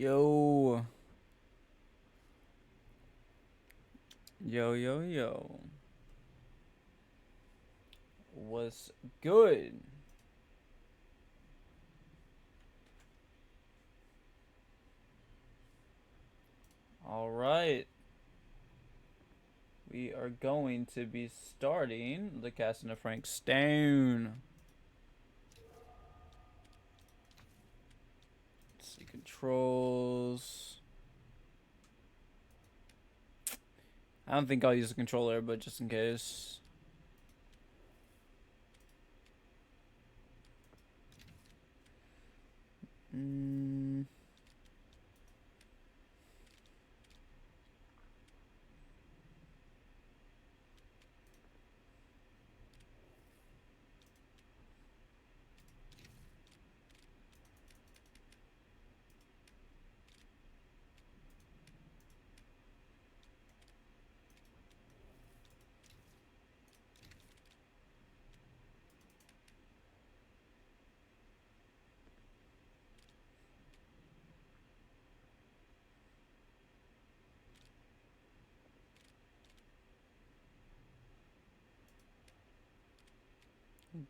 Yo. Yo, yo, yo. What's good? All right. We are going to be starting the casting of Frank Stone. Let's see, controls. I don't think I'll use a controller, but just in case.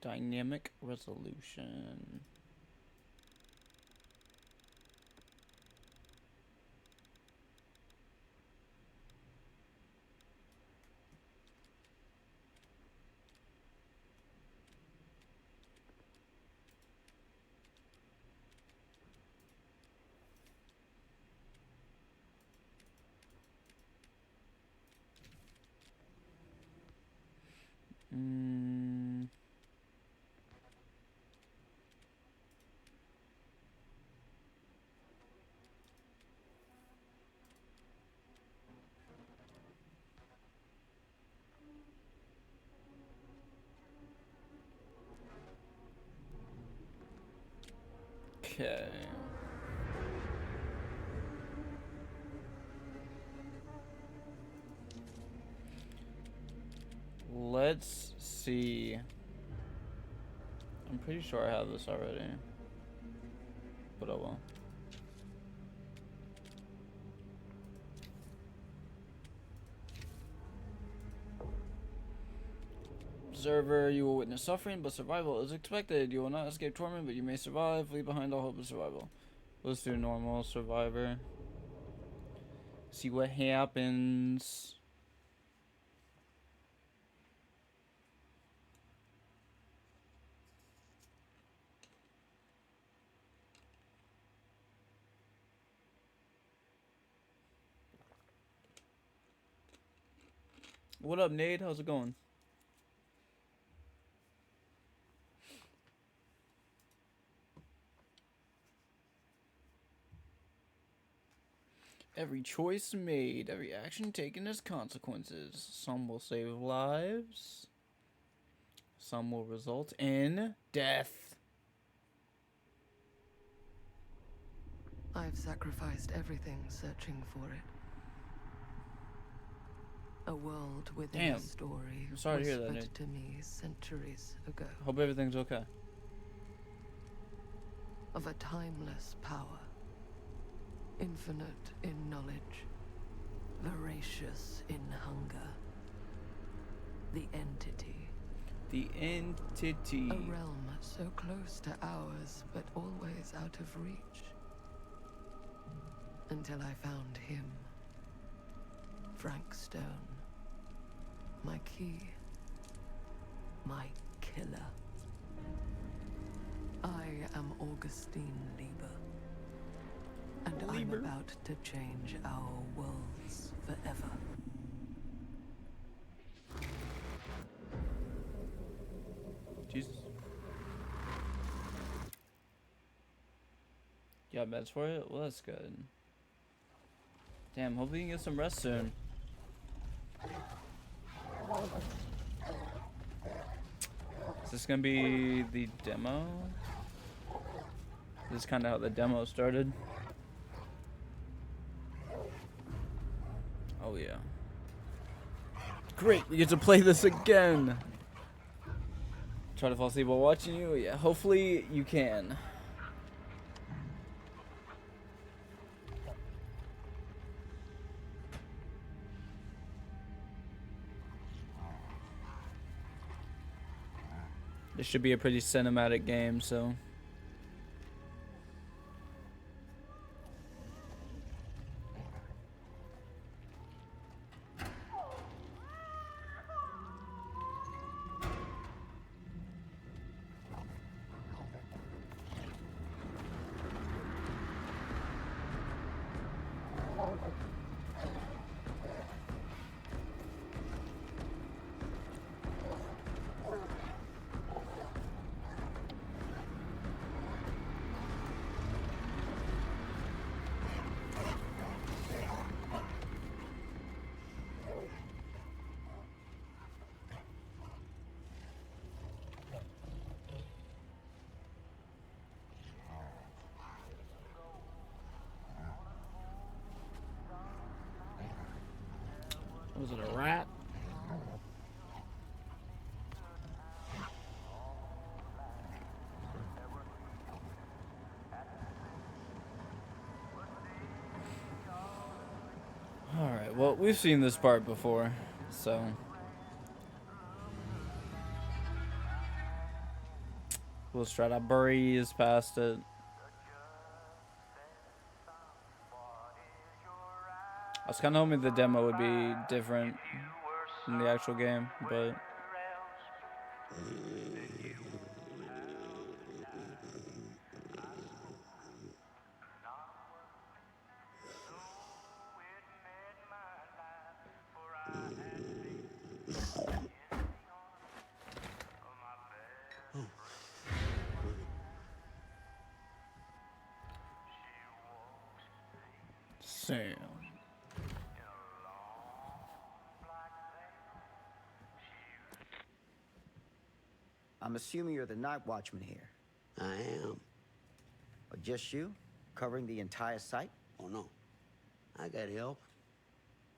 Dynamic resolution. Okay. Let's see. I'm pretty sure I have this already. But oh well. Observer, you will witness suffering, but survival is expected. You will not escape torment, but you may survive. Leave behind all hope of survival. Let's do normal survivor. See what happens. What up, Nate? How's it going? Every choice made, every action taken has consequences. Some will save lives. Some will result in death. I've sacrificed everything searching for it. A world within a story I'm sorry to hear that, whispered Nate. to me centuries ago. Hope everything's okay. Of a timeless power. Infinite in knowledge. Voracious in hunger. The entity. The entity. A realm so close to ours, but always out of reach. Until I found him. Frank Stone. My key. My killer. I am Augustine Lieber. And Lieber? I'm about to change our worlds forever. Jesus. You got meds for it? Well, that's good. Damn, hopefully you can get some rest soon. Is this gonna be the demo? This is kind of how the demo started. Oh yeah. Great, we get to play this again. Try to fall asleep while watching you? Yeah, hopefully you can. It should be a pretty cinematic game, so. Was it a rat? Alright, well, we've seen this part before, so. We'll try to breeze past it. I was kind of hoping the demo would be different from the actual game, but. Sam. I'm assuming you're the night watchman here. I am. Or just you? Covering the entire site? Oh, no. I got help.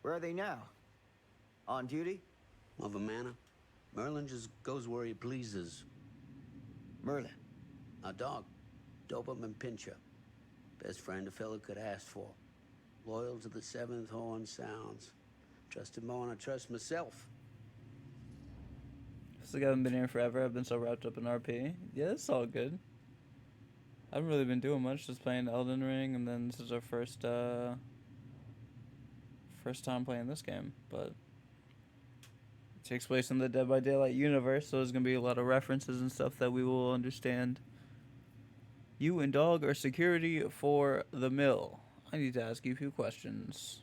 Where are they now? On duty? Of a manner. Merlin just goes where he pleases. Merlin. A dog. Doberman Pinscher. Best friend a fella could ask for. Loyal to the seventh horn sounds. Trust him more than I trust myself. It's like I haven't been here forever. I've been so wrapped up in RP. Yeah, it's all good. I haven't really been doing much, just playing Elden Ring, and then this is our first time playing this game. But it takes place in the Dead by Daylight universe, so there's gonna be a lot of references and stuff that we will understand. You and Dog are security for the mill. I need to ask you a few questions.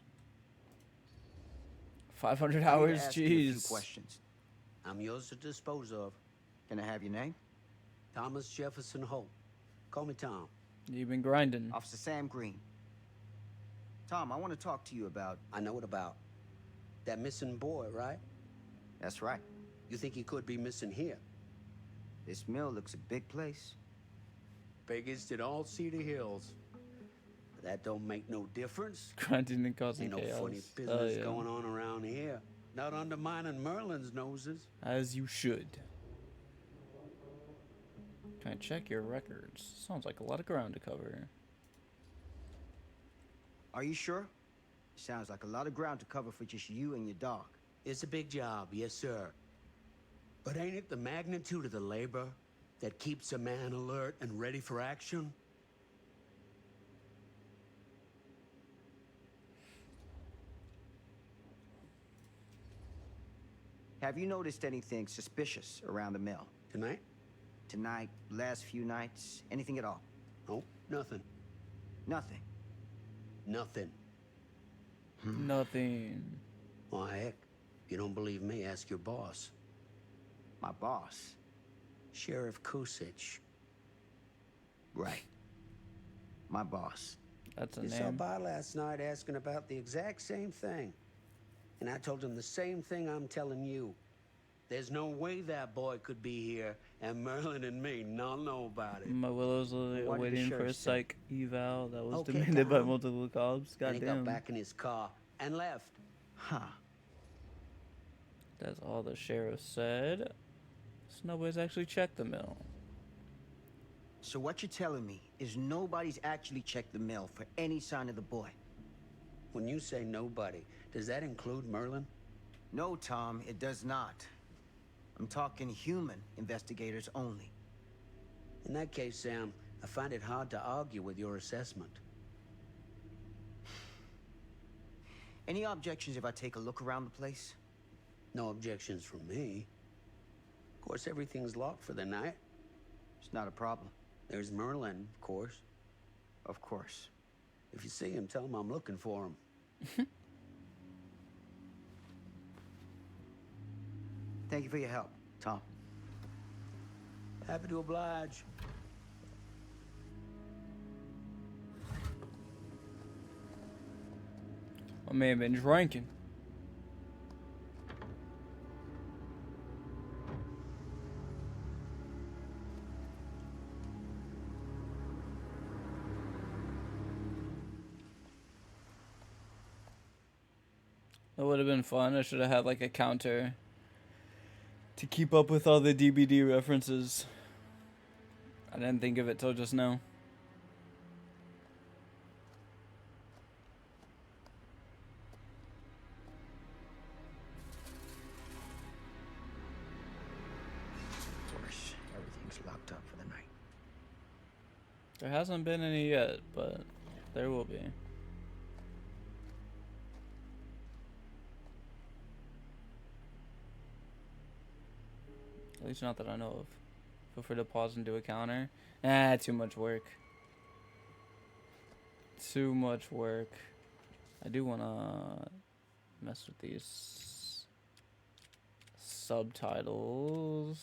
500 I need to hours, ask you a few jeez. questions. I'm yours to dispose of. Can I have your name? Thomas Jefferson Holt. Call me Tom. You've been grinding. Officer Sam Green. Tom, I want to talk to you about... I know it about. That missing boy, right? That's right. You think he could be missing here? This mill looks a big place. Biggest in all Cedar Hills. But that don't make no difference. Grinding and causing Ain't no chaos. funny Oh, business yeah. going on around here. Not undermining Merlin's noses. As you should. Can I check your records? Sounds like a lot of ground to cover. Are you sure? Sounds like a lot of ground to cover for just you and your dog. It's a big job, yes, sir. But ain't it the magnitude of the labor that keeps a man alert and ready for action? Have you noticed anything suspicious around the mill? Tonight? Tonight, last few nights, anything at all? Nope, nothing. Nothing. Nothing. Nothing. Why, heck, if you don't believe me, ask your boss. My boss. Sheriff Kusich. Right. My boss. That's a He saw name. by last night asking about the exact same thing. And I told him the same thing I'm telling you. There's no way that boy could be here, and Merlin and me not know about it. My Willow's What did the waiting for a sheriff say? psych eval that was Okay, demanded by Tom. multiple cops. And he got Goddamn. back in his car and left. Huh. That's all the sheriff said. So nobody's actually checked the mill. So what you're telling me is nobody's actually checked the mill for any sign of the boy? When you say nobody, does that include Merlin? No, Tom, it does not. I'm talking human investigators only. In that case, Sam, I find it hard to argue with your assessment. Any objections if I take a look around the place? No objections from me. Of course, everything's locked for the night. It's not a problem. There's Merlin, of course. Of course. If you see him, tell him I'm looking for him. Thank you for your help, Tom. Happy to oblige. I may have been drinking. That would have been fun. I should have had like a counter to keep up with all the DBD references. I didn't think of it till just now. Of course, everything's locked up for the night. There hasn't been any yet, but there will be. At least not that I know of. Feel free to pause and do a counter. Too much work. Too much work. I do want to mess with these subtitles.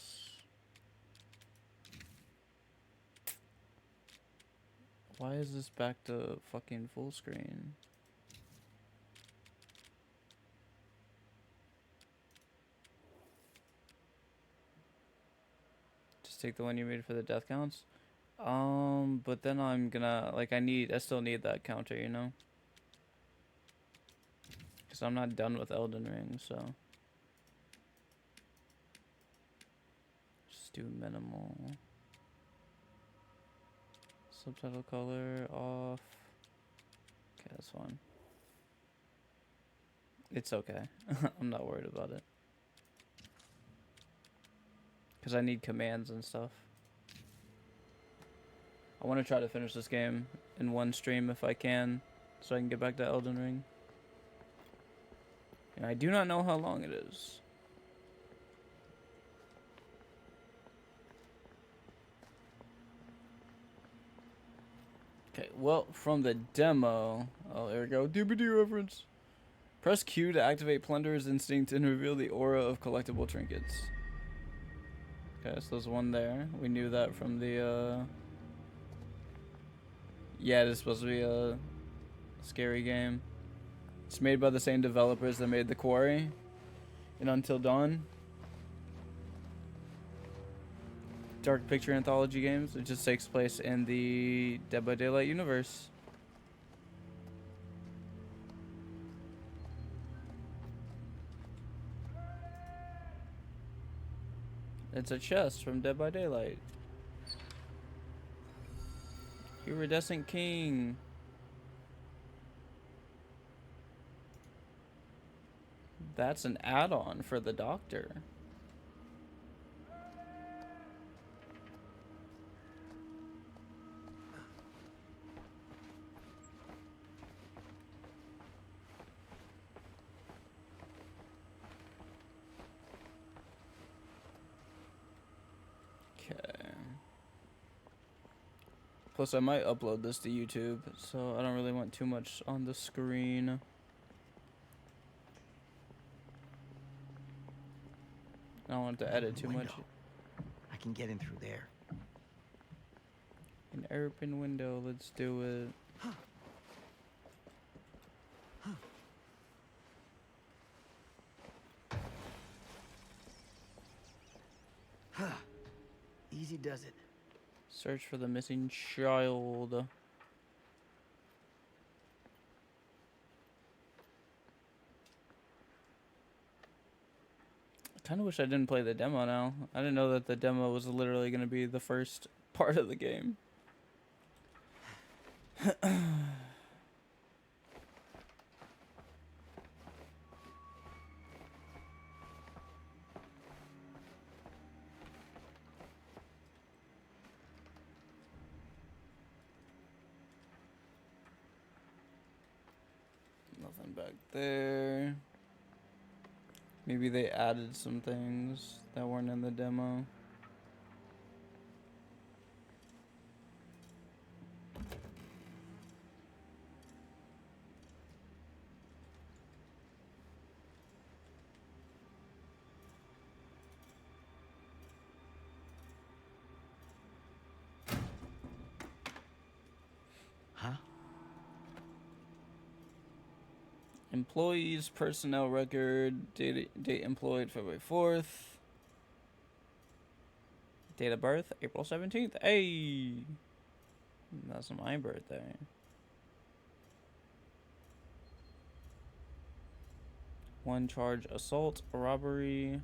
Why is this back to fucking full screen? Take the one you made for the death counts. But then I'm gonna, like, I still need that counter, you know? Because I'm not done with Elden Ring, so. Just do minimal. Subtitle color off. Okay, that's fine. It's okay. I'm not worried about it. Because I need commands and stuff. I want to try to finish this game in one stream if I can, so I can get back to Elden Ring. And I do not know how long it is. Okay, well, from the demo... Oh, there we go. DVD reference. Press Q to activate Plunderer's Instinct and reveal the aura of collectible trinkets. Okay, so there's one there. We knew that from the, Yeah, it is supposed to be a scary game. It's made by the same developers that made The Quarry and Until Dawn. Dark Picture Anthology games. It just takes place in the Dead by Daylight universe. It's a chest from Dead by Daylight. Iridescent King. That's an add-on for the Doctor. Plus, I might upload this to YouTube, so I don't really want too much on the screen. I don't want to edit too much. I can get in through there. An open window, let's do it. Easy does it. Search for the missing child. I kind of wish I didn't play the demo now. I didn't know that the demo was literally going to be the first part of the game. Nothing back there. Maybe they added some things that weren't in the demo. Huh? Employees, personnel record, date employed February 4th. Date of birth, April 17th. Hey! That's my birthday. One charge, assault, robbery.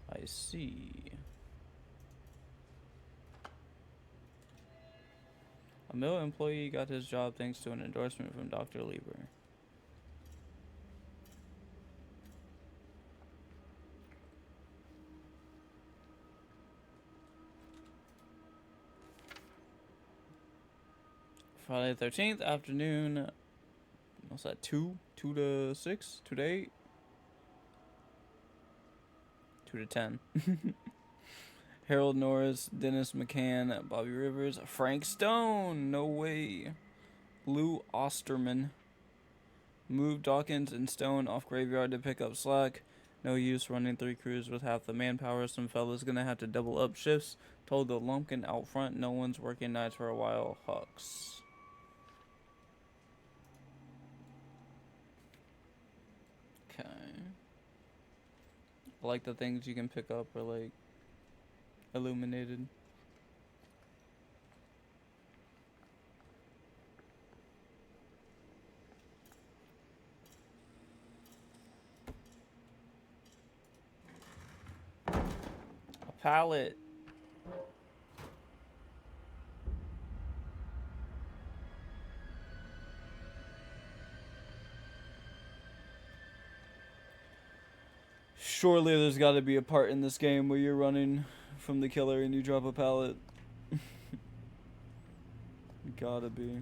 I see. A mill employee got his job thanks to an endorsement from Dr. Lieber. Friday the 13th, afternoon. What's that, 2? 2 to 6? 2 to 8? 2 to 10. Harold Norris, Dennis McCann, Bobby Rivers, Frank Stone, no way. Lou Osterman. Moved Dawkins and Stone off graveyard to pick up slack. No use running 3 crews with half the manpower. Some fellas gonna have to double up shifts. Told the lumpkin out front no one's working nights for a while. Hux. Okay. I like the things you can pick up are like illuminated. A pallet. Surely there's got to be a part in this game where you're running from the killer and you drop a pallet. Gotta be.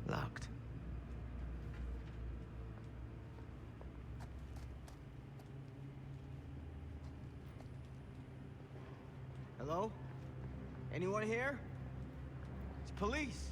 Locked. Hello? Anyone here? It's police.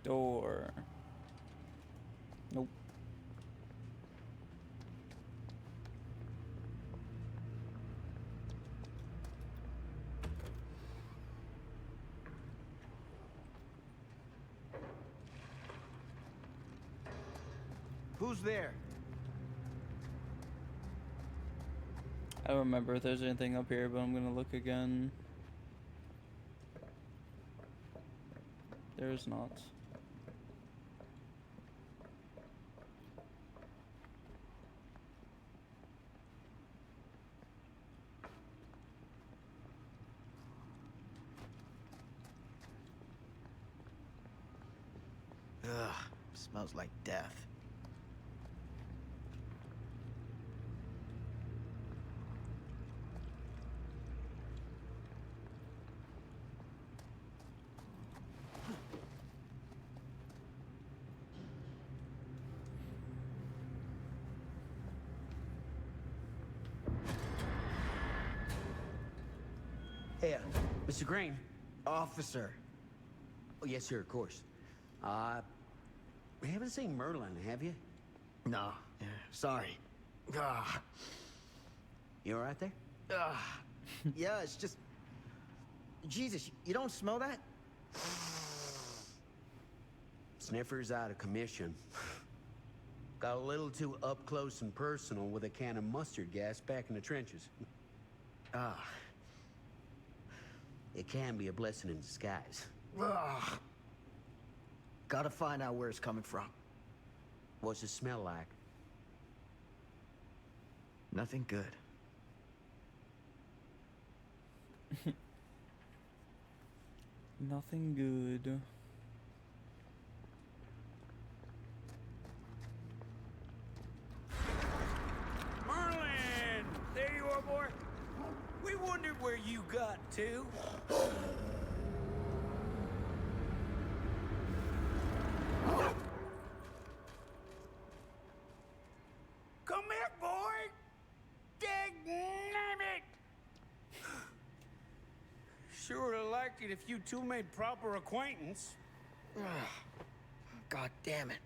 Door. Nope. Who's there? I don't remember if there's anything up here, but I'm gonna look again. There's not. Ugh, smells like death. Hey, Mr. Green. Officer. Oh, yes, sir, of course. We haven't seen Merlin, have you? No, yeah, sorry. Ugh. You all right there? Ugh. Yeah, it's just... Jesus, you don't smell that? Sniffer's out of commission. Got a little too up close and personal with a can of mustard gas back in the trenches. Ah. It can be a blessing in disguise. Ugh. Gotta find out where it's coming from. What's it smell like? Nothing good. Nothing good. Merlin! There you are, boy. We wondered where you got to. Come here, boy! Dang it! Sure would have liked it if you two made proper acquaintance. God damn it.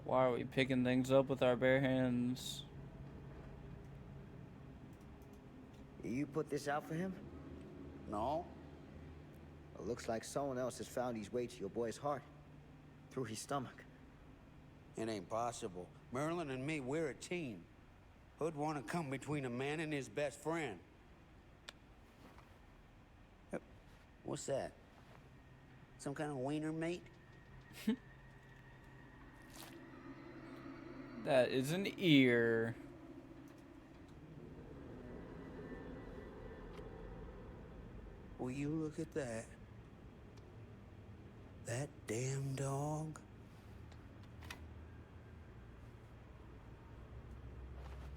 Why are we picking things up with our bare hands? You put this out for him? No? It looks like someone else has found his way to your boy's heart. Through his stomach. It ain't possible. Merlin and me, we're a team. Who'd want to come between a man and his best friend? What's that? Some kind of wiener meat? That is an ear. Will you look at that? That damn dog?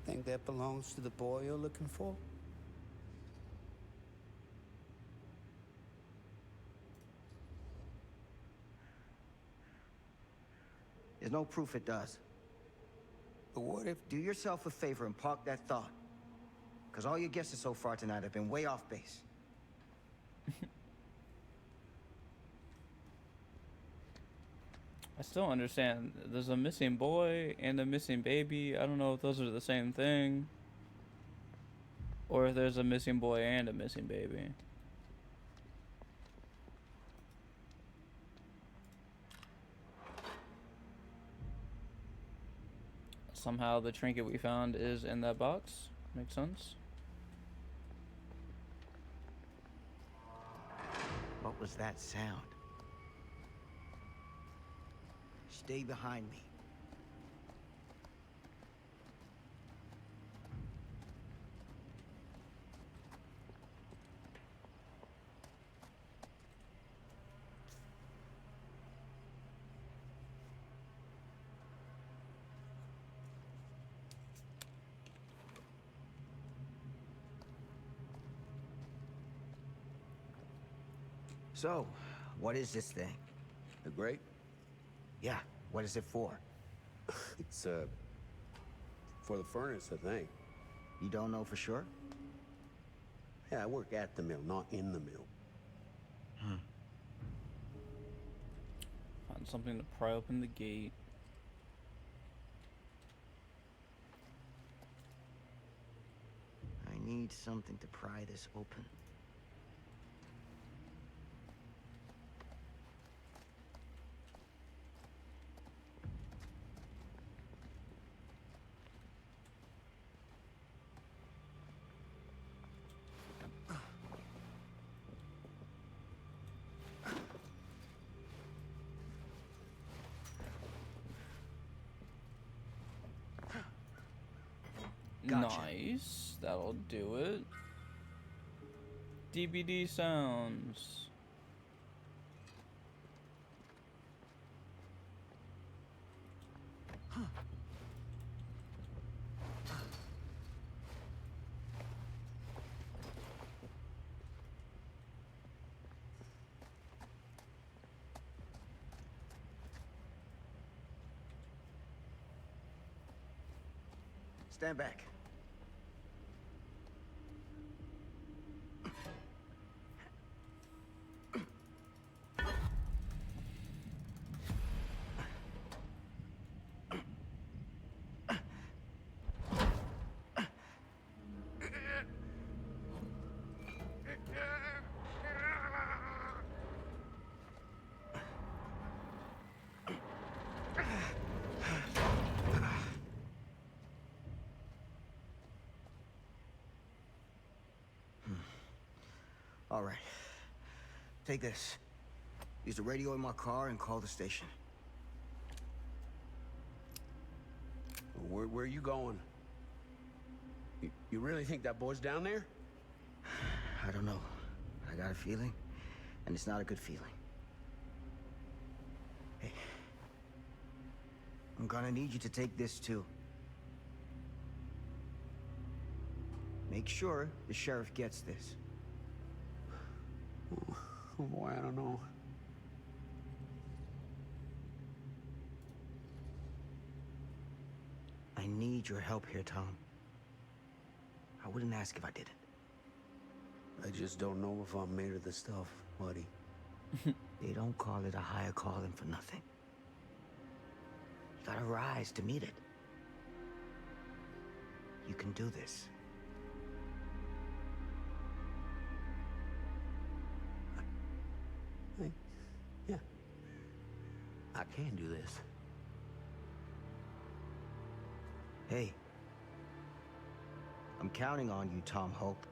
Think that belongs to the boy you're looking for? There's no proof it does. But what if... Do yourself a favor and park that thought. Because all your guesses so far tonight have been way off base. I still understand. There's a missing boy and a missing baby. I don't know if those are the same thing. Or if there's a missing boy and a missing baby. Somehow the trinket we found is in that box. Makes sense. What was that sound? Stay behind me. So, what is this thing? The grate? Yeah, what is it for? It's, for the furnace, I think. You don't know for sure? Yeah, I work at the mill, not in the mill. Find something to pry open the gate. I need something to pry this open. Gotcha. Nice. That'll do it. DBD sounds. Stand back. All right. Take this. Use the radio in my car and call the station. Where are you going? You really think that boy's down there? I don't know. I got a feeling, and it's not a good feeling. Hey, I'm gonna need you to take this too. Make sure the sheriff gets this. Oh boy, I don't know. I need your help here, Tom. I wouldn't ask if I didn't. I just don't know if I'm made of the stuff, buddy. They don't call it a higher calling for nothing. You gotta rise to meet it. You can do this. Yeah. I can do this. Hey. I'm counting on you, Tom Hope.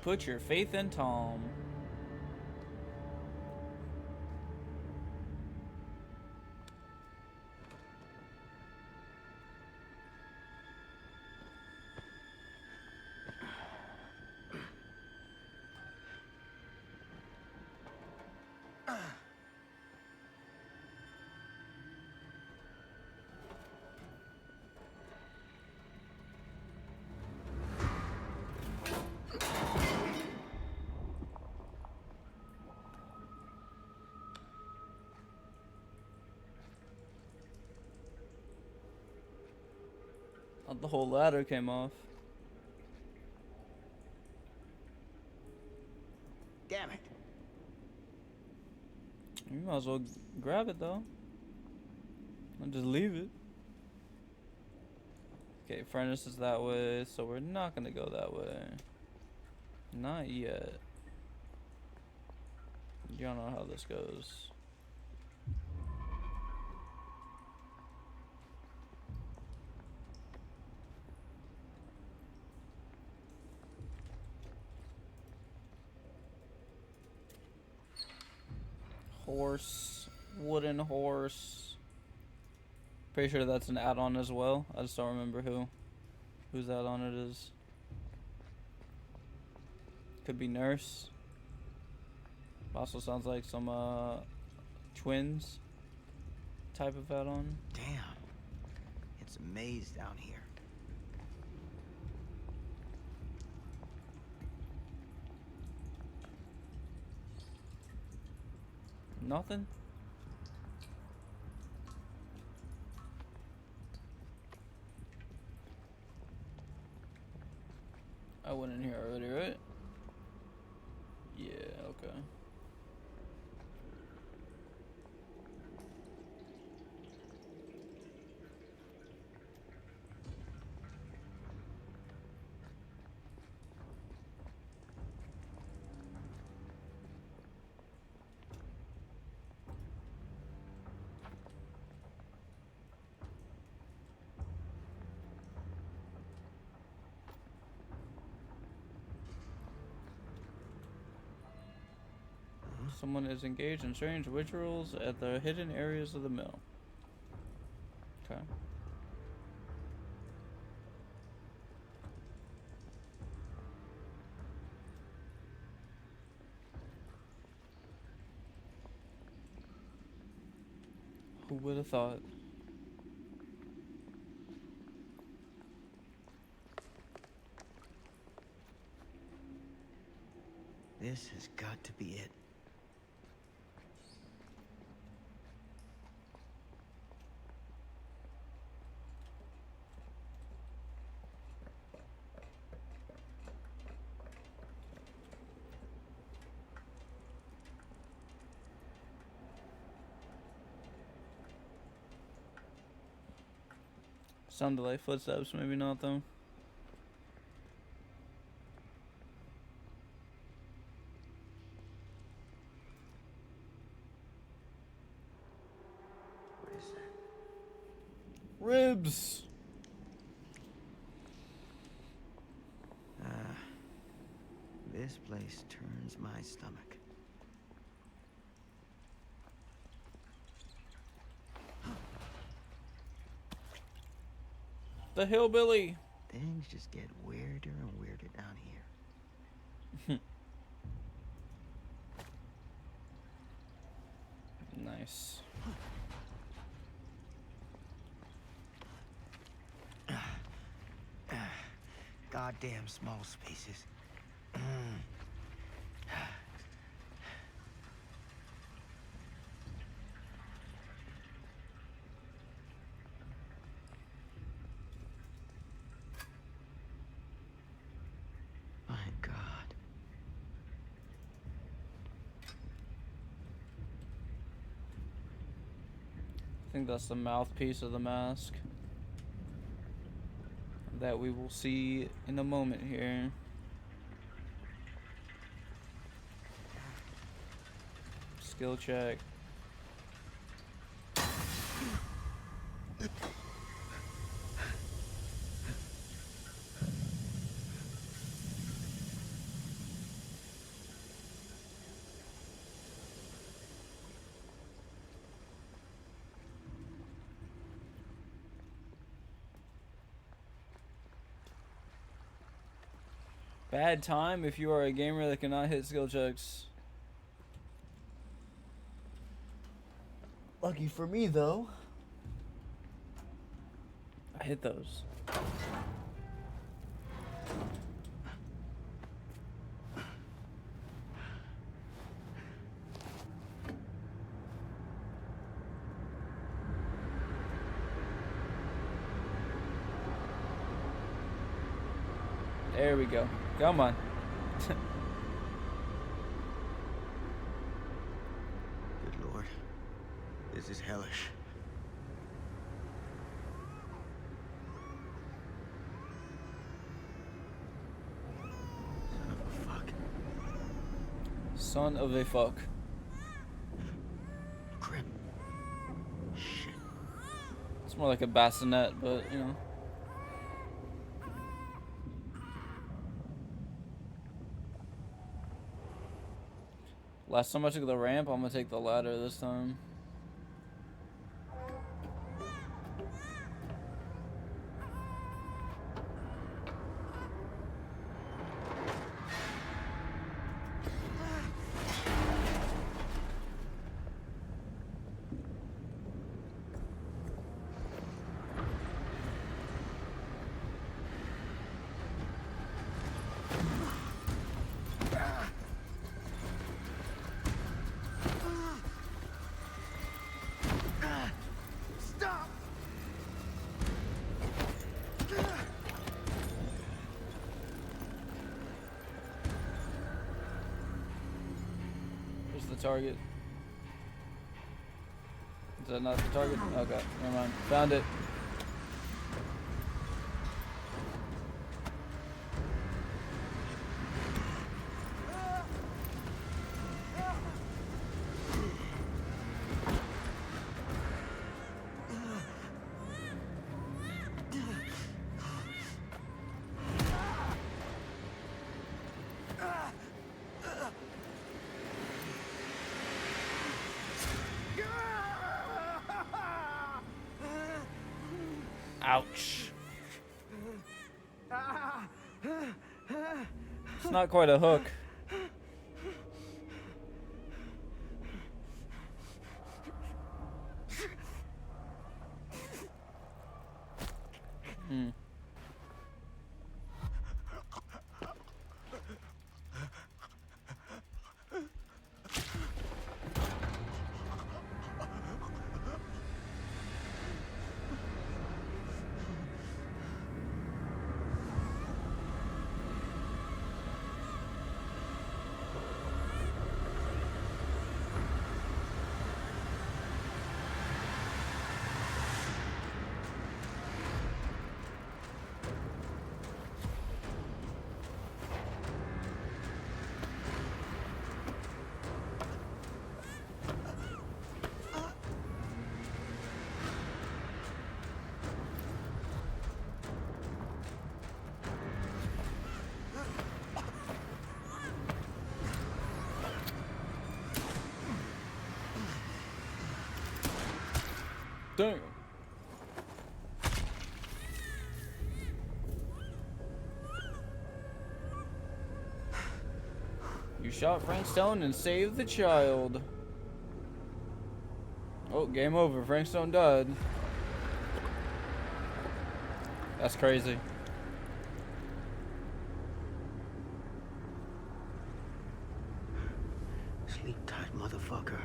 Put your faith in Tom. Oh, the whole ladder came off. Damn it. You might as well grab it though. And just leave it. Okay, furnace is that way, so we're not gonna go that way. Not yet. You don't know how this goes. Horse, wooden horse. Pretty sure that's an add-on as well. I just don't remember whose add-on it is. Could be nurse. Also sounds like some twins type of add-on. Damn. It's a maze down here. Nothing. I went in here already, right? Yeah, okay. Someone is engaged in strange rituals at the hidden areas of the mill. Okay. Who would have thought? This has got to be it. Sounded like footsteps, maybe not though. What is that? Ribs! This place turns my stomach. The hillbilly. Things just get weirder and weirder down here. Nice. Goddamn small spaces. My God. I think that's the mouthpiece of the mask that we will see in a moment here. Skill check. Bad time if you are a gamer that cannot hit skill checks. Lucky for me, though. I hit those. There we go. Come on. Good Lord. This is hellish. Son of a fuck. Crap. Shit. It's more like a bassinet, but you know. Last time I took the ramp, I'm gonna take the ladder this time. Target. Is that not the target? Okay, never mind. Found it. Ouch. It's not quite a hook. Damn. You shot Frank Stone and saved the child. Oh, game over. Frank Stone died. That's crazy. Sleep tight, motherfucker.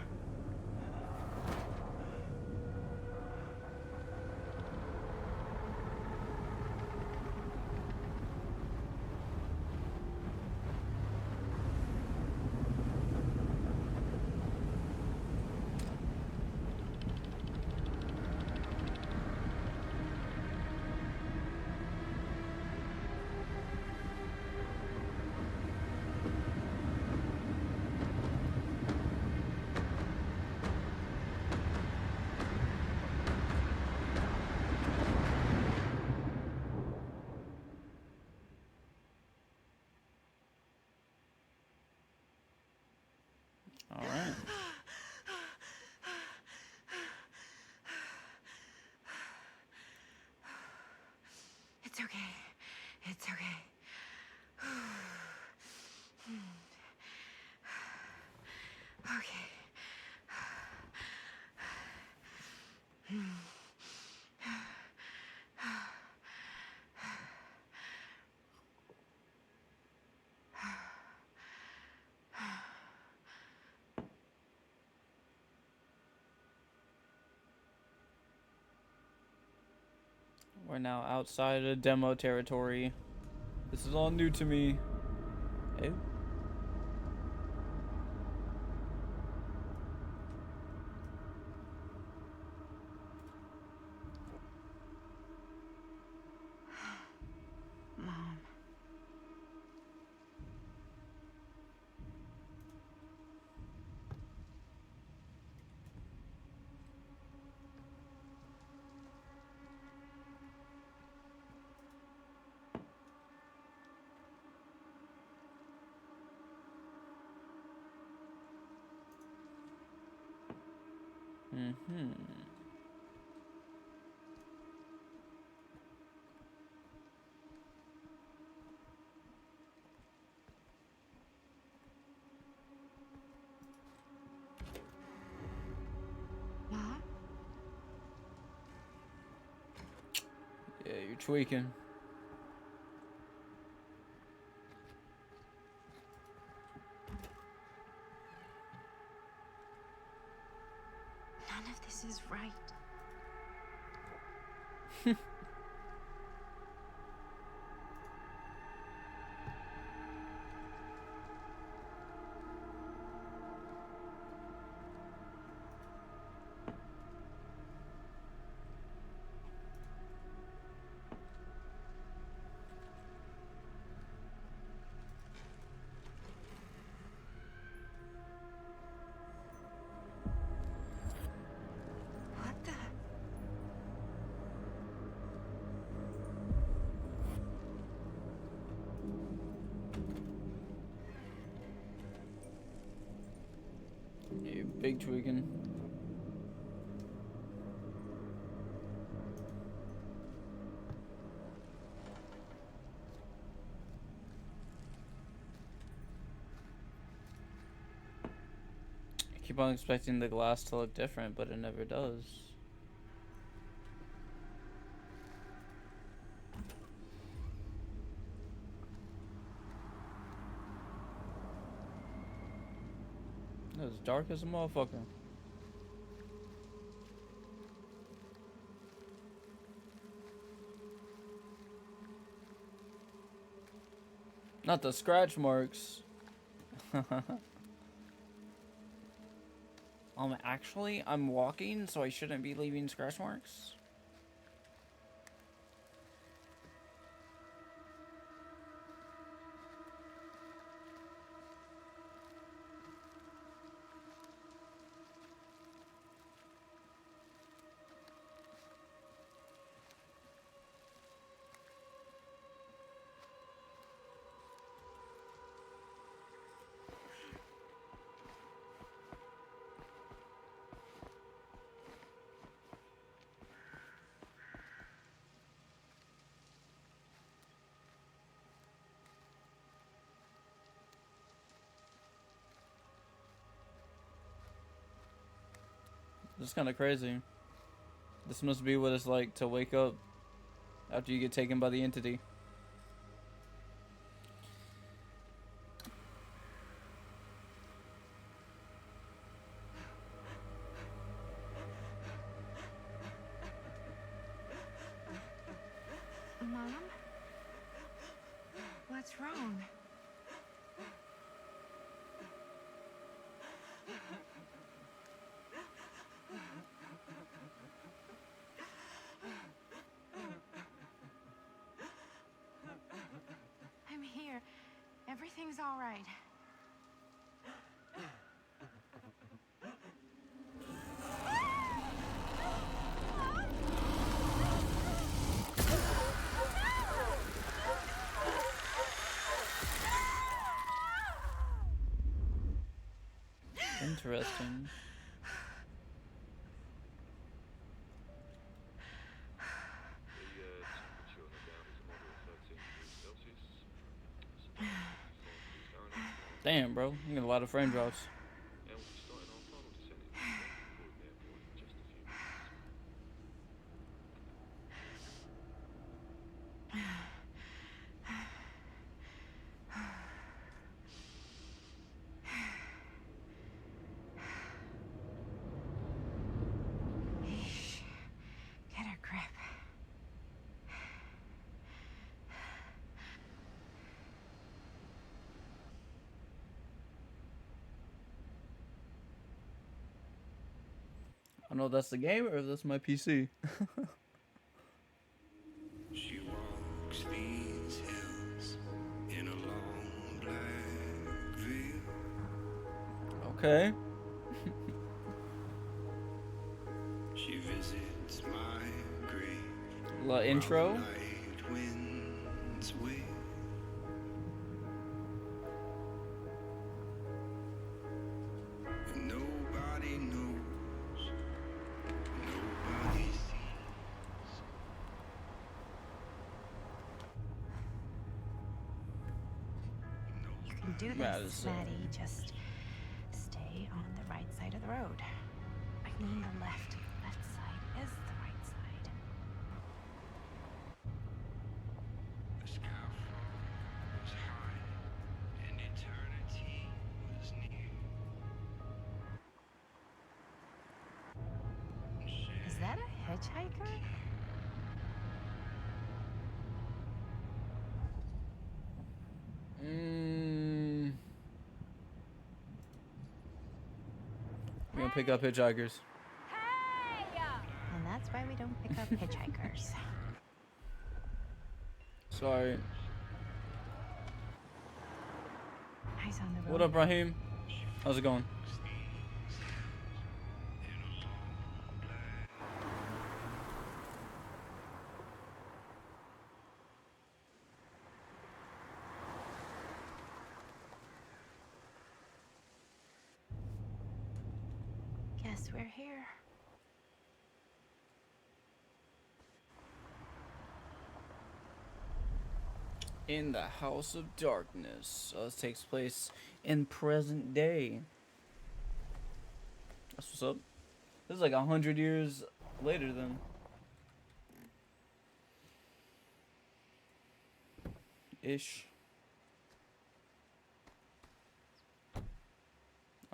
All right. It's okay. It's okay. Okay. We're now outside of demo territory. This is all new to me. Oh. Mom. Mm-hmm. Mom? Yeah, you're tweaking. None of this is right. What the? Yeah, you're big tweaking. I keep on expecting the glass to look different, but it never does. It's dark as a motherfucker. Not the scratch marks. Actually, I'm walking, so I shouldn't be leaving scratch marks. It's kind of crazy. This must be what it's like to wake up after you get taken by the entity. Mom? What's wrong? I'm here. Everything's all right. Interesting. Damn, bro. You get a lot of frame drops. Get a grip. I don't know if that's the game or if that's my PC. She walks these hills in a long black veil. Okay. She visits my grave. La intro. Night winds wail. And nobody knows. Nobody sees. You can do this, Madison. Maddie. Just stay on the right side of the road. I mean the left. Left side is the right side. The skyfall was high, and eternity was near. Is that a hitchhiker? We're gonna pick up hitchhikers. And that's why we don't pick up hitchhikers. Sorry. Eyes on the road. What up, Raheem? How's it going? Guess we're here. In the House of Darkness. This takes place in present day. That's what's up. This is like 100 years later then. Ish.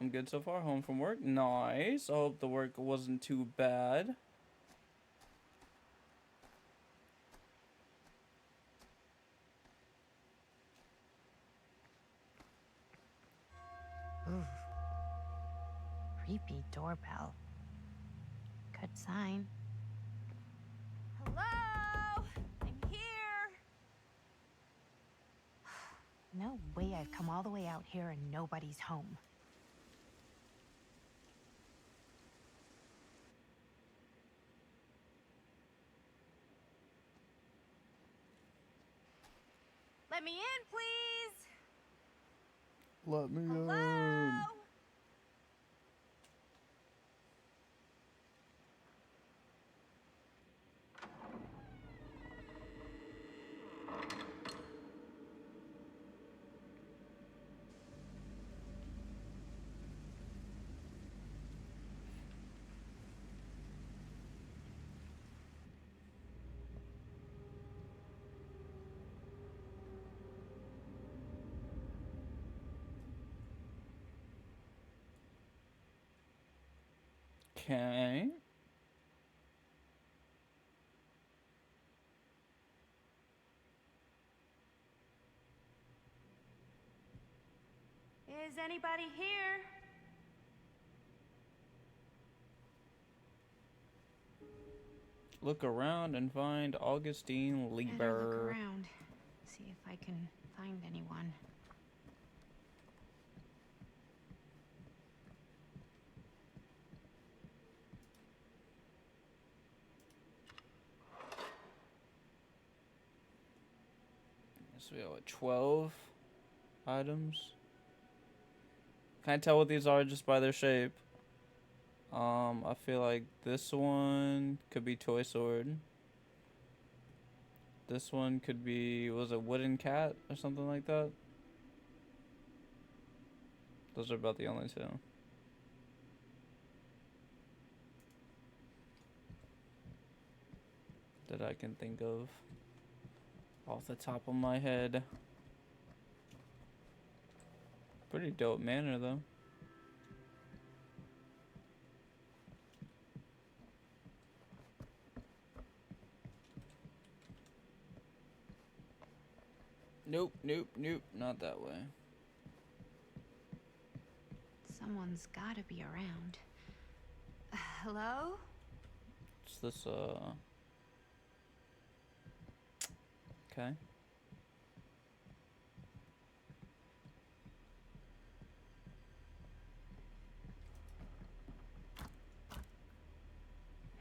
I'm good so far. Home from work. Nice. I hope the work wasn't too bad. Ooh. Creepy doorbell. Good sign. Hello? I'm here. No way I've come all the way out here and nobody's home. Let me in, please. Let me Hello? Okay. Is anybody here? Look around and find Augustine Better look Lieber. around. See if I can find anyone. So we have what, 12 items. Can't tell what these are just by their shape. I feel like this one could be toy sword. This one could be, was it wooden cat or something like that? Those are about the only two. That I can think of off the top of my head. Pretty dope manor though. Nope, nope, nope, not that way. Someone's gotta be around. Hello? It's this, okay.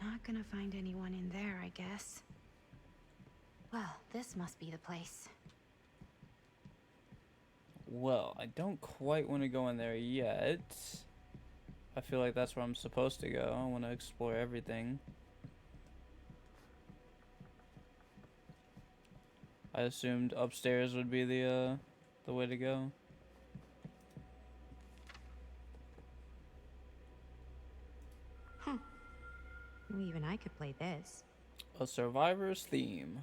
Not gonna find anyone in there, I guess. Well, this must be the place. Well, I don't quite want to go in there yet. I feel like that's where I'm supposed to go. I want to explore everything. I assumed upstairs would be the way to go. Even I could play this. A survivor's theme.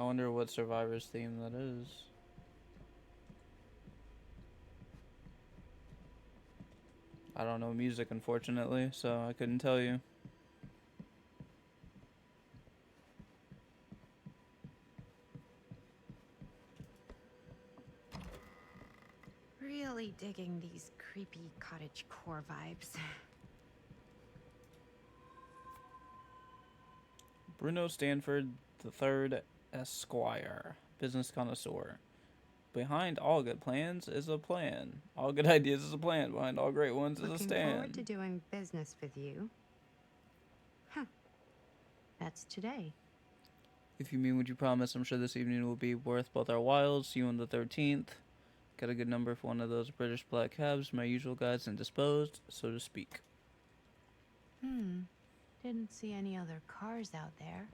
I wonder what survivor's theme that is. I don't know music, unfortunately, so I couldn't tell you. Really digging these creepy cottage core vibes. Bruno Stanford III, Esquire, business connoisseur. Behind all good plans is a plan. All good ideas is a plan. Behind all great ones is a Looking forward to stand. doing business with you. Huh. That's today. If you mean what you promise, I'm sure this evening will be worth both our whiles. See you on the 13th. Got a good number for one of those British black cabs. My usual guide's indisposed, so to speak. Didn't see any other cars out there.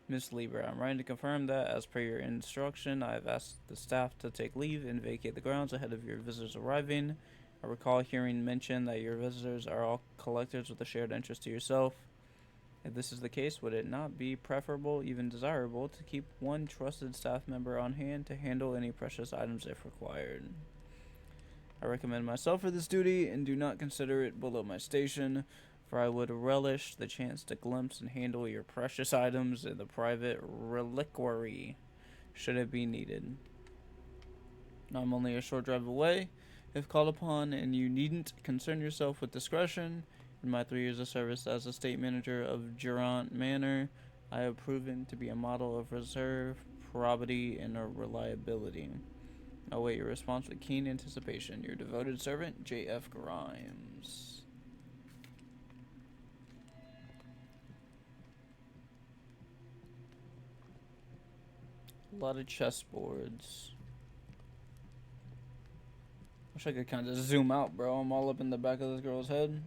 Miss Lieber, I'm writing to confirm that, as per your instruction, I have asked the staff to take leave and vacate the grounds ahead of your visitors arriving. I recall hearing mention that your visitors are all collectors with a shared interest to yourself. If this is the case, would it not be preferable, even desirable, to keep one trusted staff member on hand to handle any precious items if required? I recommend myself for this duty and do not consider it below my station, for I would relish the chance to glimpse and handle your precious items in the private reliquary, should it be needed. I'm only a short drive away, if called upon, and you needn't concern yourself with discretion. In my 3 years of service as estate manager of Durant Manor, I have proven to be a model of reserve, probity, and reliability. I'll await your response with keen anticipation. Your devoted servant, J.F. Grimes. A lot of chessboards. Wish I could kind of zoom out, bro. I'm all up in the back of this girl's head.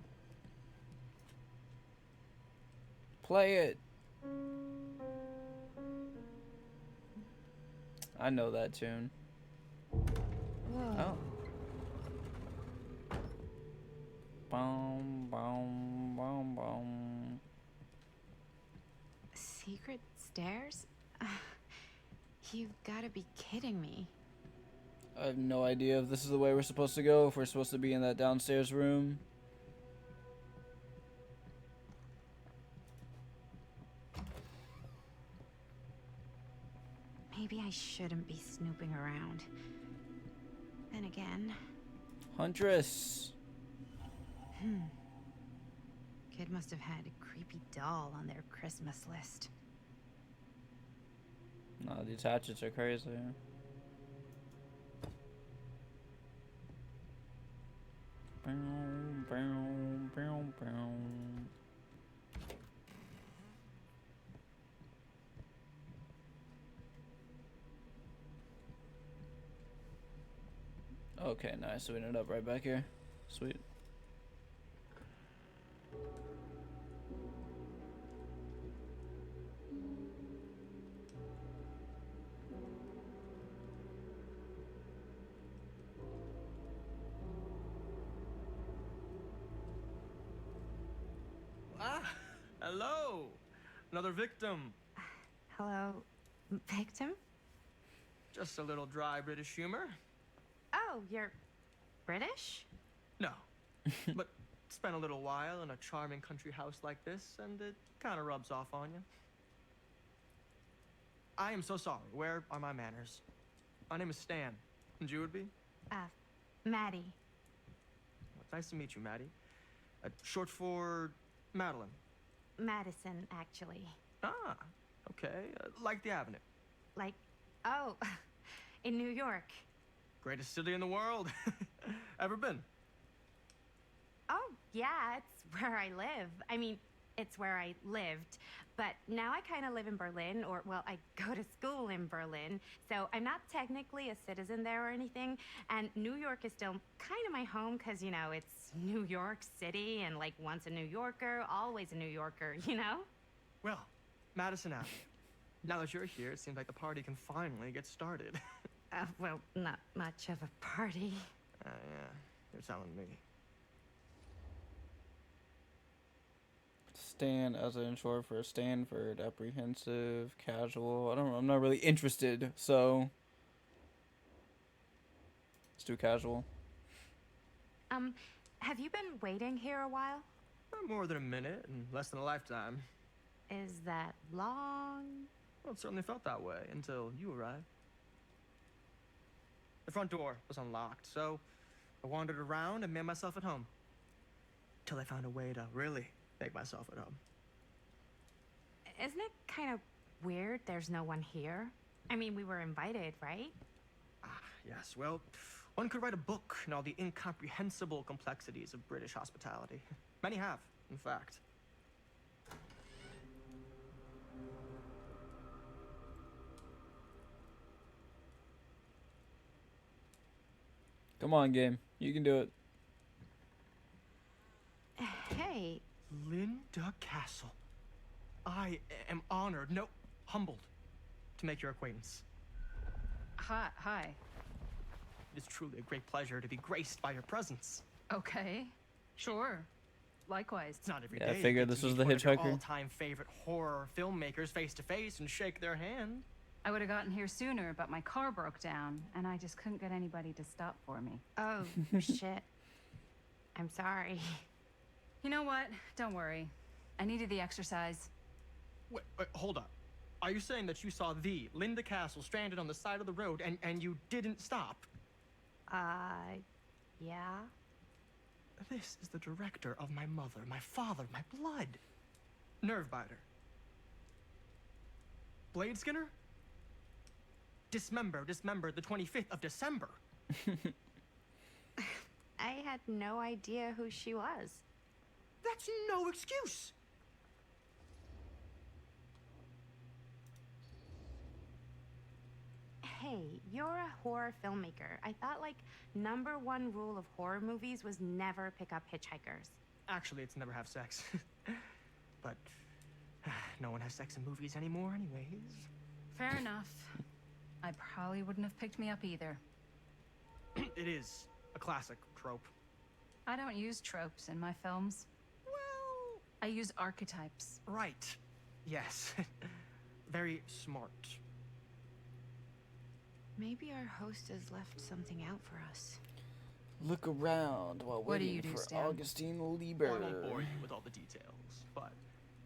Play it. I know that tune. Whoa. Oh. Boom, boom, boom, boom. Secret stairs? You've gotta be kidding me. I have no idea if this is the way we're supposed to go, if we're supposed to be in that downstairs room. Maybe I shouldn't be snooping around. Then again, Huntress. kid must have had a creepy doll on their Christmas list. No, these hatchets are crazy. Boom, boom, boom, boom. Okay, nice. So we ended up right back here. Sweet. Ah, hello. Another victim. Hello, victim? Just a little dry British humor. Oh, you're British? No. But spent a little while in a charming country house like this, and it kind of rubs off on you. I am so sorry. Where are my manners? My name is Stan. And you would be? Maddie. Well, it's nice to meet you, Maddie. Short for Madeline. Madison, actually. Ah, okay. Like the Avenue. Like, oh, in New York. Greatest city in the world. Ever been? Oh, yeah, it's where I live. I mean, it's where I lived. But now I kind of live in Berlin, or, well, I go to school in Berlin. So I'm not technically a citizen there or anything. And New York is still kind of my home because, you know, it's New York City. And, like, once a New Yorker, always a New Yorker, you know? Well, Madison Avenue. Now that you're here, it seems like the party can finally get started. Well, not much of a party. Yeah, you're telling me. Stan, as in short for Stanford, apprehensive, casual. I don't know. I'm not really interested, so let's do casual. Have you been waiting here a while? More than a minute and less than a lifetime. Is that long? Well, it certainly felt that way until you arrived. The front door was unlocked, so I wandered around and made myself at home. Till I found a way to really make myself at home. Isn't it kind of weird there's no one here? I mean, we were invited, right? Yes, well, one could write a book on all the incomprehensible complexities of British hospitality. Many have, in fact. Come on, game. You can do it. Hey, Linda Castle. I am honored, no, humbled, to make your acquaintance. Hi. It is truly a great pleasure to be graced by your presence. Okay. Sure. Likewise. It's not every Yeah, I day you figured get this to was meet the one of your hitchhiker. all-time favorite horror filmmakers face to face and shake their hand. I would have gotten here sooner, but my car broke down, and I just couldn't get anybody to stop for me. oh, shit. I'm sorry. You know what? Don't worry. I needed the exercise. Wait, hold up. Are you saying that you saw the Linda Castle stranded on the side of the road and you didn't stop? Yeah? This is the director of my mother, my father, my blood. Nervebiter. Blade Skinner? Dismembered the 25th of December. I had no idea who she was. That's no excuse. Hey, you're a horror filmmaker. I thought, like, #1 rule of horror movies was never pick up hitchhikers. Actually, it's never have sex. But no one has sex in movies anymore anyways. Fair enough. I probably wouldn't have picked me up either. It is a classic trope. I don't use tropes in my films. Well, I use archetypes. right. Yes. Very smart. Maybe our host has left something out for us. Look around while What do waiting you do, for Stan? Augustine Lieber. Well, I won't bore you with all the details, but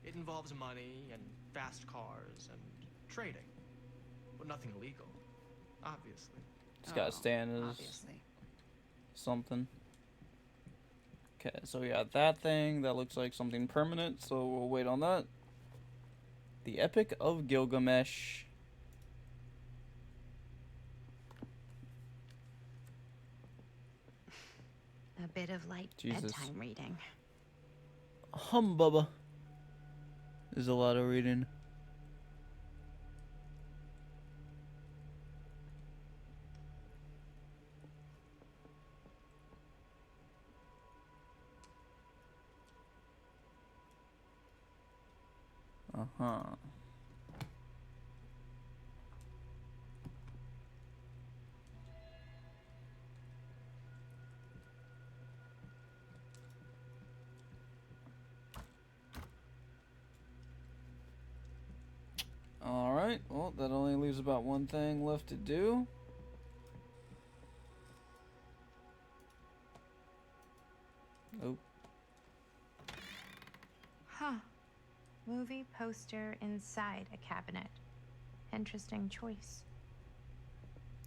it involves money and fast cars and trading. But nothing illegal, obviously. It's got Oh, Stan as obviously. something. Okay, so we got that thing. That looks like something permanent, so we'll wait on that. The Epic of Gilgamesh. A bit of light Jesus. bedtime reading. Humbubba. There's a lot of reading. Uh-huh. Alright, well, that only leaves about one thing left to do. Oh, Huh. Movie poster inside a cabinet. Interesting choice.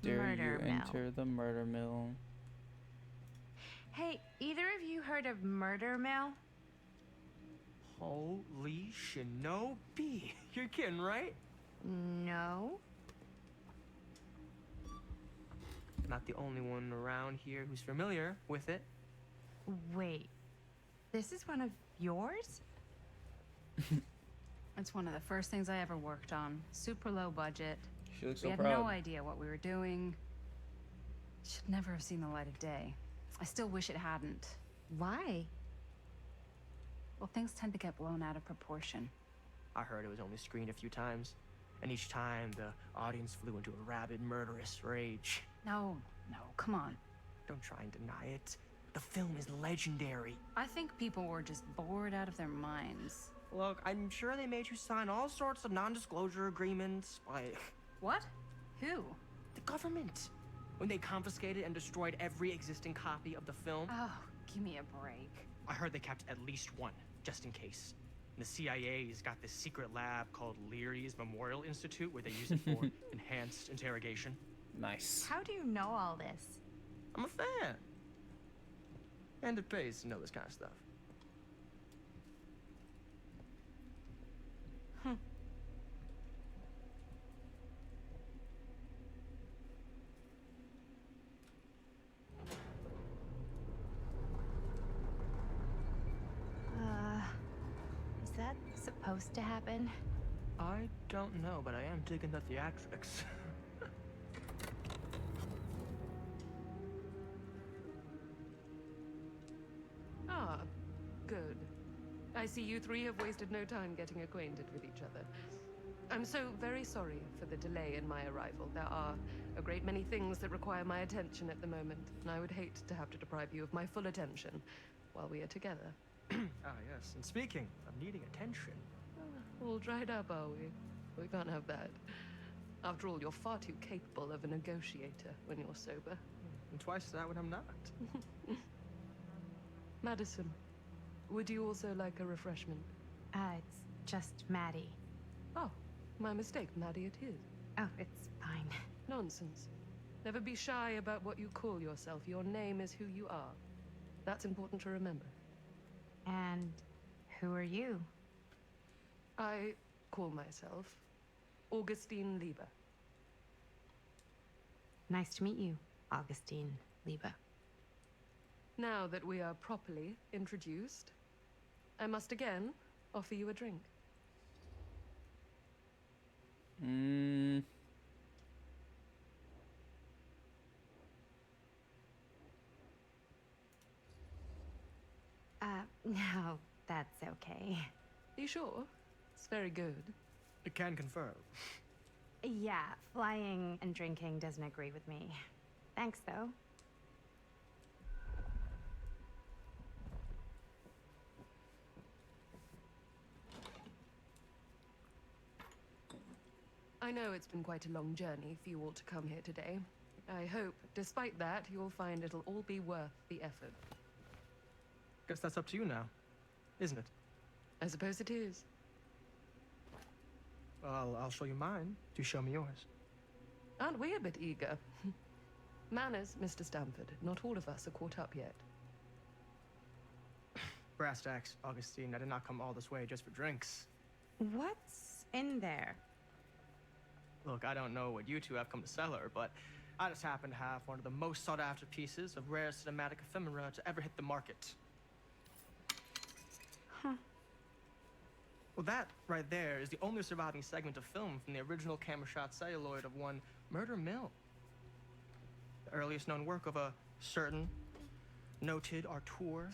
dare Murder you mill. enter the murder mill? Hey, either of you heard of Murder Mill? Holy shinobi. You're kidding, right? No. Not the only one around here who's familiar with it. Wait. This is one of yours? It's one of the first things I ever worked on. Super low budget. She looks We so had proud. no idea what we were doing. Should never have seen the light of day. I still wish it hadn't. Why? Well, things tend to get blown out of proportion. I heard it was only screened a few times, and each time the audience flew into a rabid, murderous rage. No, come on. Don't try and deny it. The film is legendary. I think people were just bored out of their minds. Look, I'm sure they made you sign all sorts of non-disclosure agreements, like What? Who? the government. When they confiscated and destroyed every existing copy of the film, Oh, give me a break. I heard they kept at least one, just in case. And the CIA's got this secret lab called Leary's Memorial Institute where they use it for enhanced interrogation. Nice. How do you know all this? I'm a fan. And it pays to know this kind of stuff. Is that supposed to happen? I don't know, but I am digging the theatrics. Ah, good. I see you three have wasted no time getting acquainted with each other. I'm so very sorry for the delay in my arrival. There are a great many things that require my attention at the moment, and I would hate to have to deprive you of my full attention while we are together. Ah, yes. And speaking of needing attention, All dried up, are we? We can't have that. After all, you're far too capable of a negotiator when you're sober. and twice that when I'm not. Madison, would you also like a refreshment? It's just Maddie. Oh, my mistake. Maddie it is. Oh, it's fine. Nonsense. Never be shy about what you call yourself. Your name is who you are. That's important to remember. And who are you? I call myself Augustine Lieber. Nice to meet you, Augustine Lieber. Now that we are properly introduced, I must again offer you a drink. No, that's okay. You sure? It's very good. I can confirm. Yeah, flying and drinking doesn't agree with me. Thanks, though. I know it's been quite a long journey for you all to come here today. I hope, despite that, you'll find it'll all be worth the effort. Guess that's up to you now, isn't it? I suppose it is. Well, I'll show you mine. You show me yours. Aren't we a bit eager? Manners, Mr. Stamford. Not all of us are caught up yet. Brass tacks, Augustine. I did not come all this way just for drinks. What's in there? Look, I don't know what you two have come to cellar, but I just happen to have one of the most sought-after pieces of rare cinematic ephemera to ever hit the market. Huh. Well, that right there is the only surviving segment of film from the original camera shot celluloid of one Murder Mill. The earliest known work of a certain noted auteur,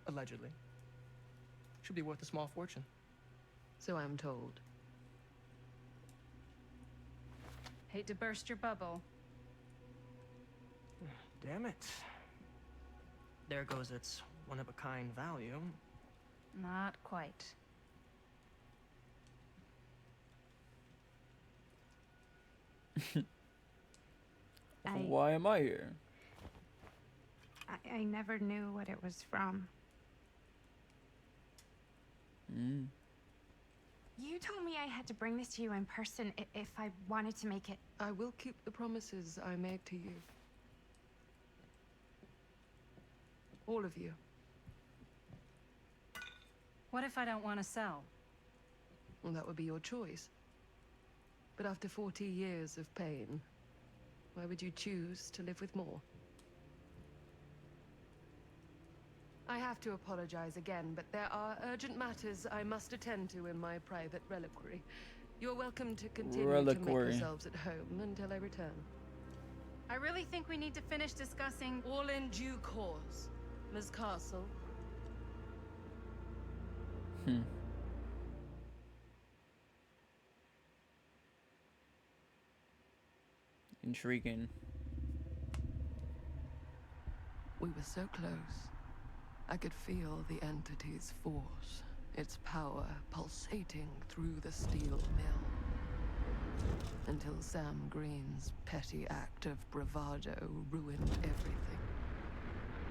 allegedly. Should be worth a small fortune. So I'm told. Hate to burst your bubble. Damn it. There goes its one-of-a-kind value. Not quite. Why am I here? I never knew what it was from. Mm. You told me I had to bring this to you in person if I wanted to make it. I will keep the promises I made to you. All of you. What if I don't want to sell? Well, that would be your choice. But after 40 years of pain, why would you choose to live with more? I have to apologize again, but there are urgent matters I must attend to in my private reliquary. You're welcome to continue to make yourselves at home until I return. I really think we need to finish discussing. All in due course, Ms. Castle. Intriguing. We were so close. I could feel the entity's force, its power pulsating through the steel mill. Until Sam Green's petty act of bravado ruined everything.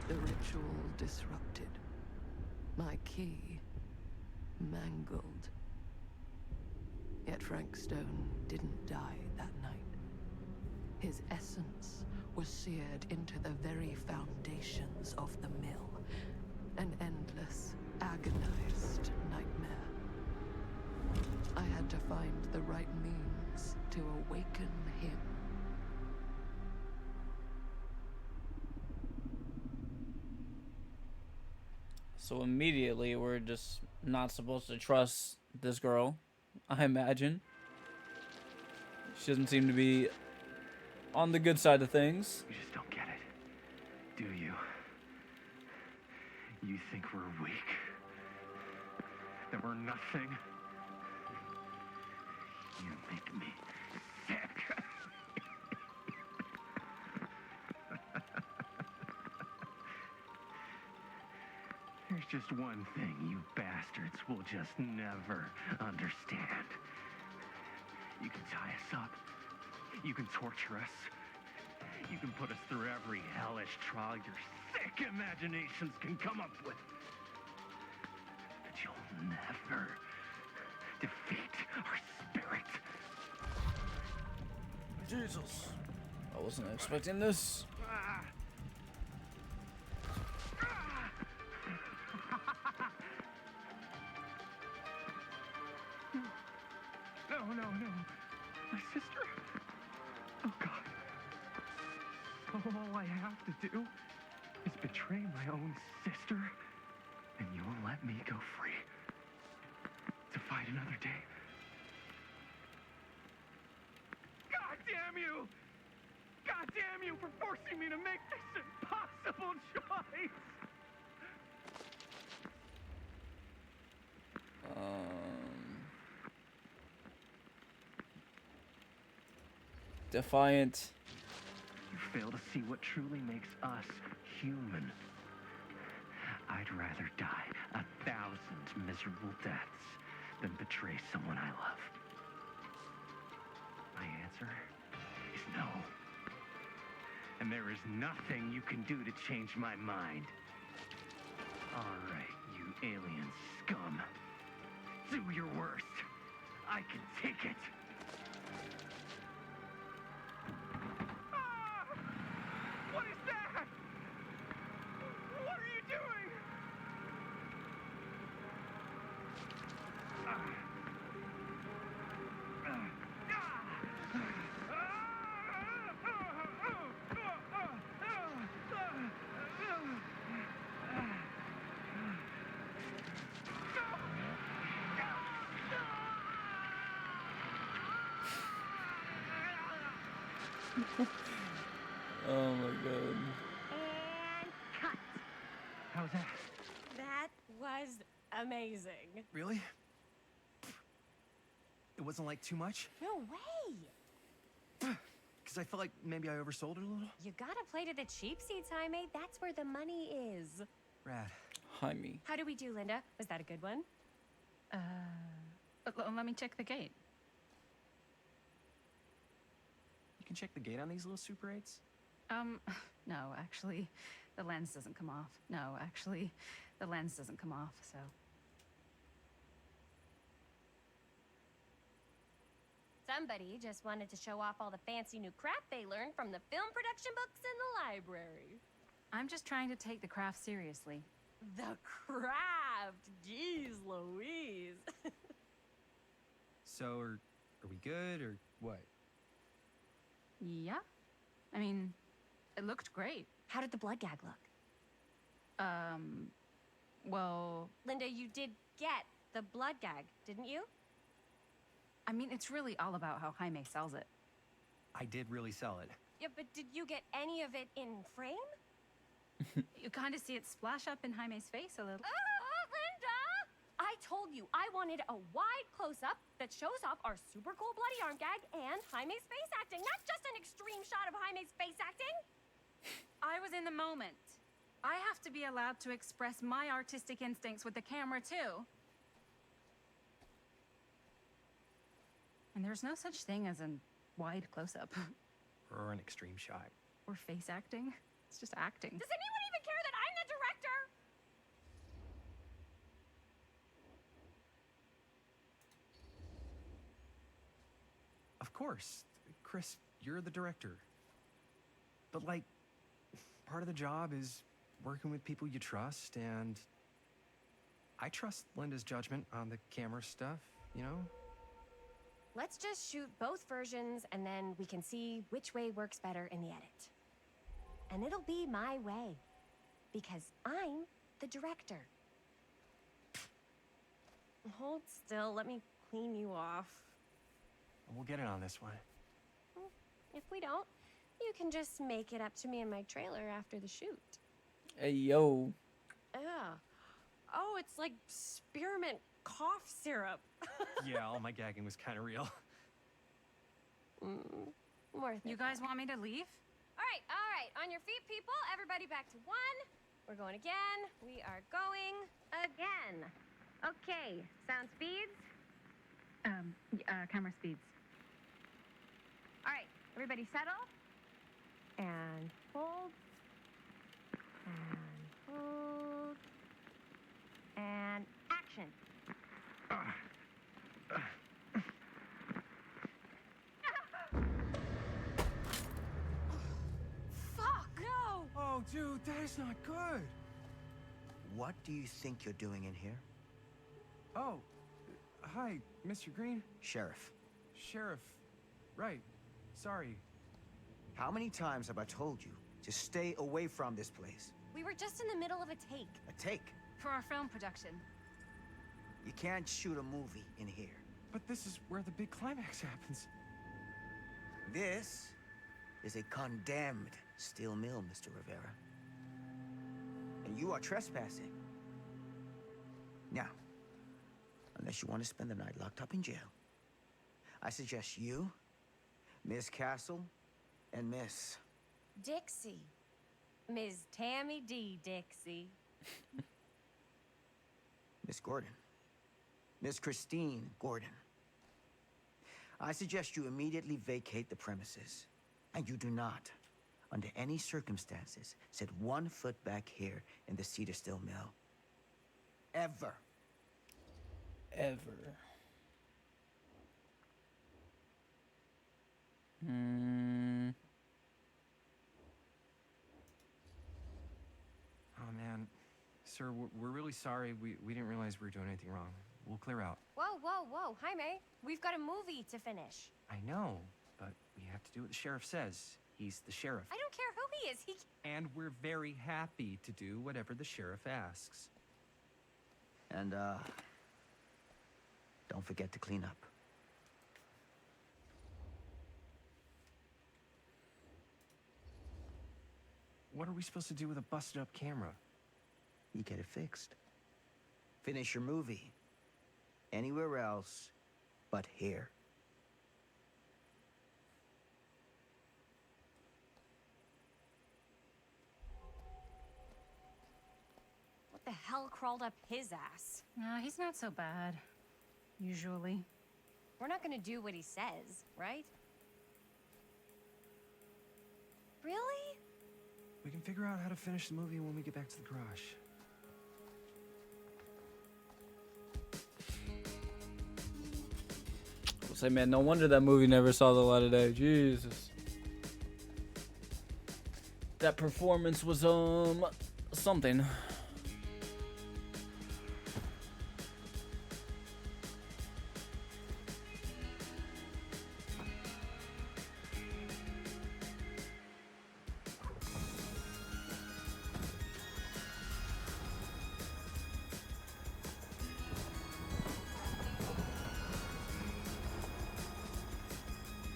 The ritual disrupted. My key mangled. Yet Frank Stone didn't die that night. His essence was seared into the very foundations of the mill. An endless, agonized nightmare. I had to find the right means to awaken him. So immediately we're just not supposed to trust this girl, I imagine. She doesn't seem to be on the good side of things. You just don't get it, do you? You think we're weak? That we're nothing? You make me sick. There's just one thing you bastards will just never understand. You can tie us up. You can torture us. You can put us through every hellish trial your sick imaginations can come up with. But you'll never defeat our spirit. Jesus. I wasn't expecting this. No. My sister? Oh, God. All I have to do is betray my own sister, and you'll let me go free to fight another day. God damn you! God damn you for forcing me to make this impossible choice! Defiant. You fail to see what truly makes us human. I'd rather die 1,000 miserable deaths than betray someone I love. my answer is no. And there is nothing you can do to change my mind. All right, you alien scum. Do your worst. I can take it. Ah! What is that? What are you doing? Oh my god. And cut. How's that? That was amazing. Really? It wasn't like too much? No way. Because I felt like maybe I oversold it a little? You gotta play to the cheap seats, Jaime. That's where the money is. Rad. Jaime. How do we do, Linda? Was that a good one? Let me check the gate. You can check the gate on these little Super 8s? No, actually, the lens doesn't come off. No, actually, the lens doesn't come off, so. Somebody just wanted to show off all the fancy new crap they learned from the film production books in the library. I'm just trying to take the craft seriously. The craft! Jeez Louise. So, are we good, or what? Yeah. I mean, it looked great. How did the blood gag look? Well, Linda, you did get the blood gag, didn't you? I mean, it's really all about how Jaime sells it. I did really sell it. Yeah, but did you get any of it in frame? You kind of see it splash up in Jaime's face a little. Linda! I told you I wanted a wide close-up that shows off our super cool bloody arm gag and Jaime's face acting, not just an extreme shot of Jaime's face acting. I was in the moment. I have to be allowed to express my artistic instincts with the camera, too. And there's no such thing as a wide close-up. Or an extreme shot. Or face acting. It's just acting. Does anyone even care that I'm the director? Of course. Chris, you're the director. But, like, part of the job is working with people you trust, and I trust Linda's judgment on the camera stuff, you know? Let's just shoot both versions, and then we can see which way works better in the edit. And it'll be my way, because I'm the director. Hold still, let me clean you off. We'll get it on this one. If we don't, you can just make it up to me in my trailer after the shoot. Hey, yo. Yeah. Oh, it's like spearmint cough syrup. Yeah, all my gagging was kind of real. Worth it. You guys want me to leave? All right. On your feet, people. Everybody back to one. We're going again. We are going again. Okay, sound speeds. Camera speeds. All right, everybody settle. And hold. And hold. And action. Fuck, no! Oh, dude, that is not good. What do you think you're doing in here? Oh, hi, Mr. Green. Sheriff. Sheriff. Right. Sorry. How many times have I told you to stay away from this place? We were just in the middle of a take. A take. For our film production. You can't shoot a movie in here. But this is where the big climax happens. This is a condemned steel mill, Mr. Rivera. And you are trespassing. Now, unless you want to spend the night locked up in jail, I suggest you, Miss Castle, and Miss... Dixie. Ms. Tammy D. Dixie. Miss Gordon. Miss Christine Gordon. I suggest you immediately vacate the premises. And you do not, under any circumstances, set 1 foot back here in the Cedar Still Mill. Ever. Ever. Oh, man. Sir, we're really sorry. We didn't realize we were doing anything wrong. We'll clear out. Whoa, whoa, whoa. Jaime, we've got a movie to finish. I know, but we have to do what the sheriff says. He's the sheriff. I don't care who he is. And we're very happy to do whatever the sheriff asks. And, don't forget to clean up. What are we supposed to do with a busted up camera? You get it fixed. Finish your movie. Anywhere else but here. What the hell crawled up his ass? No, he's not so bad. Usually. We're not gonna do what he says, right? Really? We can figure out how to finish the movie when we get back to the garage. I'll say, man, no wonder that movie never saw the light of day. Jesus. That performance was, something.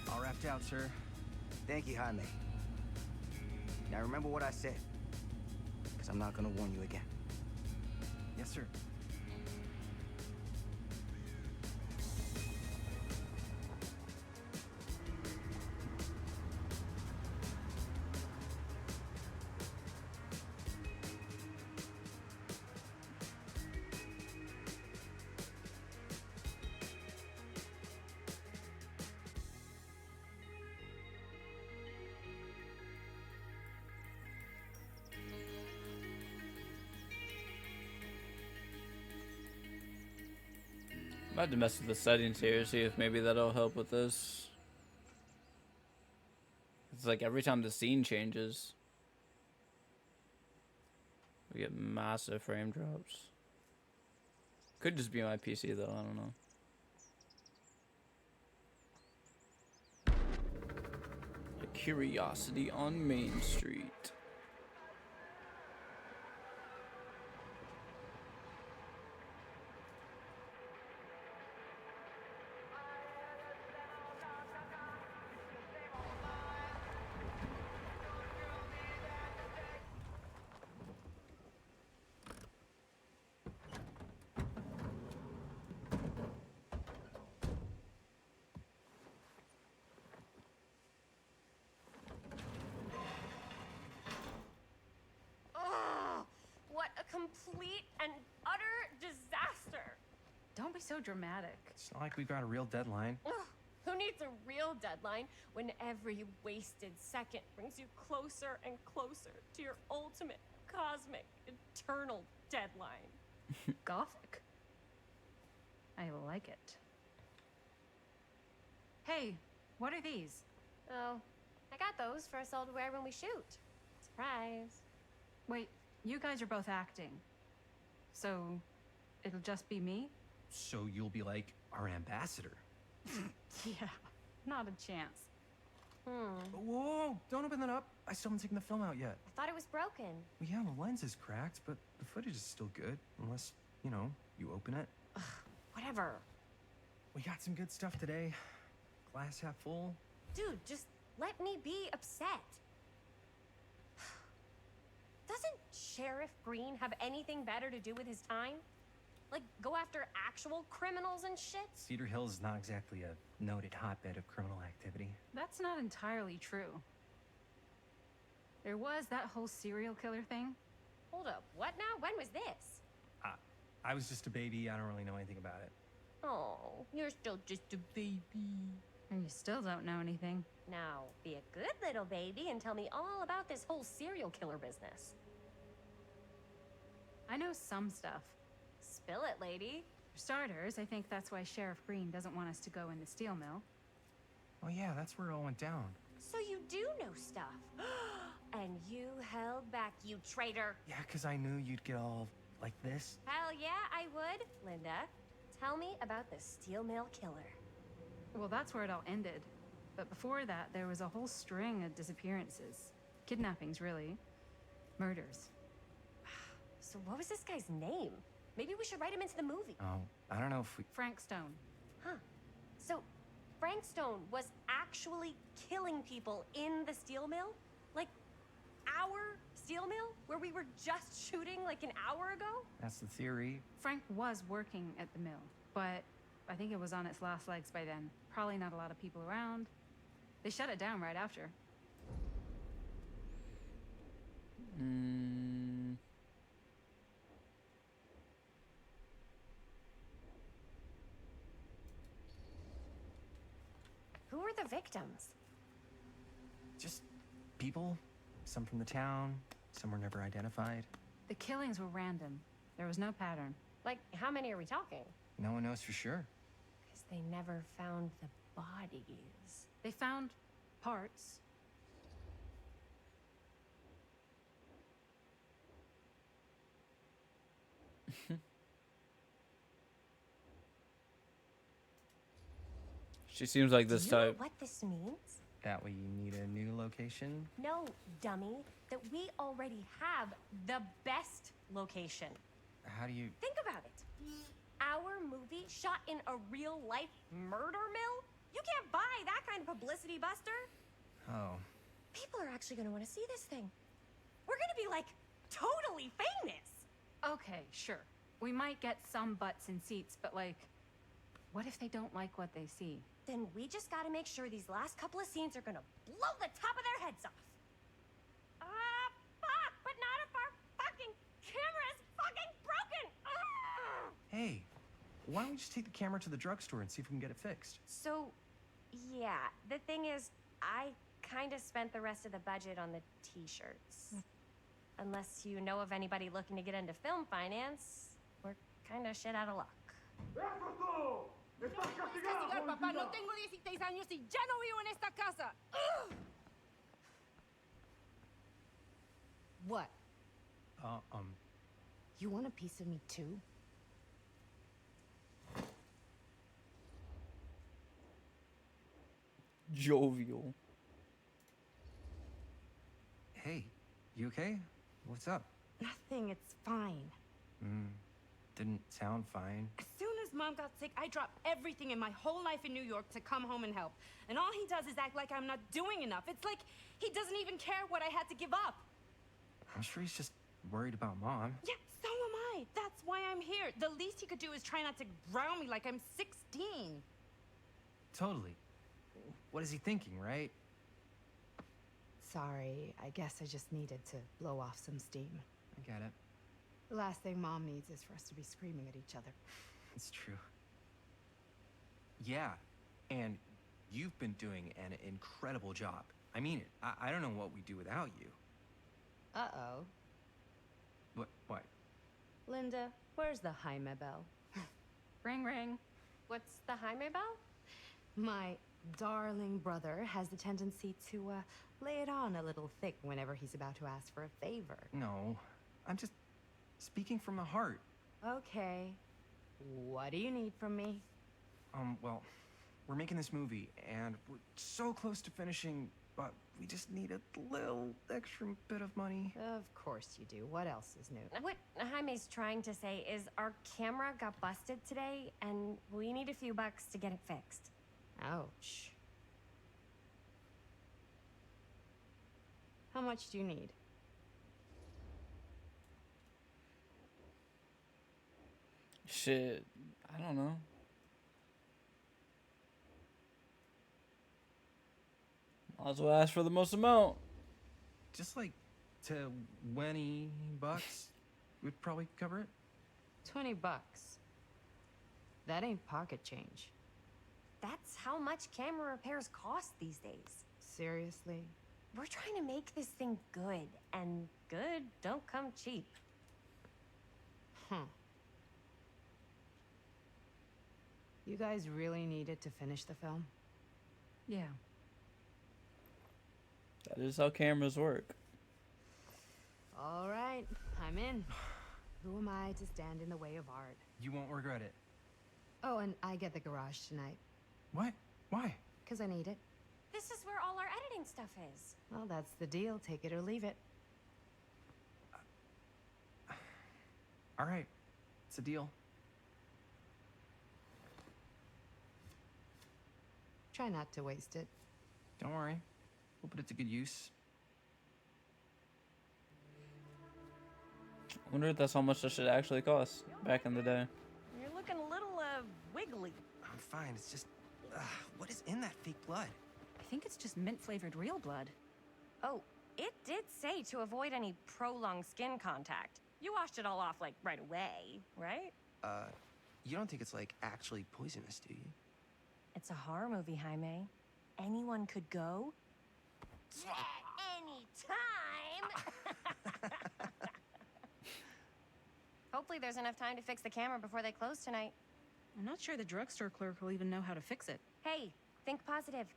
All wrapped out, sir. Thank you, Jaime. Now remember what I said, because I'm not gonna warn you again. Yes, sir. I might have to mess with the settings here, see if maybe that'll help with this. It's like every time the scene changes, we get massive frame drops. Could just be my PC though, I don't know. A Curiosity on Main Street. What a complete and utter disaster! Don't be so dramatic. It's not like we've got a real deadline. Ugh, who needs a real deadline when every wasted second brings you closer and closer to your ultimate, cosmic, eternal deadline? Gothic. I like it. Hey, what are these? Oh, I got those for us all to wear when we shoot. Surprise. Wait, you guys are both acting. So, it'll just be me? So you'll be like our ambassador. Yeah, not a chance. Whoa, don't open that up. I still haven't taken the film out yet. I thought it was broken. Well, yeah, the lens is cracked, but the footage is still good. Unless, you know, you open it. Whatever. We got some good stuff today. Glass half full. Dude, just let me be upset. Doesn't Sheriff Green have anything better to do with his time? Like, go after actual criminals and shit? Cedar Hills is not exactly a noted hotbed of criminal activity. That's not entirely true. There was that whole serial killer thing. Hold up, what now? When was this? I was just a baby. I don't really know anything about it. Oh, you're still just a baby. And you still don't know anything. Now, be a good little baby and tell me all about this whole serial killer business. I know some stuff. Spill it, lady. For starters, I think that's why Sheriff Green doesn't want us to go in the steel mill. Oh yeah, that's where it all went down. So you do know stuff. And you held back, you traitor. Yeah, 'cause I knew you'd get all like this. Hell yeah, I would. Linda, tell me about the steel mill killer. Well, that's where it all ended. But before that, there was a whole string of disappearances. Kidnappings, really. Murders. So what was this guy's name? Maybe we should write him into the movie. Oh, I don't know if we... Frank Stone. Huh. So Frank Stone was actually killing people in the steel mill? Like, our steel mill? Where we were just shooting like an hour ago? That's the theory. Frank was working at the mill, but I think it was on its last legs by then. Probably not a lot of people around. They shut it down right after. Who were the victims? Just people. Some from the town, some were never identified. The killings were random. There was no pattern. Like, how many are we talking? No one knows for sure. Because they never found the bodies. They found parts. She seems like this Do you know type. what this means? That way you need a new location? No, dummy. That we already have the best location. How do you... Think about it. Our movie shot in a real-life murder mill? You can't buy that kind of publicity, Buster. Oh. People are actually gonna want to see this thing. We're gonna be, like, totally famous. Okay, sure. We might get some butts in seats, but like, what if they don't like what they see? Then we just gotta make sure these last couple of scenes are gonna blow the top of their heads off. Fuck! But not if our fucking camera's fucking broken! Hey, why don't we just take the camera to the drugstore and see if we can get it fixed? So, yeah, the thing is, I kinda spent the rest of the budget on the t-shirts. Unless you know of anybody looking to get into film finance, we're kinda shit out of luck. Papá, no tengo 16 años y ya no vivo en esta casa. What? You want a piece of me too? Jovial. Hey, you okay? What's up? Nothing, it's fine. Didn't sound fine. As soon as Mom got sick, I dropped everything in my whole life in New York to come home and help. And all he does is act like I'm not doing enough. It's like he doesn't even care what I had to give up. I'm sure he's just worried about Mom. Yeah, so am I. That's why I'm here. The least he could do is try not to ground me like I'm 16. Totally. What is he thinking, right? Sorry, I guess I just needed to blow off some steam. I get it. The last thing Mom needs is for us to be screaming at each other. It's true. Yeah, and you've been doing an incredible job. I mean it. I don't know what we'd do without you. Uh-oh. What? Linda, where's the Jaime bell? Ring, ring. What's the Jaime bell? My darling brother has the tendency to, lay it on a little thick whenever he's about to ask for a favor. No, I'm just speaking from the heart. Okay. What do you need from me? Well, we're making this movie, and we're so close to finishing, but we just need a little extra bit of money. Of course you do. What else is new? What Jaime's trying to say is our camera got busted today, and we need a few bucks to get it fixed. Ouch. How much do you need? Shit, I don't know. Might as well ask for the most amount. Just like $20 would probably cover it. $20. That ain't pocket change. That's how much camera repairs cost these days. Seriously? We're trying to make this thing good, and good don't come cheap. You guys really needed to finish the film? Yeah. That is how cameras work. All right, I'm in. Who am I to stand in the way of art? You won't regret it. Oh, and I get the garage tonight. What? Why? Because I need it. This is where all our editing stuff is. Well, that's the deal. Take it or leave it. All right. It's a deal. Try not to waste it. Don't worry. We'll put it to good use. I wonder if that's how much this should actually cost back in the day. You're looking a little, wiggly. I'm fine. It's just... what is in that fake blood? I think it's just mint-flavored real blood. Oh, it did say to avoid any prolonged skin contact. You washed it all off, like, right away, right? You don't think it's, like, actually poisonous, do you? It's a horror movie, Jaime. Anyone could go. Anytime! Hopefully there's enough time to fix the camera before they close tonight. I'm not sure the drugstore clerk will even know how to fix it. Hey, think positive.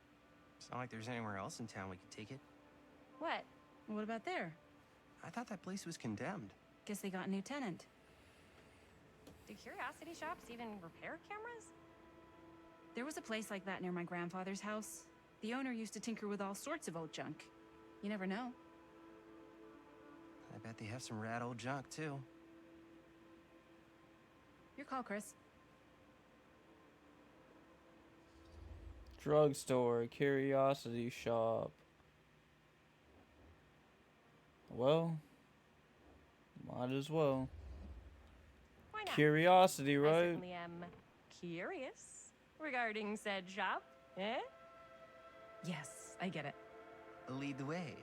It's not like there's anywhere else in town we could take it. What? What about there? I thought that place was condemned. Guess they got a new tenant. Do curiosity shops even repair cameras? There was a place like that near my grandfather's house. The owner used to tinker with all sorts of old junk. You never know. I bet they have some rad old junk, too. Your call, Chris. Drugstore, curiosity shop. Well, might as well. Why not? Curiosity, I right? certainly am curious regarding said shop. Eh? Yes, I get it. Lead the way.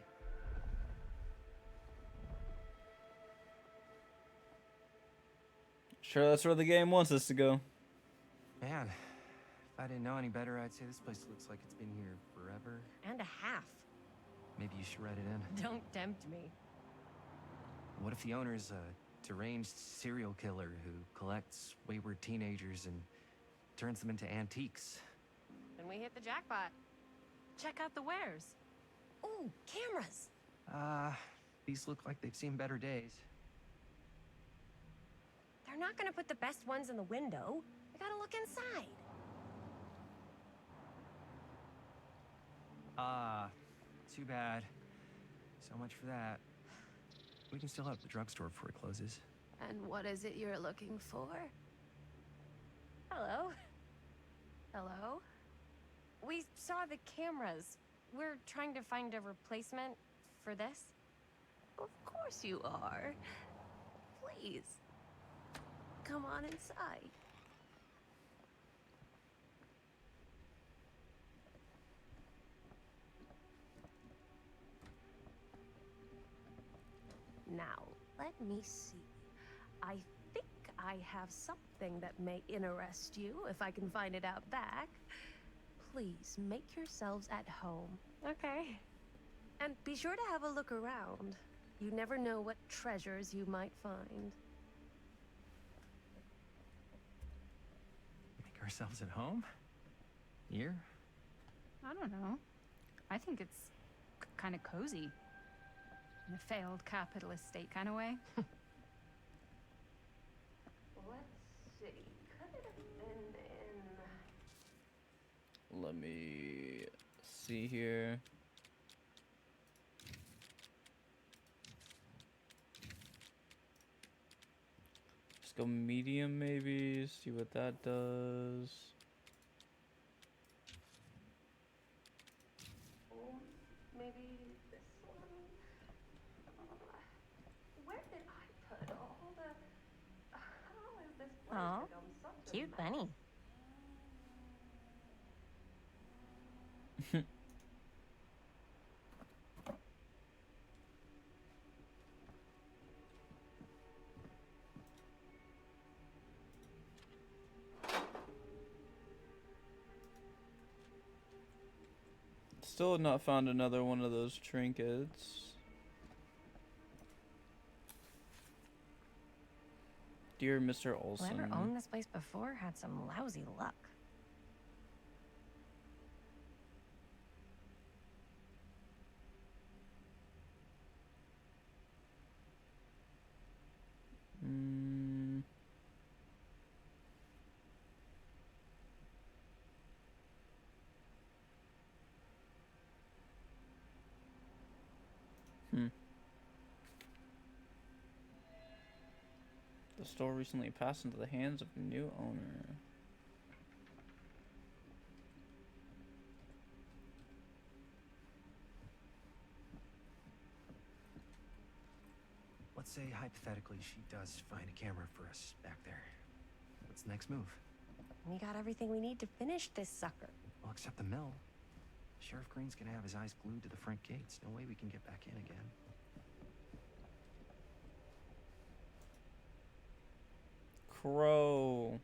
Sure, that's where the game wants us to go. Man, if I didn't know any better, I'd say this place looks like it's been here forever. And a half. Maybe you should write it in. Don't tempt me. What if the owner's a deranged serial killer who collects wayward teenagers and turns them into antiques? Then we hit the jackpot. Check out the wares. Ooh, cameras. These look like they've seen better days. They're not gonna put the best ones in the window. We gotta look inside. Too bad. So much for that. We can still have the drugstore before it closes. And what is it you're looking for? Hello. Hello? We saw the cameras. We're trying to find a replacement for this. Of course you are. Please, come on inside. Now, let me see. I think I have something that may interest you, if I can find it out back. Please, make yourselves at home. Okay. And be sure to have a look around. You never know what treasures you might find. Make ourselves at home? Here? I don't know. I think it's kind of cozy. In a failed capitalist state kind of way. Let's see. Could it have been in... Let me see here. Just go medium maybe, see what that does. Maybe this one? Where did I put all the... How is this place Aw, become such a cute mess? bunny. Still have not found another one of those trinkets. Dear Mr. Olson. Whoever owned this place before had some lousy luck. Mm. The store recently passed into the hands of the new owner. Let's say hypothetically she does find a camera for us back there. What's the next move? We got everything we need to finish this sucker. Well, except the mill. Sheriff Green's gonna have his eyes glued to the front gates. No way we can get back in again. Crow.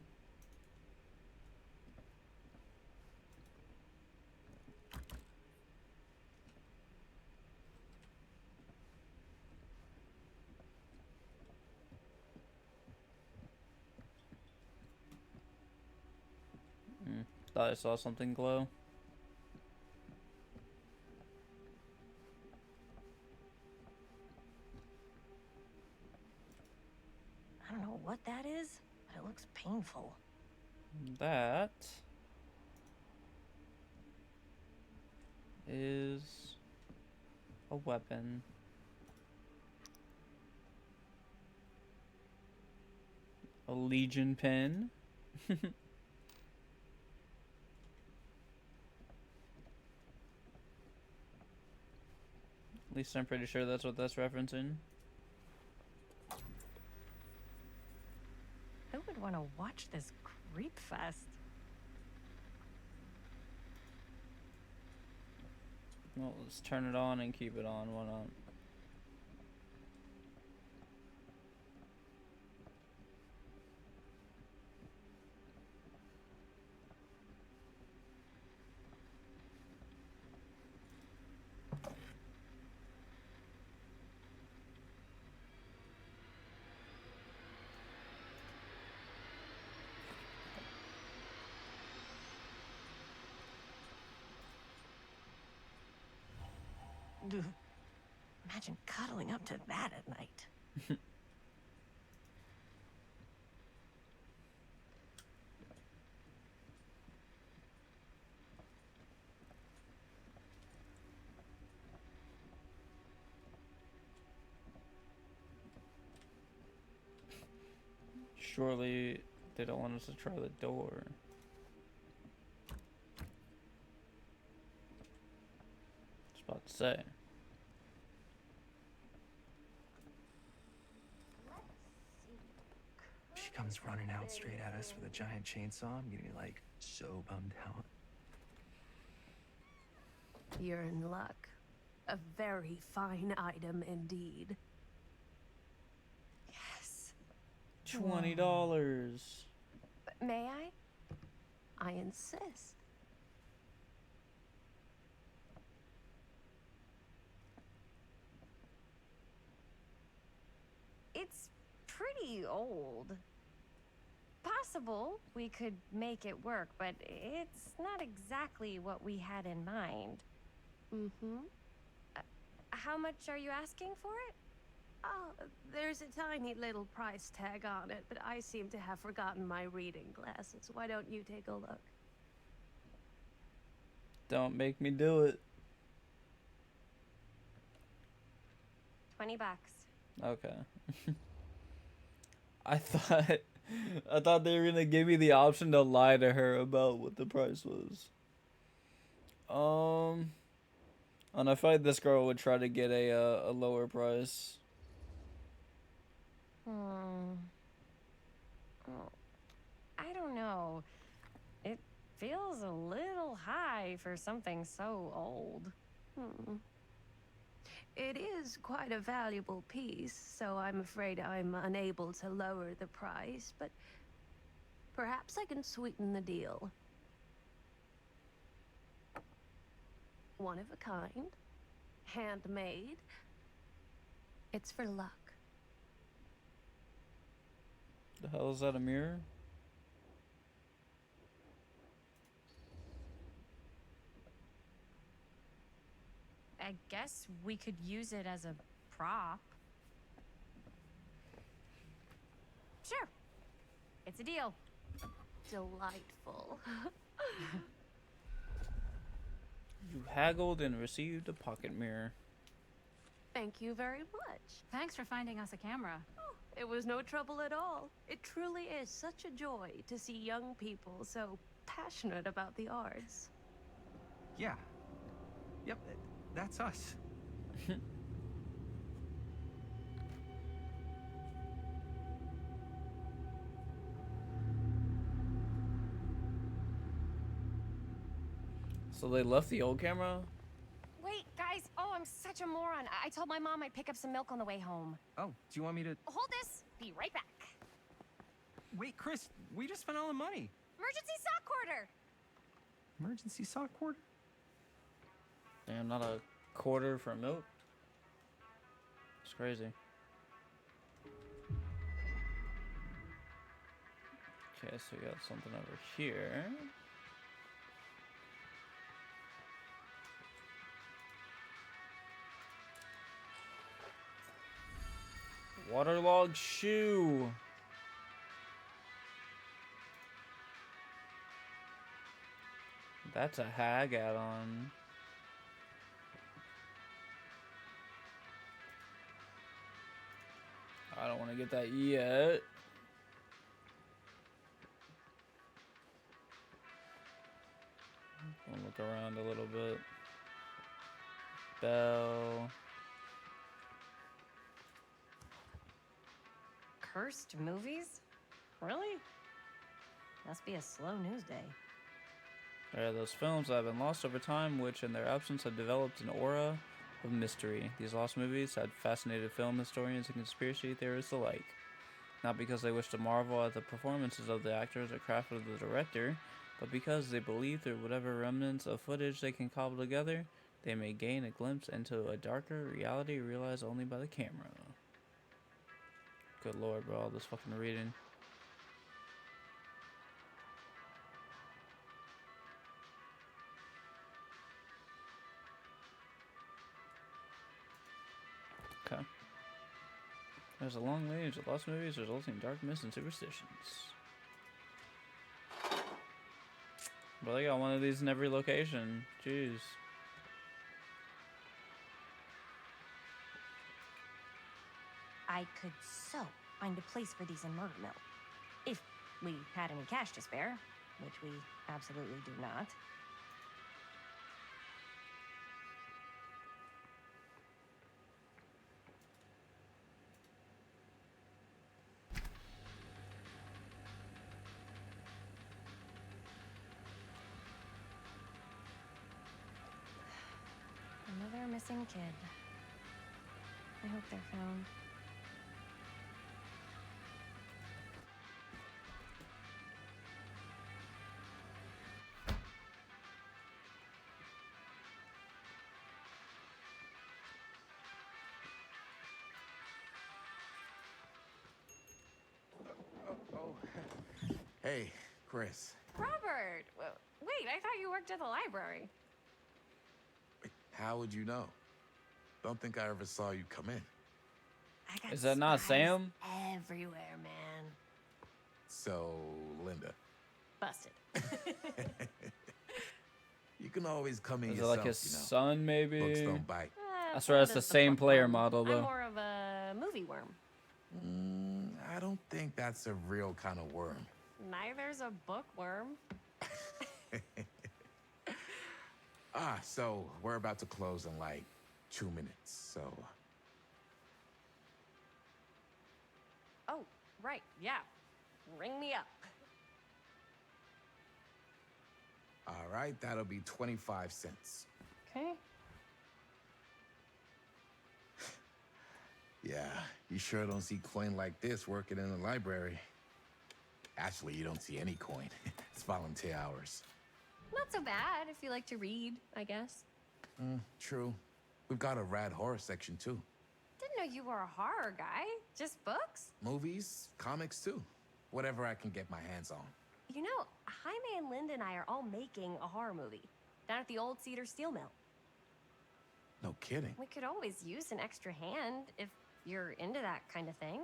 Thought I saw something glow. I don't know what that is, but it looks painful. That is a weapon. A Legion pin. At least I'm pretty sure that's what that's referencing. Who would want to watch this creep fest? Well, let's turn it on and keep it on. Why not? Imagine cuddling up to that at night. Surely they don't want us to try the door. I was about to say. She comes running out straight at us with a giant chainsaw. I'm gonna be like so bummed out. You're in luck. A very fine item indeed. Yes. $20. May I? I insist. It's pretty old. Possible we could make it work, but it's not exactly what we had in mind. Mm-hmm. How much are you asking for it? Oh, there's a tiny little price tag on it, but I seem to have forgotten my reading glasses. Why don't you take a look? Don't make me do it. $20. Okay. I thought they were gonna give me the option to lie to her about what the price was. And I feel like this girl would try to get a lower price. Oh, I don't know. It feels a little high for something so old. It is quite a valuable piece, so I'm afraid I'm unable to lower the price, but perhaps I can sweeten the deal. One of a kind. Handmade. It's for luck. The hell is that, a mirror? I guess we could use it as a prop. Sure. It's a deal. Delightful. You haggled and received a pocket mirror. Thank you very much. Thanks for finding us a camera. Oh, it was no trouble at all. It truly is such a joy to see young people so passionate about the arts. Yeah. Yep, that's us. So they left the old camera? Wait, guys. Oh, I'm such a moron. I told my mom I'd pick up some milk on the way home. Oh, do you want me to... Hold this. Be right back. Wait, Chris, we just spent all the money. Emergency sock quarter. Emergency sock quarter? Damn, not a quarter for milk? It's crazy. Okay, so we got something over here. Waterlogged shoe. That's a hag add-on. I don't want to get that yet. I'll look around a little bit. Bell. Cursed movies? Really? Must be a slow news day. There are those films that have been lost over time, which in their absence have developed an aura of mystery. These lost movies had fascinated film historians and conspiracy theorists alike. Not because they wish to marvel at the performances of the actors or craft of the director, but because they believe through whatever remnants of footage they can cobble together, they may gain a glimpse into a darker reality realized only by the camera. Good lord, bro, all this fucking reading. Okay. There's a long lineage of lost movies resulting in dark myths and superstitions. Well, they got one of these in every location. Jeez. I could so find a place for these in Murder Mill. If we had any cash to spare, which we absolutely do not. Another missing kid. I hope they're found. Hey, Chris. Robert! Wait, I thought you worked at the library. How would you know? Don't think I ever saw you come in. I got Is that not spies Sam? everywhere, man. So, Linda, Busted. you can always come in Is it yourself, like his you know. son, maybe? Books don't bite. I swear that's the same player model, I'm though. more of a movie worm. I don't think that's a real kind of worm. Neither's a bookworm. So we're about to close in like 2 minutes, so... Oh, right, yeah. Ring me up. All right, that'll be 25 cents. Okay. Yeah, you sure don't see coin like this working in the library. Actually, you don't see any coin. It's volunteer hours. Not so bad if you like to read, I guess. True. We've got a rad horror section too. Didn't know you were a horror guy. Just books? Movies, comics too. Whatever I can get my hands on. You know, Jaime and Linda and I are all making a horror movie down at the old Cedar Steel Mill. No kidding. We could always use an extra hand if you're into that kind of thing.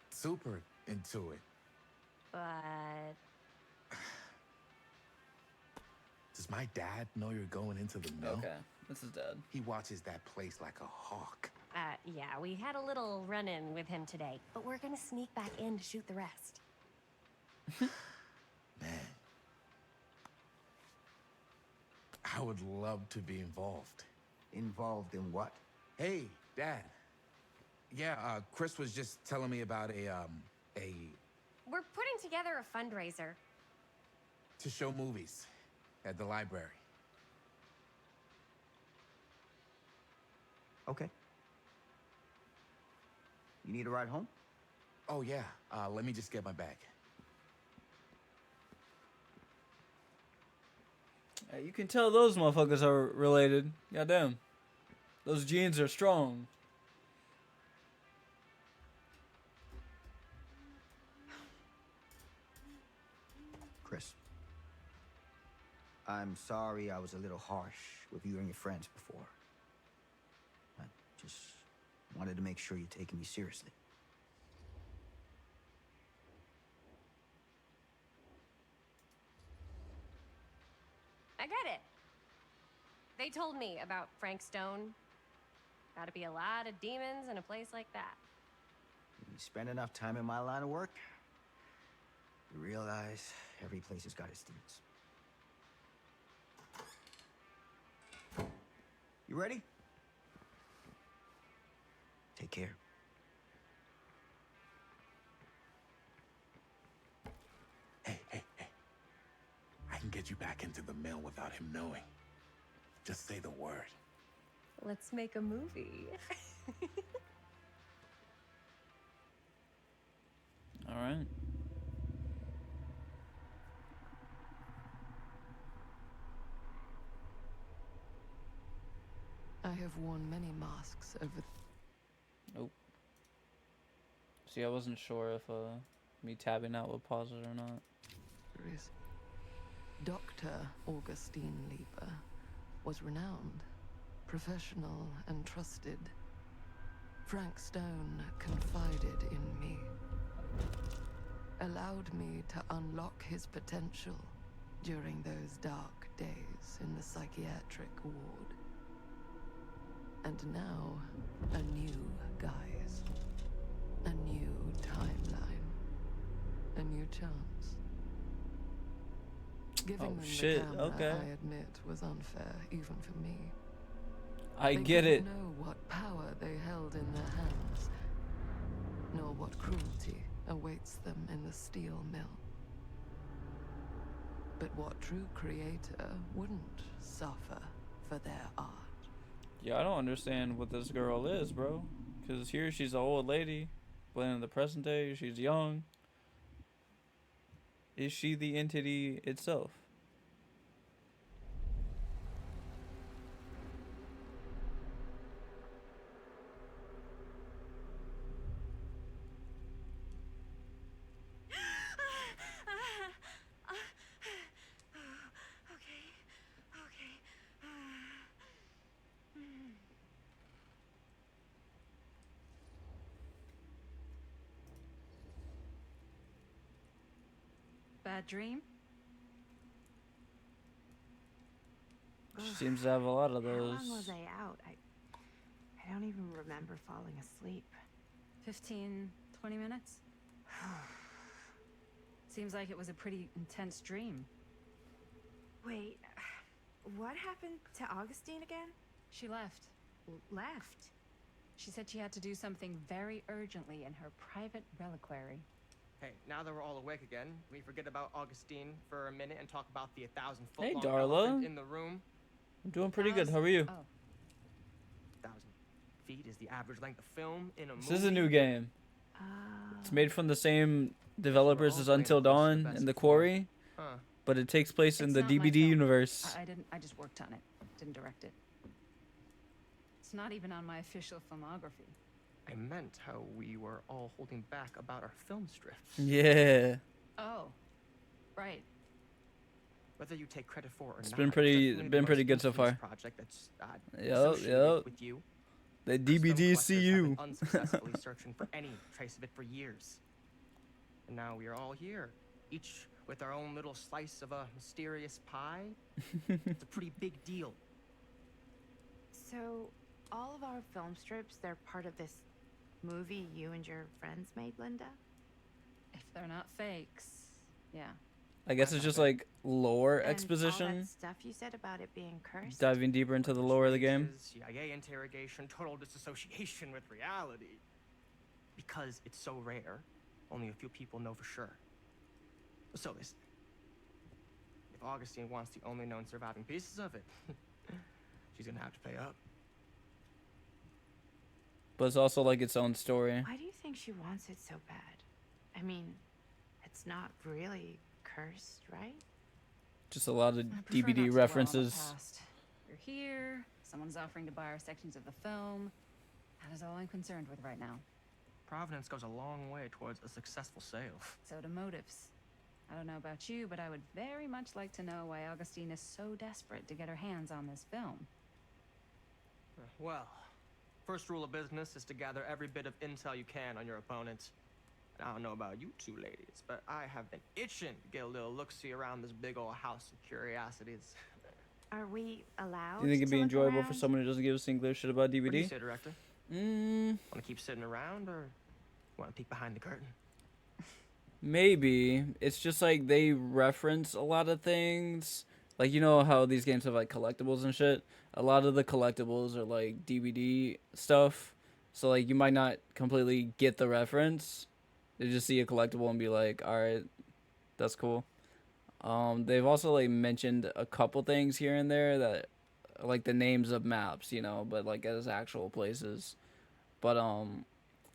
Super into it. But Does my dad know you're going into the mill? Okay, this is dead. He watches that place like a hawk. yeah, we had a little run-in with him today, but we're gonna sneak back in to shoot the rest. Man. I would love to be involved. Involved in what? Hey, Dad. Yeah, Chris was just telling me about a We're putting together a fundraiser. to show movies at the library. Okay. You need a ride home? Oh yeah, let me just get my bag. You can tell those motherfuckers are related. Goddamn. Those genes are strong. Chris. I'm sorry I was a little harsh with you and your friends before. I just wanted to make sure you're taking me seriously. I get it. They told me about Frank Stone. Gotta be a lot of demons in a place like that. When you spend enough time in my line of work, you realize every place has got its demons. You ready? Take care. I can get you back into the mill without him knowing. Just say the word. Let's make a movie. All right. I have worn many masks over. Nope. See, I wasn't sure if me tabbing out would pause it or not. Is Dr. Augustine Lieber was renowned, professional, and trusted. Frank Stone confided in me, allowed me to unlock his potential during those dark days in the psychiatric ward. And now, a new guise, a new timeline, a new chance. Giving them shit, the camera, okay. I admit, was unfair, even for me. I They get didn't it. know what power they held in their hands, nor what cruelty awaits them in the steel mill. But what true creator wouldn't suffer for their art? Yeah, I don't understand what this girl is, bro. Because here she's an old lady, but in the present day, she's young. Is she the entity itself? Bad dream? She seems to have a lot of How those. long was I out? I don't even remember falling asleep. 15, 20 minutes? Seems like it was a pretty intense dream. Wait, what happened to Augustine again? She left. Left? She said she had to do something very urgently in her private reliquary. Hey, now that we're all awake again, we forget about Augustine for a minute and talk about the 1,000-foot Hey, long Darla. elephant in the room. I'm doing pretty good. How are you? 1,000 feet is the average length of film in a movie. This is a new game. It's made from the same developers as Until Dawn and The Quarry, Huh. but it takes place in It's the not my DVD film. universe. I didn't. I just worked on it. didn't direct it. It's not even on my official filmography. I meant how we were all holding back about our film scripts. Yeah. Oh, right. Whether you take credit for it or It's not, been pretty good so far. Project that's Yep. with you. The Our stone DBD collectors have been CU. unsuccessfully searching for any trace of it for years. And now we are all here, each with our own little slice of a mysterious pie. It's a pretty big deal. So, all of our film strips, they're part of this movie you and your friends made, Linda? If they're not fakes, yeah. I guess it's just like lore And all exposition. that stuff you said about it being cursed? Diving deeper into the lore of the game. CIA interrogation, total disassociation with reality. Because it's so rare, only a few people know for sure. So listen, if Augustine wants the only known surviving pieces of it, she's gonna have to pay up. But it's also like its own story. Why do you think she wants it so bad? I mean, it's not really cursed, right? Just a lot of I prefer not to DVD dwell on the references. past. You're here, someone's offering to buy our sections of the film. That is all I'm concerned with right now. Providence goes a long way towards a successful sale. So do motives. I don't know about you, but I would very much like to know why Augustine is so desperate to get her hands on this film. Well, first rule of business is to gather every bit of intel you can on your opponent. And I don't know about you two ladies, but I have been itching to get a little look-see around this big old house of curiosities. Are we allowed Do you think it'd to be look enjoyable for around? someone who doesn't give a singular shit about What do you DVD? say, director? Mm, Want to keep sitting around, or want to peek behind the curtain? maybe. It's just like they reference a lot of things. Like, you know how these games have like collectibles and shit? A lot of the collectibles are like DVD stuff. So like you might not completely get the reference. They just see a collectible and be like, alright, that's cool. They've also like mentioned a couple things here and there that like the names of maps, you know, but like as actual places. But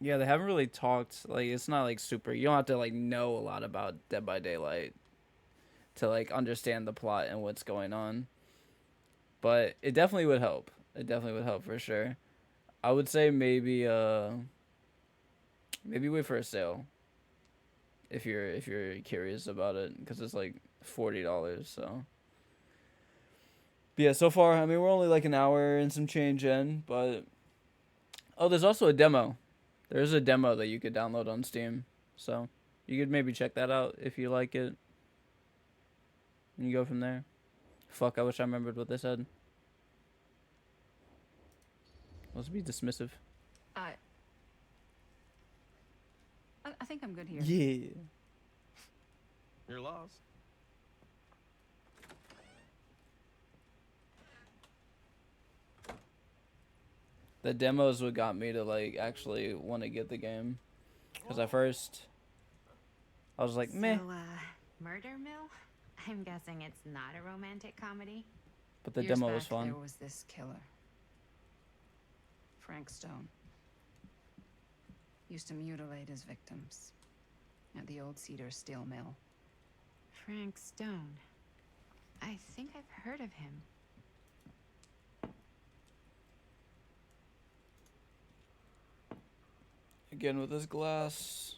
yeah, they haven't really talked, like it's not like super, you don't have to like know a lot about Dead by Daylight to like understand the plot and what's going on. But it definitely would help. It definitely would help for sure. I would say maybe maybe wait for a sale if you're curious about it, because it's like $40, so. But yeah, so far, I mean, we're only like an hour and some change in, but oh, there's also a demo. There's a demo that you could download on Steam, so you could maybe check that out if you like it. And you go from there. Fuck, I wish I remembered what they said. Let's be dismissive. I think I'm good here. Yeah. You're lost. The demo is what got me to like actually want to get the game. Because at first, I was like, meh. So, Murder Mill? I'm guessing it's not a romantic comedy. But the Years demo was back, fun. There was this killer, Frank Stone. Used to mutilate his victims at the old Cedar Steel Mill. Frank Stone. I think I've heard of him. Again with this glass.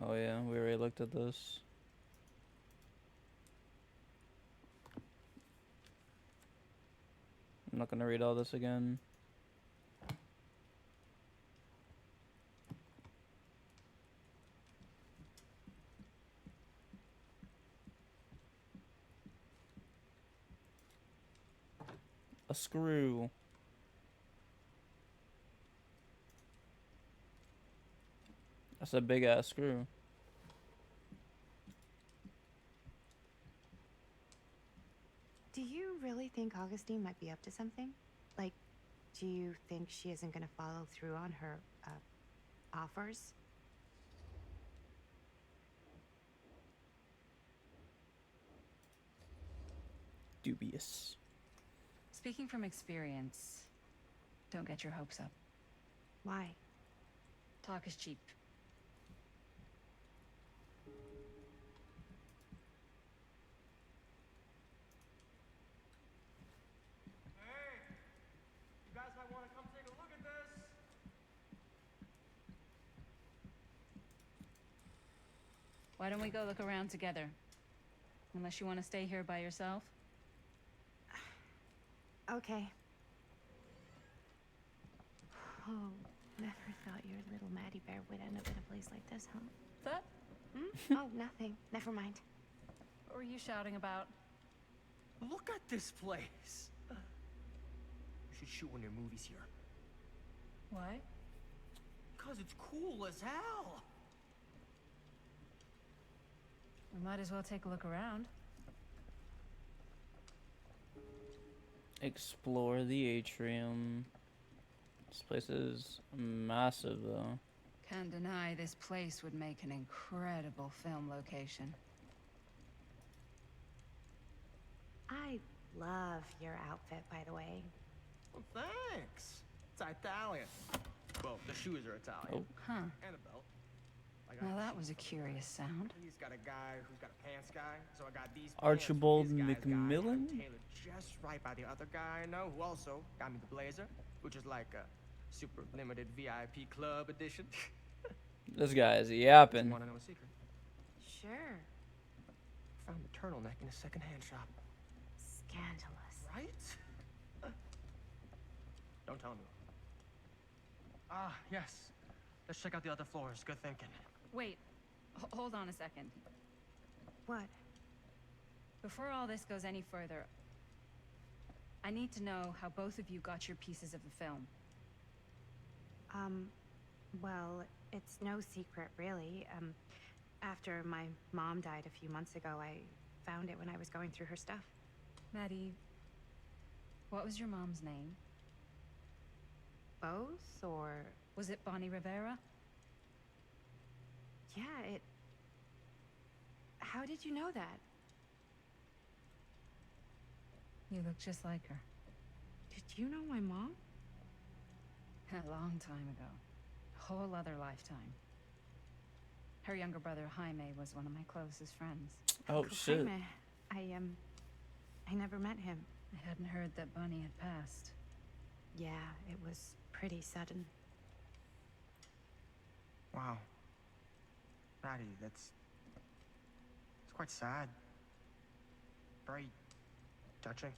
Oh yeah, we already looked at this. I'm not gonna read all this again. A screw. That's a big ass screw. Do you really think Augustine might be up to something? Like, do you think she isn't gonna follow through on her, offers? Dubious. Speaking from experience, don't get your hopes up. Why? Talk is cheap. Why don't we go look around together? Unless you want to stay here by yourself? Okay. Oh, never thought your little Maddie Bear would end up in a place like this, huh? That? Oh, nothing. Never mind. What were you shouting about? Look at this place. You should shoot one of your movies here. Why? Because it's cool as hell. We might as well take a look around. Explore the atrium. This place is massive, though. Can't deny this place would make an incredible film location. I love your outfit, by the way. Well, thanks. It's Italian. Well, the shoes are Italian. Huh. And a belt. I got Well, that was a curious sound. He's got a guy who's got a pants guy, so I got these Archibald pants for his guy's guy, McMillan? tailored just right by the other guy I know, who also got me the blazer, which is like a super limited VIP club edition. This guy is yapping. Want to know a secret? Sure. Found the turtleneck in a secondhand shop. Scandalous. Right? Don't tell me. Ah, yes. Let's check out the other floors. Good thinking. Wait, hold on a second. What? Before all this goes any further, I need to know how both of you got your pieces of the film. Well, it's no secret, really. After my mom died a few months ago, I found it when I was going through her stuff. Maddie, what was your mom's name? Both, or... Was it Bonnie Rivera? Yeah, it... How did you know that? You look just like her. Did you know my mom? A long time ago. A whole other lifetime. Her younger brother, Jaime, was one of my closest friends. Oh, shit. Jaime. I never met him. I hadn't heard that Bonnie had passed. Yeah, it was pretty sudden. Wow. Maddie, it's quite sad. Very touching.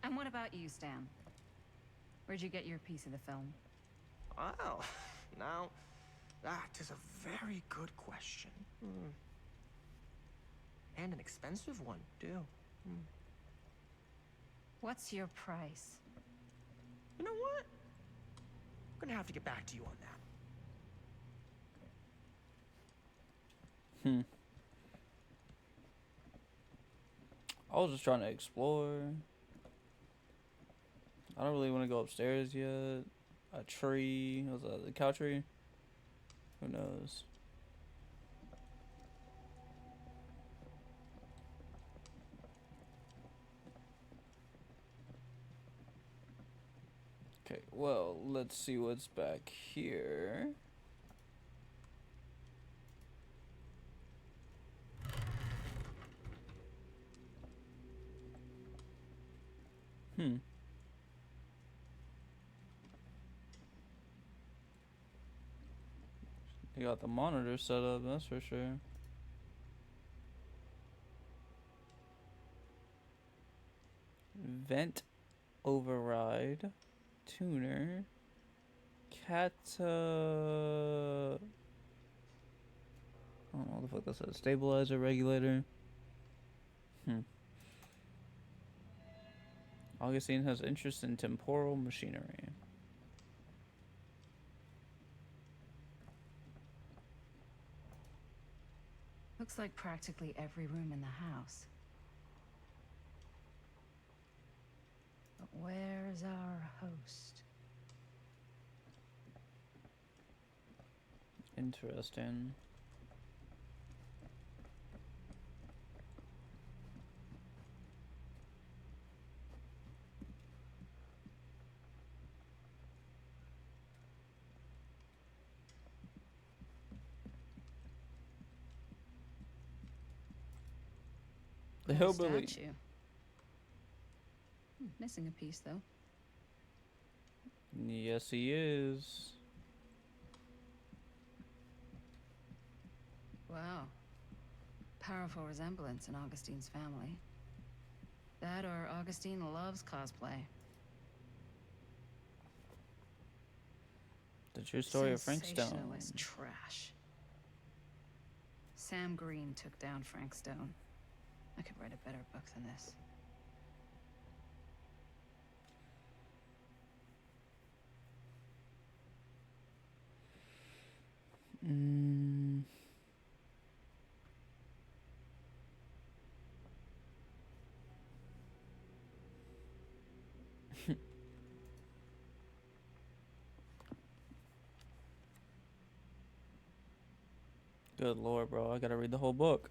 And what about you, Stan? Where'd you get your piece of the film? Well, now, that is a very good question. And an expensive one, too. What's your price? You know what? I'm gonna have to get back to you on that. I was just trying to explore. I don't really want to go upstairs yet. A tree. Was that the cow tree? Who knows? Okay, well, let's see what's back here. You got the monitor set up, that's for sure. Vent override. Tuner. I don't know what the fuck that says. Stabilizer, regulator. Augustine has interest in temporal machinery. Looks like practically every room in the house. But where's our host? Interesting. The hillbilly. Statue. Missing a piece, though. Yes, he is. Wow. Powerful resemblance in Augustine's family. That or Augustine loves cosplay. The true story of Frank Stone. Sensationalist trash. Sam Green took down Frank Stone. I could write a better book than this. Good lord, bro. I gotta read the whole book.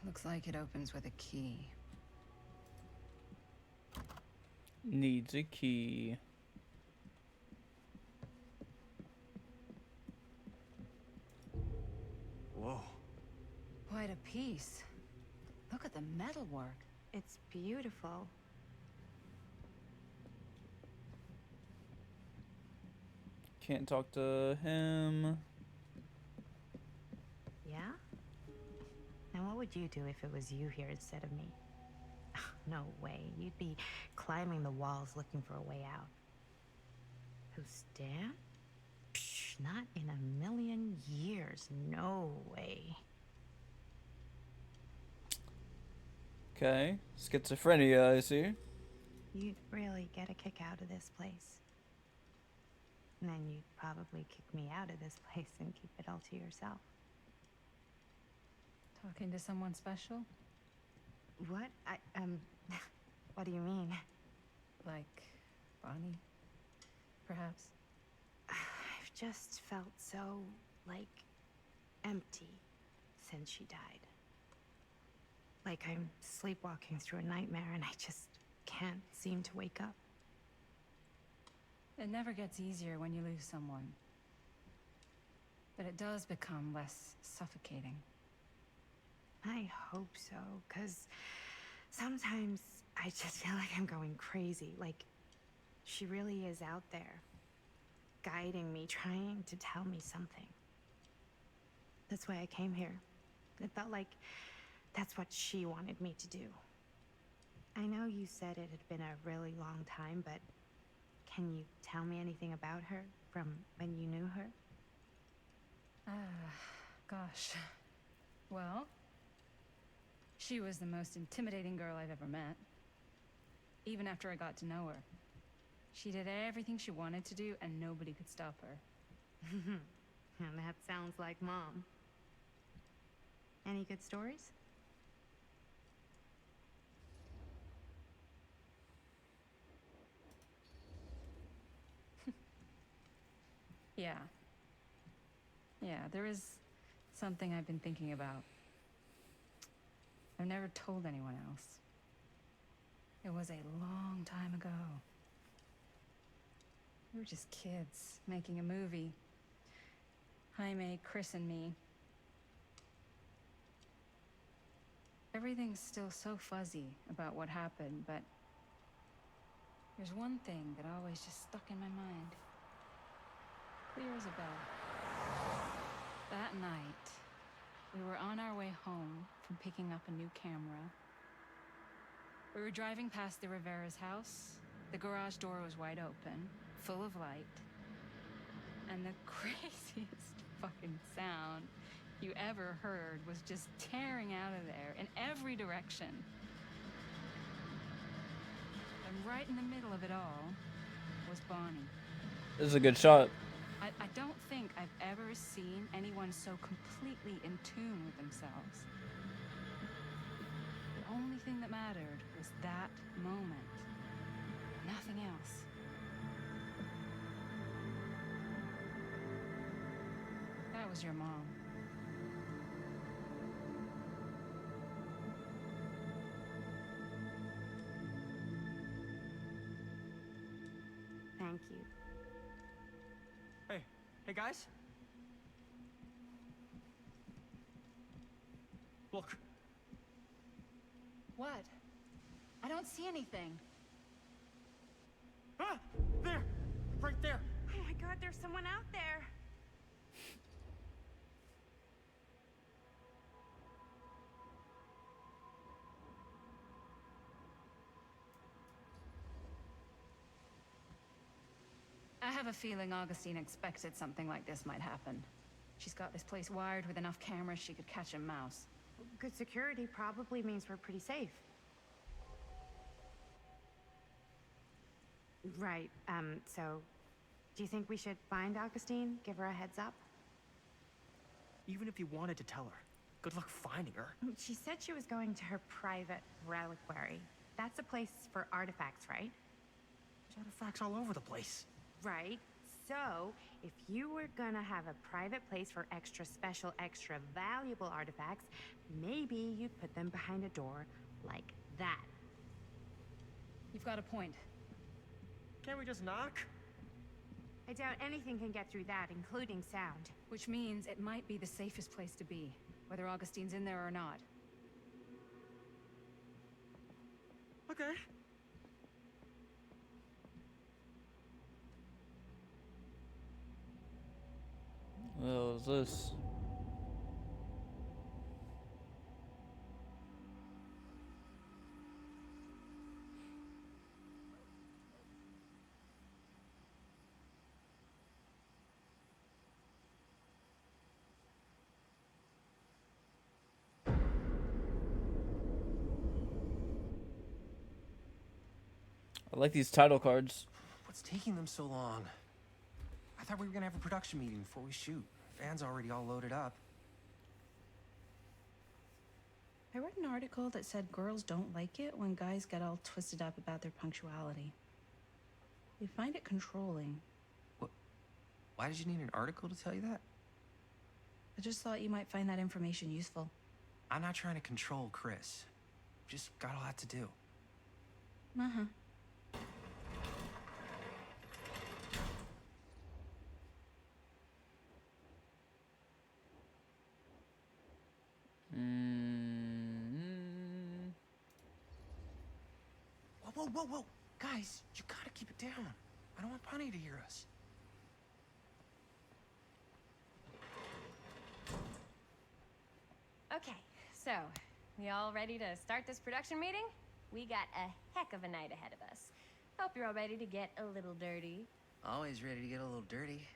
Looks like it opens with a key. Needs a key. Whoa. Quite a piece. Look at the metalwork. It's beautiful. Can't talk to him. Yeah? And what would you do if it was you here instead of me? No way. You'd be climbing the walls looking for a way out. Who's Dan? Psh, not in a million years. No way. Okay. Schizophrenia, I see. You'd really get a kick out of this place. And then you'd probably kick me out of this place and keep it all to yourself. Talking to someone special? What? What do you mean? Like Bonnie, perhaps? I've just felt so, like, empty since she died. Like I'm sleepwalking through a nightmare and I just can't seem to wake up. It never gets easier when you lose someone. But it does become less suffocating. I hope so, because sometimes I just feel like I'm going crazy. Like, she really is out there, guiding me, trying to tell me something. That's why I came here. It felt like that's what she wanted me to do. I know you said it had been a really long time, but can you tell me anything about her from when you knew her? Gosh. Well, she was the most intimidating girl I've ever met. Even after I got to know her. She did everything she wanted to do, and nobody could stop her. And that sounds like Mom. Any good stories? Yeah. Yeah, there is something I've been thinking about. I've never told anyone else. It was a long time ago. We were just kids making a movie. Jaime, Chris, and me. Everything's still so fuzzy about what happened, but there's one thing that always just stuck in my mind. Clear as a bell. That night, we were on our way home from picking up a new camera. We were driving past the Rivera's house. The garage door was wide open, full of light. And the craziest fucking sound you ever heard was just tearing out of there in every direction. And right in the middle of it all was Bonnie. This is a good shot. I don't think I've ever seen anyone so completely in tune with themselves. The only thing that mattered was that moment. Nothing else. That was your mom. Thank you. Hey guys. Look. What? I don't see anything. Ah! There! Right there! Oh my god, there's someone out there. I have a feeling Augustine expected something like this might happen. She's got this place wired with enough cameras she could catch a mouse. Good security probably means we're pretty safe. Right, so do you think we should find Augustine? Give her a heads up? Even if you wanted to tell her, good luck finding her. She said she was going to her private reliquary. That's a place for artifacts, right? There's artifacts all over the place. Right. So, if you were gonna have a private place for extra special, extra valuable artifacts, maybe you'd put them behind a door like that. You've got a point. Can't we just knock? I doubt anything can get through that, including sound. Which means it might be the safest place to be, whether Augustine's in there or not. Okay. What the hell is this? I like these title cards. What's taking them so long? I thought we were gonna have a production meeting before we shoot. Van's already all loaded up. I read an article that said girls don't like it when guys get all twisted up about their punctuality. They find it controlling. What? Why did you need an article to tell you that? I just thought you might find that information useful. I'm not trying to control Chris. Just got a lot to do. Uh-huh. Whoa, whoa, whoa! Guys, you gotta keep it down. I don't want Bunny to hear us. Okay, so, we all ready to start this production meeting? We got a heck of a night ahead of us. Hope you're all ready to get a little dirty. Always ready to get a little dirty.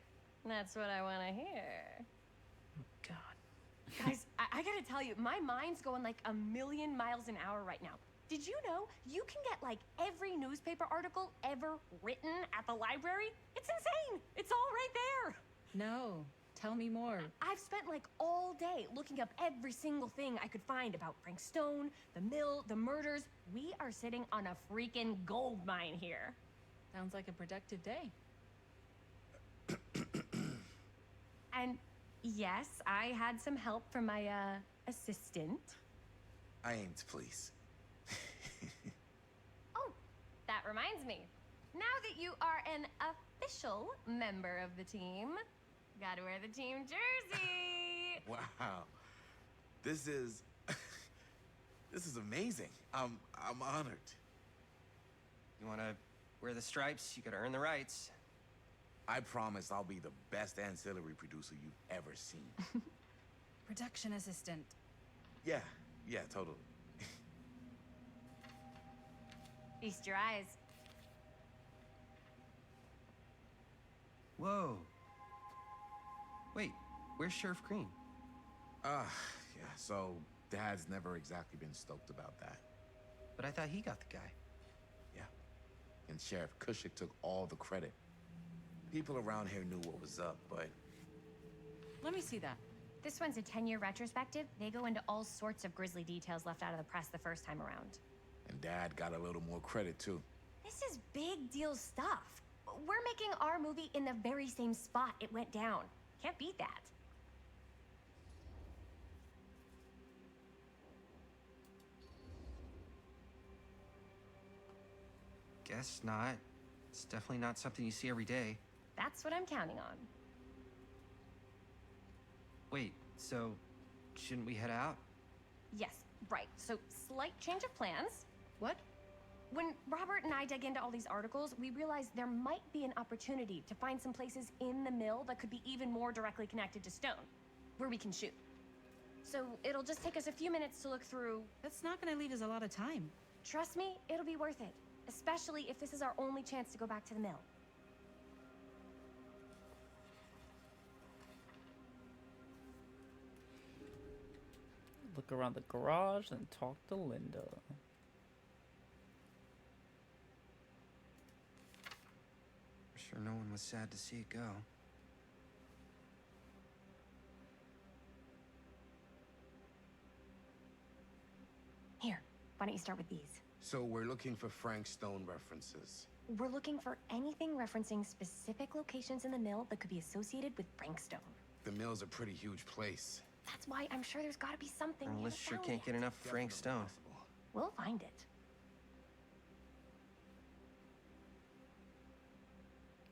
That's what I want to hear. God. Guys, I gotta tell you, my mind's going like a million miles an hour right now. Did you know you can get like every newspaper article ever written at the library? It's insane! It's all right there! No, tell me more. I've spent like all day looking up every single thing I could find about Frank Stone, the mill, the murders. We are sitting on a freaking gold mine here. Sounds like a productive day. And yes, I had some help from my assistant. I aim to please. Oh, that reminds me. Now that you are an official member of the team, gotta wear the team jersey. Wow. This is amazing. I'm honored. You wanna wear the stripes? You gotta earn the rights. I promise I'll be the best ancillary producer you've ever seen. Production assistant. Yeah, totally. Feast your eyes. Whoa. Wait, where's Sheriff Green? Yeah, so Dad's never exactly been stoked about that. But I thought he got the guy. Yeah. And Sheriff Cushik took all the credit. People around here knew what was up, but... Let me see that. This one's a 10-year retrospective. They go into all sorts of grisly details left out of the press the first time around. And Dad got a little more credit, too. This is big deal stuff. We're making our movie in the very same spot it went down. Can't beat that. Guess not. It's definitely not something you see every day. That's what I'm counting on. Wait, so shouldn't we head out? Yes, right. So, slight change of plans. What? When Robert and I dug into all these articles, we realized there might be an opportunity to find some places in the mill that could be even more directly connected to Stone, where we can shoot. So, it'll just take us a few minutes to look through. That's not gonna leave us a lot of time. Trust me, it'll be worth it. Especially if this is our only chance to go back to the mill. Look around the garage and talk to Linda. Sure no one was sad to see it go. Here, why don't you start with these? So we're looking for Frank Stone references. We're looking for anything referencing specific locations in the mill that could be associated with Frank Stone. The mill's a pretty huge place. That's why I'm sure there's gotta be something Our we list haven't sure found can't yet. get enough of Frank Stone. We'll find it.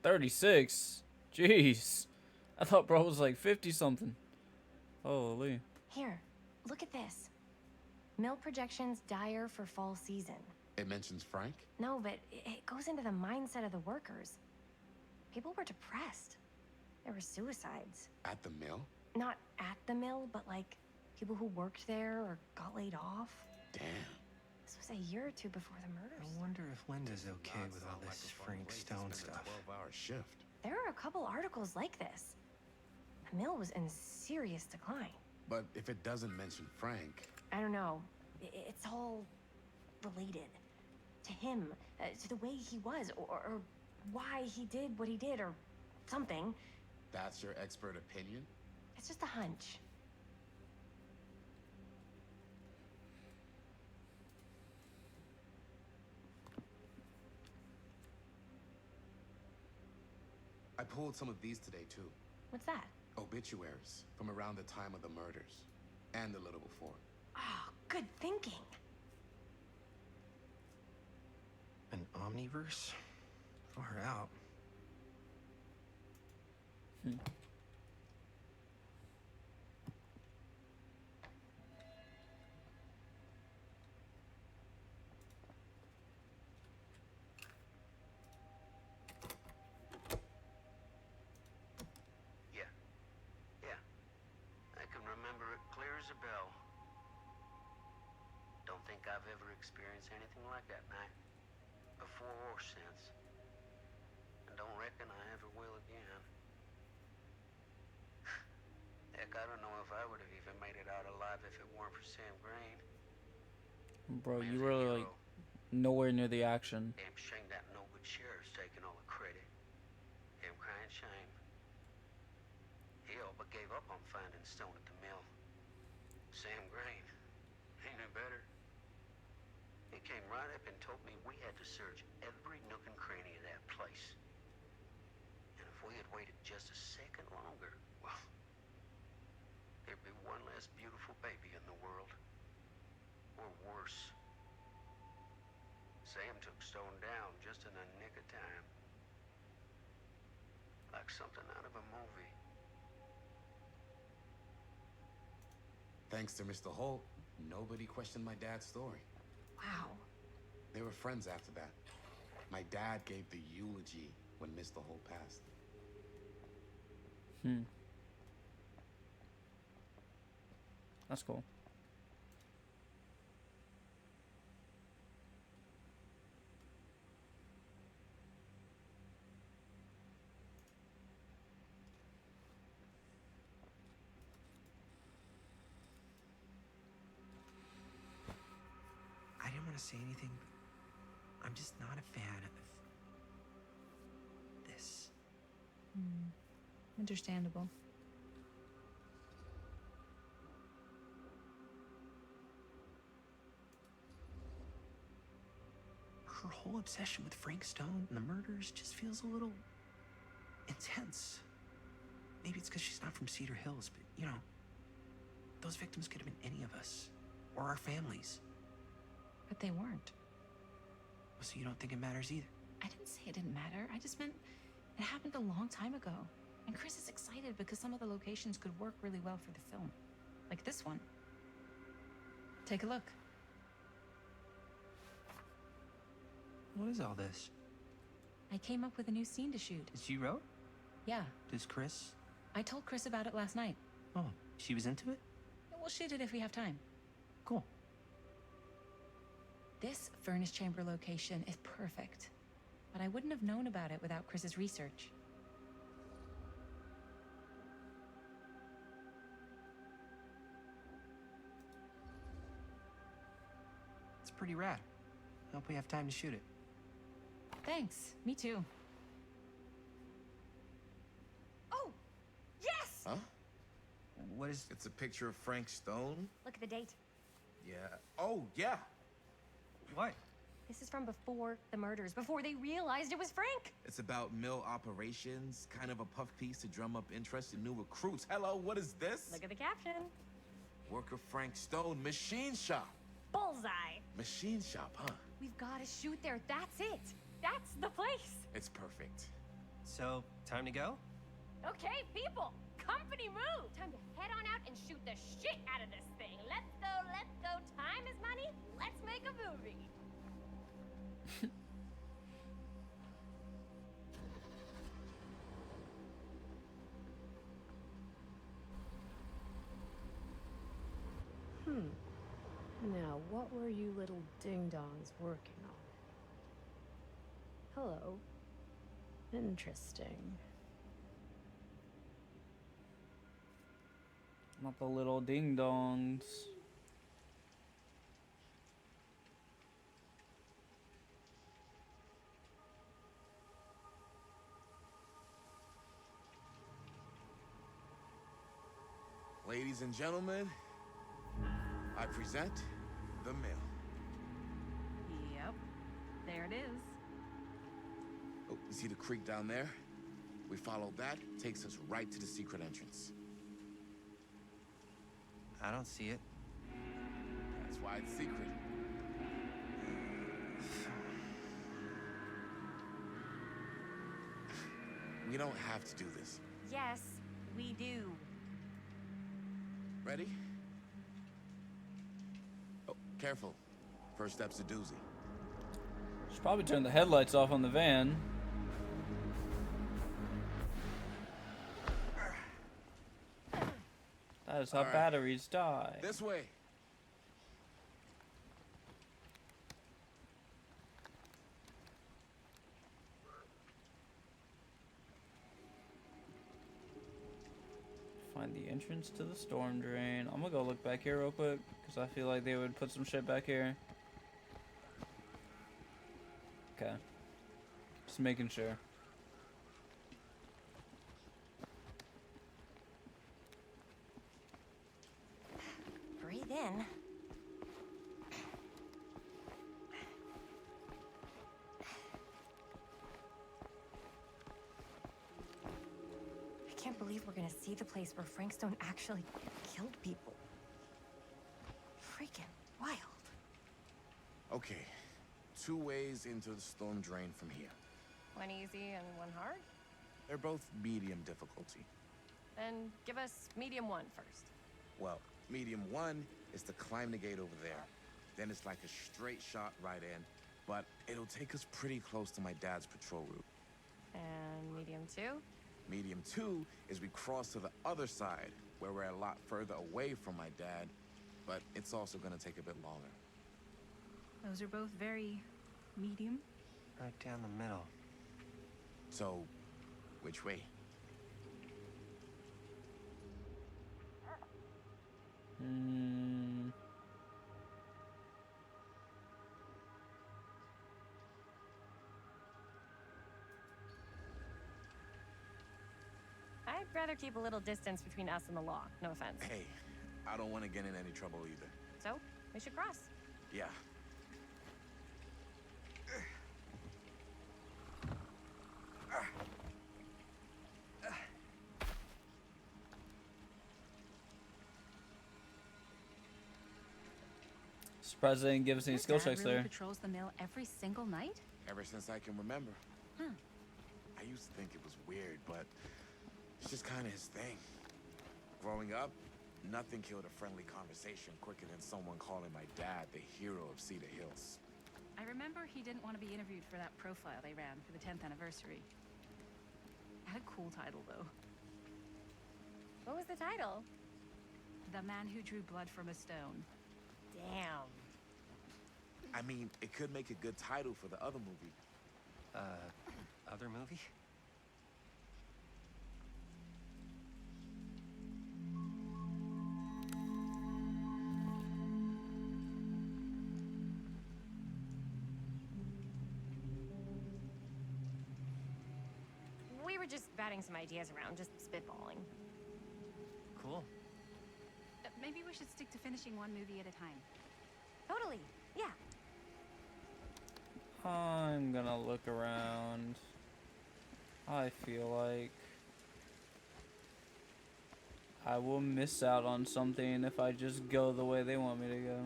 36? Jeez. I thought bro was like 50 something. Holy. Here, look at this. Mill projections dire for fall season. It mentions Frank? No, but it goes into the mindset of the workers. People were depressed. There were suicides. At the mill? Not at the mill, but like people who worked there or got laid off. Damn. This was a year or two before the murders. I wonder if Linda's okay with all this Frank Stone stuff. 12-hour shift. There are a couple articles like this. The mill was in serious decline. But if it doesn't mention Frank... I don't know. It's all related. To him, to the way he was, or why he did what he did, or something. That's your expert opinion? It's just a hunch. I pulled some of these today, too. What's that? Obituaries from around the time of the murders. And a little before. Oh, good thinking. An omniverse? Far out. Yeah. I can remember it clear as a bell. Don't think I've ever experienced anything like that night. Before or since. And don't reckon I ever will again. Heck, I don't know if I would have even made it out alive if it weren't for Sam Green. Bro, you were like nowhere near the action. Damn shame that no good sheriff's taking all the credit. Damn crying shame. He all but gave up on finding Stone at the mill. Sam Green. He knew better. He came right up and told me we had to search every nook and cranny of that place. And if we had waited just a second longer, well, there'd be one less beautiful baby in the world. Or worse. Sam took Stone down just in the nick of time. Like something out of a movie. Thanks to Mr. Holt, nobody questioned my dad's story. Wow. They were friends after that. My dad gave the eulogy when Mr. Holt passed. That's cool. want to say anything, but I'm just not a fan of this. Understandable. Her whole obsession with Frank Stone and the murders just feels a little intense. Maybe it's because she's not from Cedar Hills, but you know, those victims could have been any of us or our families. But they weren't. So you don't think it matters either? I didn't say it didn't matter. I just meant it happened a long time ago. And Chris is excited because some of the locations could work really well for the film. Like this one. Take a look. What is all this? I came up with a new scene to shoot. That you wrote? Yeah. Does Chris? I told Chris about it last night. Oh, she was into it? We'll shoot it if we have time. Cool. This furnace chamber location is perfect. But I wouldn't have known about it without Chris's research. It's pretty rad. Hope we have time to shoot it. Thanks. Me too. Oh, yes! Huh? What is... It's a picture of Frank Stone? Look at the date. Yeah. Oh, yeah. What? This is from before the murders, before they realized it was Frank. It's about mill operations, kind of a puff piece to drum up interest in new recruits. Hello, what is this? Look at the caption. Worker Frank Stone, machine shop. Bullseye. Machine shop, huh? We've got to shoot there. That's it. That's the place. It's perfect. So, time to go? Okay, people. Company move. Time to head on out and shoot the shit out of this thing. Let's go, let's go. Time is money. Let's make a movie. Now, what were you little ding-dongs working on? Hello. Interesting. Not the little ding dongs. Ladies and gentlemen, I present the mill. Yep. There it is. Oh, you see the creek down there? We follow that, takes us right to the secret entrance. I don't see it. That's why it's secret. We don't have to do this. Yes, we do. Ready? Oh, careful. First step's a doozy. Should probably turn the headlights off on the van. That is how All right. batteries die. This way. Find the entrance to the storm drain. I'm gonna go look back here real quick because I feel like they would put some shit back here. Okay. Just making sure. Breathe in. I can't believe we're gonna see the place where Frank Stone actually killed people. Freaking wild. Okay. 2 ways into the storm drain from here. One easy and one hard? They're both medium difficulty. Then give us medium one first. Well, medium 1 is to climb the gate over there. Then it's like a straight shot right in, but it'll take us pretty close to my dad's patrol route. And medium two? Medium 2 is we cross to the other side, where we're a lot further away from my dad, but it's also gonna take a bit longer. Those are both very medium. Right down the middle. So, which way? I'd rather keep a little distance between us and the law. No offense. Hey, I don't want to get in any trouble either. So, we should cross. Yeah. Surprised they didn't give us any Your skill dad checks really there. patrols the mill every single night? Ever since I can remember. Huh. I used to think it was weird, but it's just kind of his thing. Growing up, nothing killed a friendly conversation quicker than someone calling my dad the hero of Cedar Hills. I remember he didn't want to be interviewed for that profile they ran for the 10th anniversary. It had a cool title, though. What was the title? The Man Who Drew Blood from a Stone. Damn. I mean, it could make a good title for the other movie. Other movie? We were just batting some ideas around, just spitballing. Cool. Maybe we should stick to finishing one movie at a time. Totally. Yeah. I'm gonna look around. I feel like I will miss out on something if I just go the way they want me to go.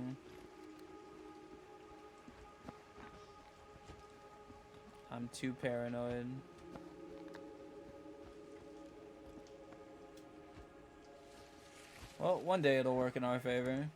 I'm too paranoid. Well, one day it'll work in our favor.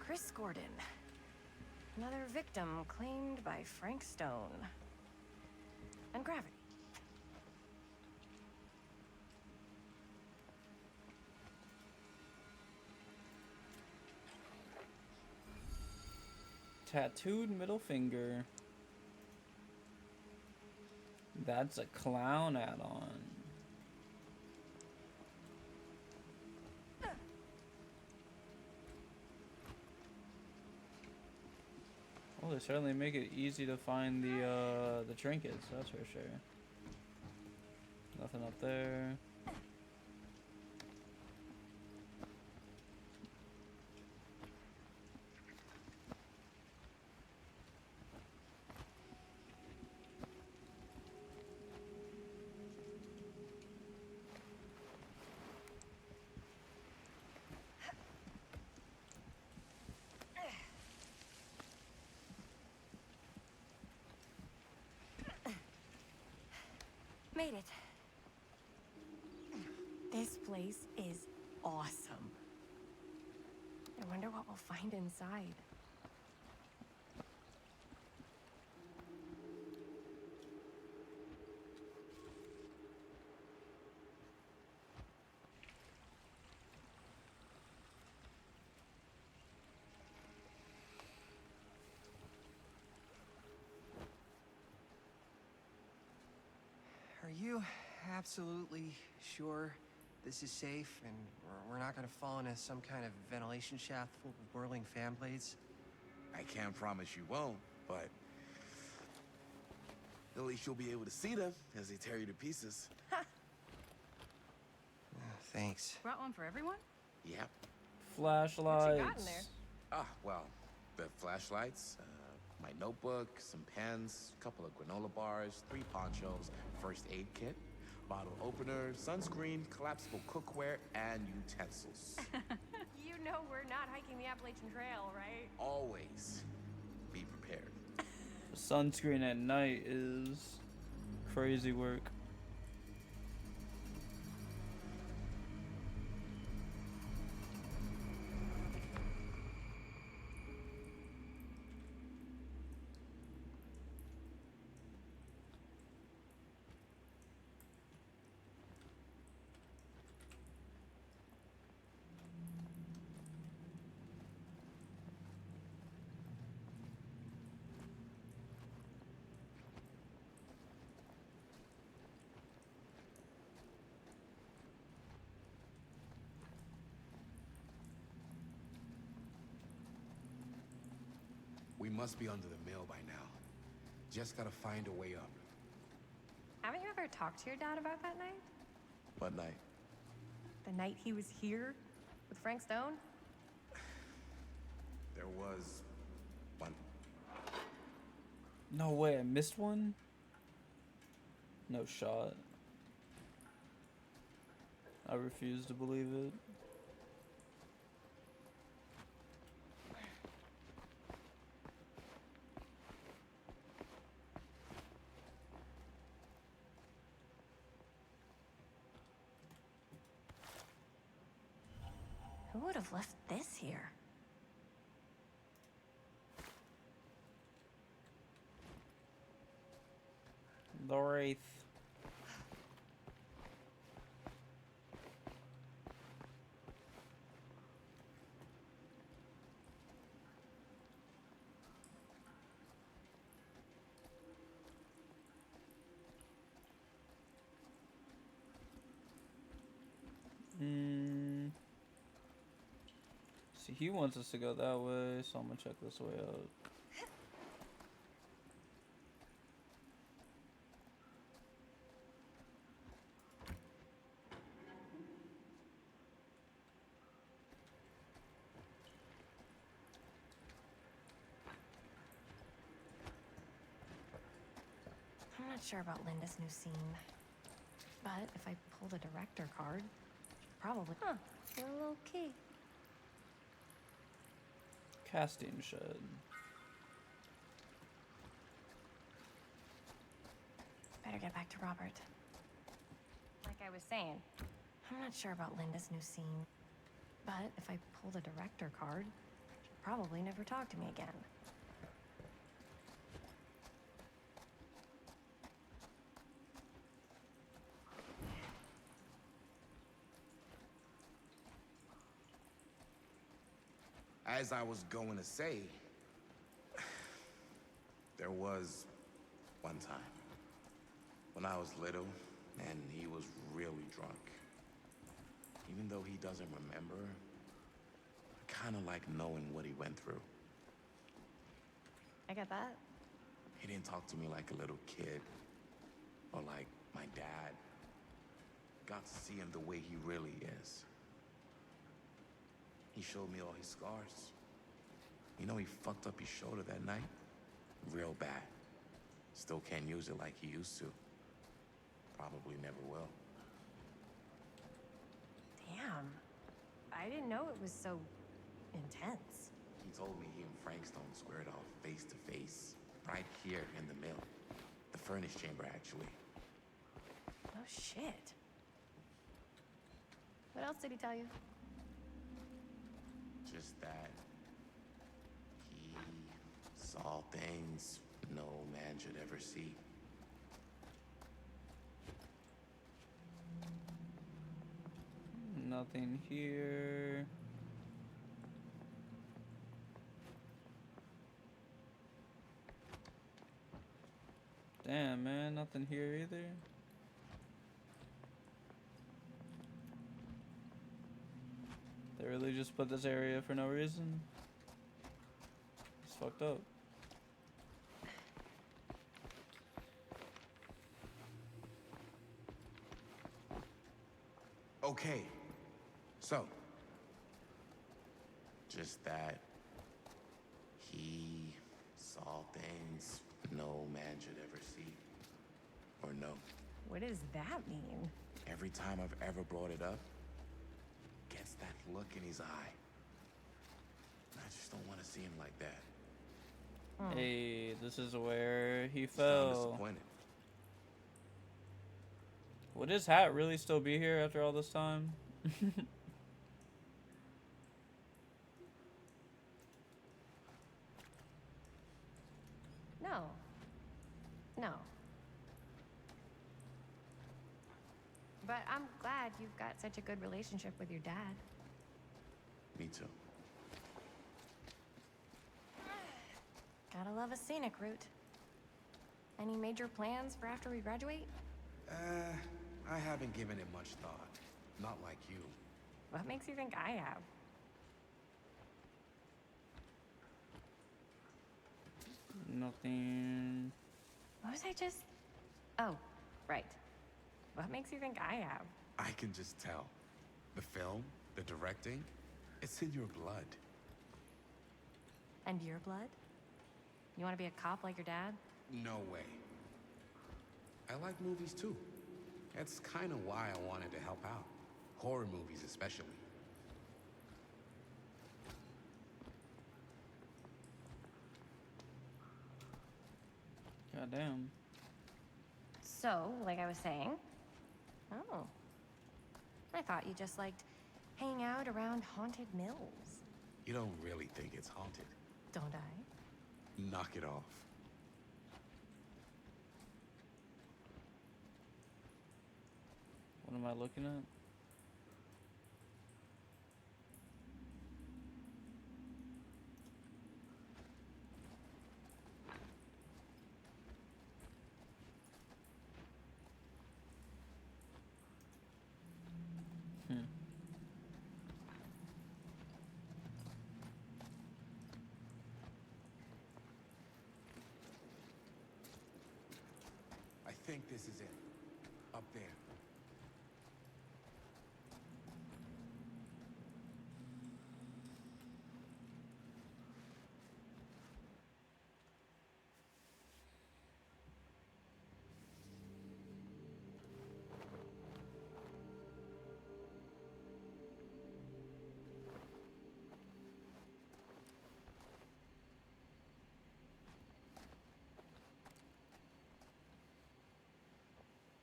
Chris Gordon. Another victim claimed by Frank Stone. And Gravity. Tattooed middle finger. That's a clown add-on. Well, they certainly make it easy to find the trinkets, that's for sure. Nothing up there. Made it. This place is awesome. I wonder what we'll find inside. Are you absolutely sure this is safe and we're not gonna fall into some kind of ventilation shaft full of whirling fan blades? I can't promise you won't, but at least you'll be able to see them as they tear you to pieces. Thanks. Brought one for everyone? Yep. Flashlights. Ah, well, the flashlights, my notebook, some pens, a couple of granola bars, 3 ponchos, first aid kit. Bottle opener, sunscreen, collapsible cookware, and utensils. You know we're not hiking the Appalachian Trail, right? Always be prepared. Sunscreen at night is crazy work. We must be under the mill by now. Just gotta find a way up. Haven't you ever talked to your dad about that night? What night? The night he was here with Frank Stone? There was one. No way, I missed one? No shot. I refuse to believe it. Who would have left this here? The Wraith. See, he wants us to go that way, so I'm gonna check this way out. I'm not sure about Linda's new scene. But if I pull the director card, probably. Huh, you're a little key. Casting shed. Better get back to Robert. Like I was saying, I'm not sure about Linda's new scene. But if I pull the director card, she'll probably never talk to me again. As I was going to say, there was one time when I was little and he was really drunk. Even though he doesn't remember, I kind of like knowing what he went through. I get that. He didn't talk to me like a little kid or like my dad. Got to see him the way he really is. He showed me all his scars. You know, he fucked up his shoulder that night. Real bad. Still can't use it like he used to. Probably never will. Damn. I didn't know it was so intense. He told me he and Frank Stone squared off face to face. Right here in the mill. The furnace chamber, actually. No shit. What else did he tell you? Just that he saw things no man should ever see. Nothing here. Damn, man, nothing here either. They really just put this area for no reason. It's fucked up. Okay, so just that he saw things no man should ever see or know. What does that mean? Every time I've ever brought it up, gets that look in his eye. I just don't want to see him like that. Hey, this is where he I'm fell. disappointed. Would his hat really still be here after all this time? No. No. But I'm glad you've got such a good relationship with your dad. Me too. Gotta love a scenic route. Any major plans for after we graduate? I haven't given it much thought. Not like you. What makes you think I have? Nothing. What was I just... Oh, right. What makes you think I have? I can just tell. The film, the directing, it's in your blood. And your blood? You want to be a cop like your dad? No way. I like movies too. That's kind of why I wanted to help out. Horror movies especially. Goddamn. So, like I was saying... Oh. I thought you just liked hanging out around haunted mills. You don't really think it's haunted. Don't I? Knock it off. What am I looking at? I think this is it. Up there.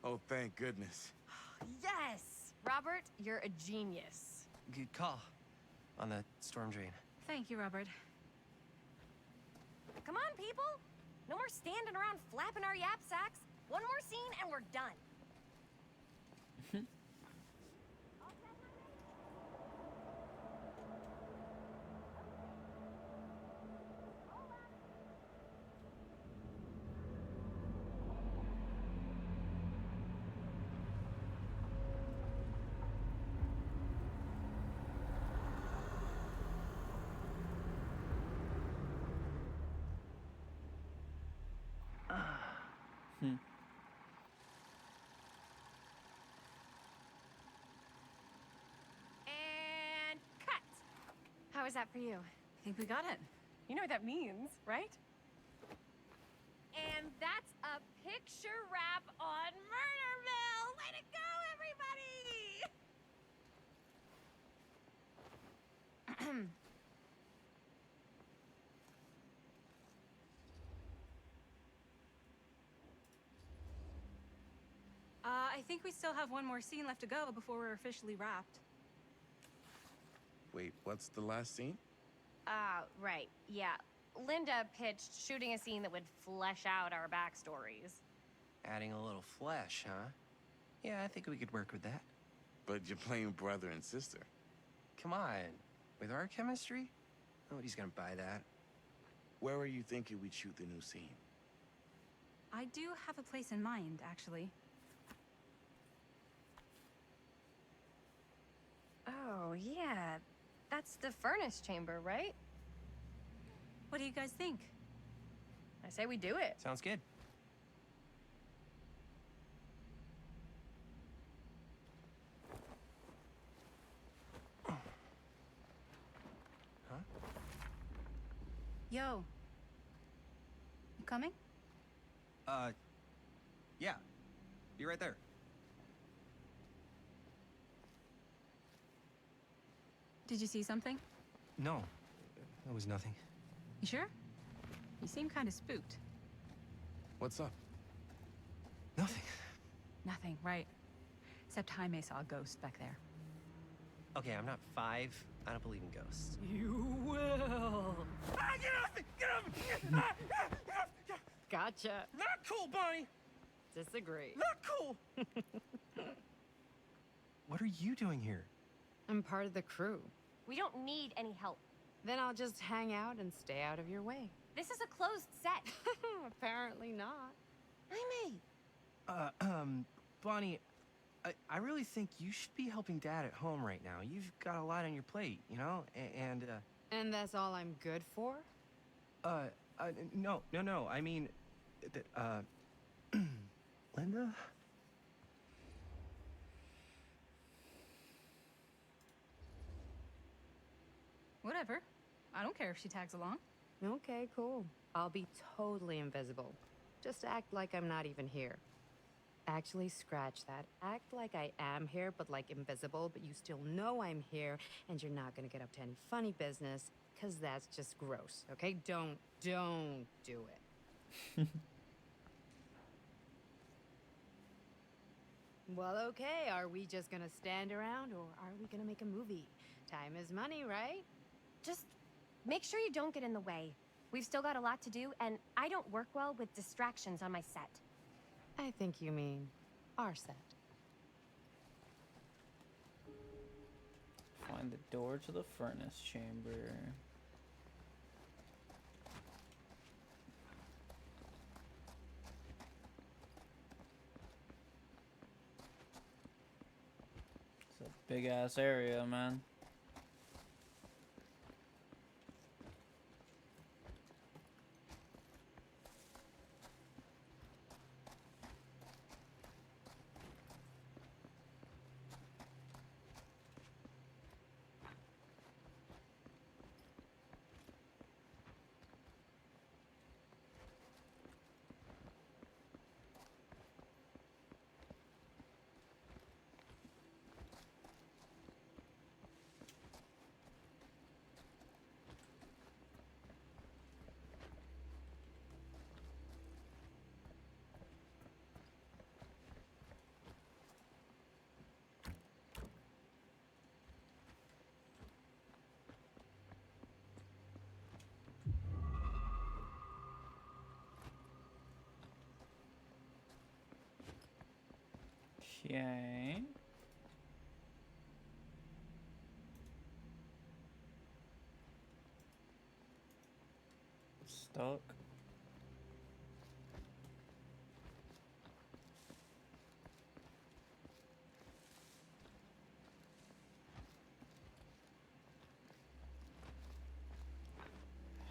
Oh, thank goodness. Yes! Robert, you're a genius. Good call on the storm drain. Thank you, Robert. Come on, people! No more standing around flapping our yap sacks. One more scene and we're done. And cut! How was that for you? I think we got it. You know what that means, right? And that's a picture wrap on Murderville! Way to go, everybody! I think we still have one more scene left to go before we're officially wrapped. Wait, what's the last scene? Right, yeah. Linda pitched shooting a scene that would flesh out our backstories. Adding a little flesh, huh? Yeah, I think we could work with that. But you're playing brother and sister. Come on. With our chemistry? Nobody's gonna buy that. Where are you thinking we'd shoot the new scene? I do have a place in mind, actually. Oh, yeah. That's the furnace chamber, right? What do you guys think? I say we do it. Sounds good. Yo. You coming? Yeah. Be right there. Did you see something? No, that was nothing. You sure? You seem kind of spooked. What's up? Nothing. Nothing, right. Except Jaime saw a ghost back there. Okay, I'm not 5. I don't believe in ghosts. You will. Ah, get off me! Get off me! Ah, ah, ah, ah. Gotcha. Not cool, Bonnie! Disagree. Not cool! What are you doing here? I'm part of the crew. We don't need any help. Then I'll just hang out and stay out of your way. This is a closed set. Apparently not. Jaime! Bonnie, I really think you should be helping Dad at home right now. You've got a lot on your plate, you know? And that's all I'm good for? No. I mean, Linda? Whatever. I don't care if she tags along. Okay, cool. I'll be totally invisible. Just act like I'm not even here. Actually, scratch that. Act like I am here, but like invisible, but you still know I'm here, and you're not gonna get up to any funny business, because that's just gross, okay? Don't do it. Well, okay, are we just gonna stand around, or are we gonna make a movie? Time is money, right? Just make sure you don't get in the way. We've still got a lot to do, and I don't work well with distractions on my set. I think you mean our set. Find the door to the furnace chamber. It's a big ass area, man. Okay. Stuck.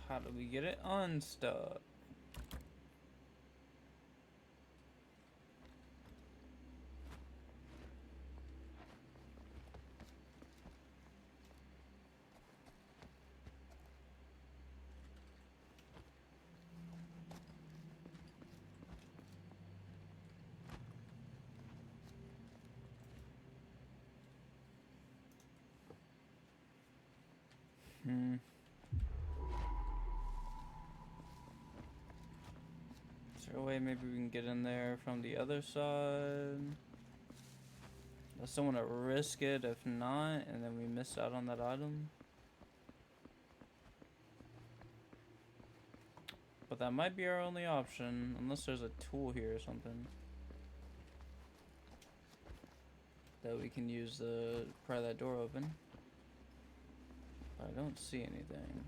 How do we get it unstuck? Is there a way maybe we can get in there from the other side? Does someone to risk it if not, and then we miss out on that item? But that might be our only option, unless there's a tool here or something that we can use to pry that door open. I don't see anything.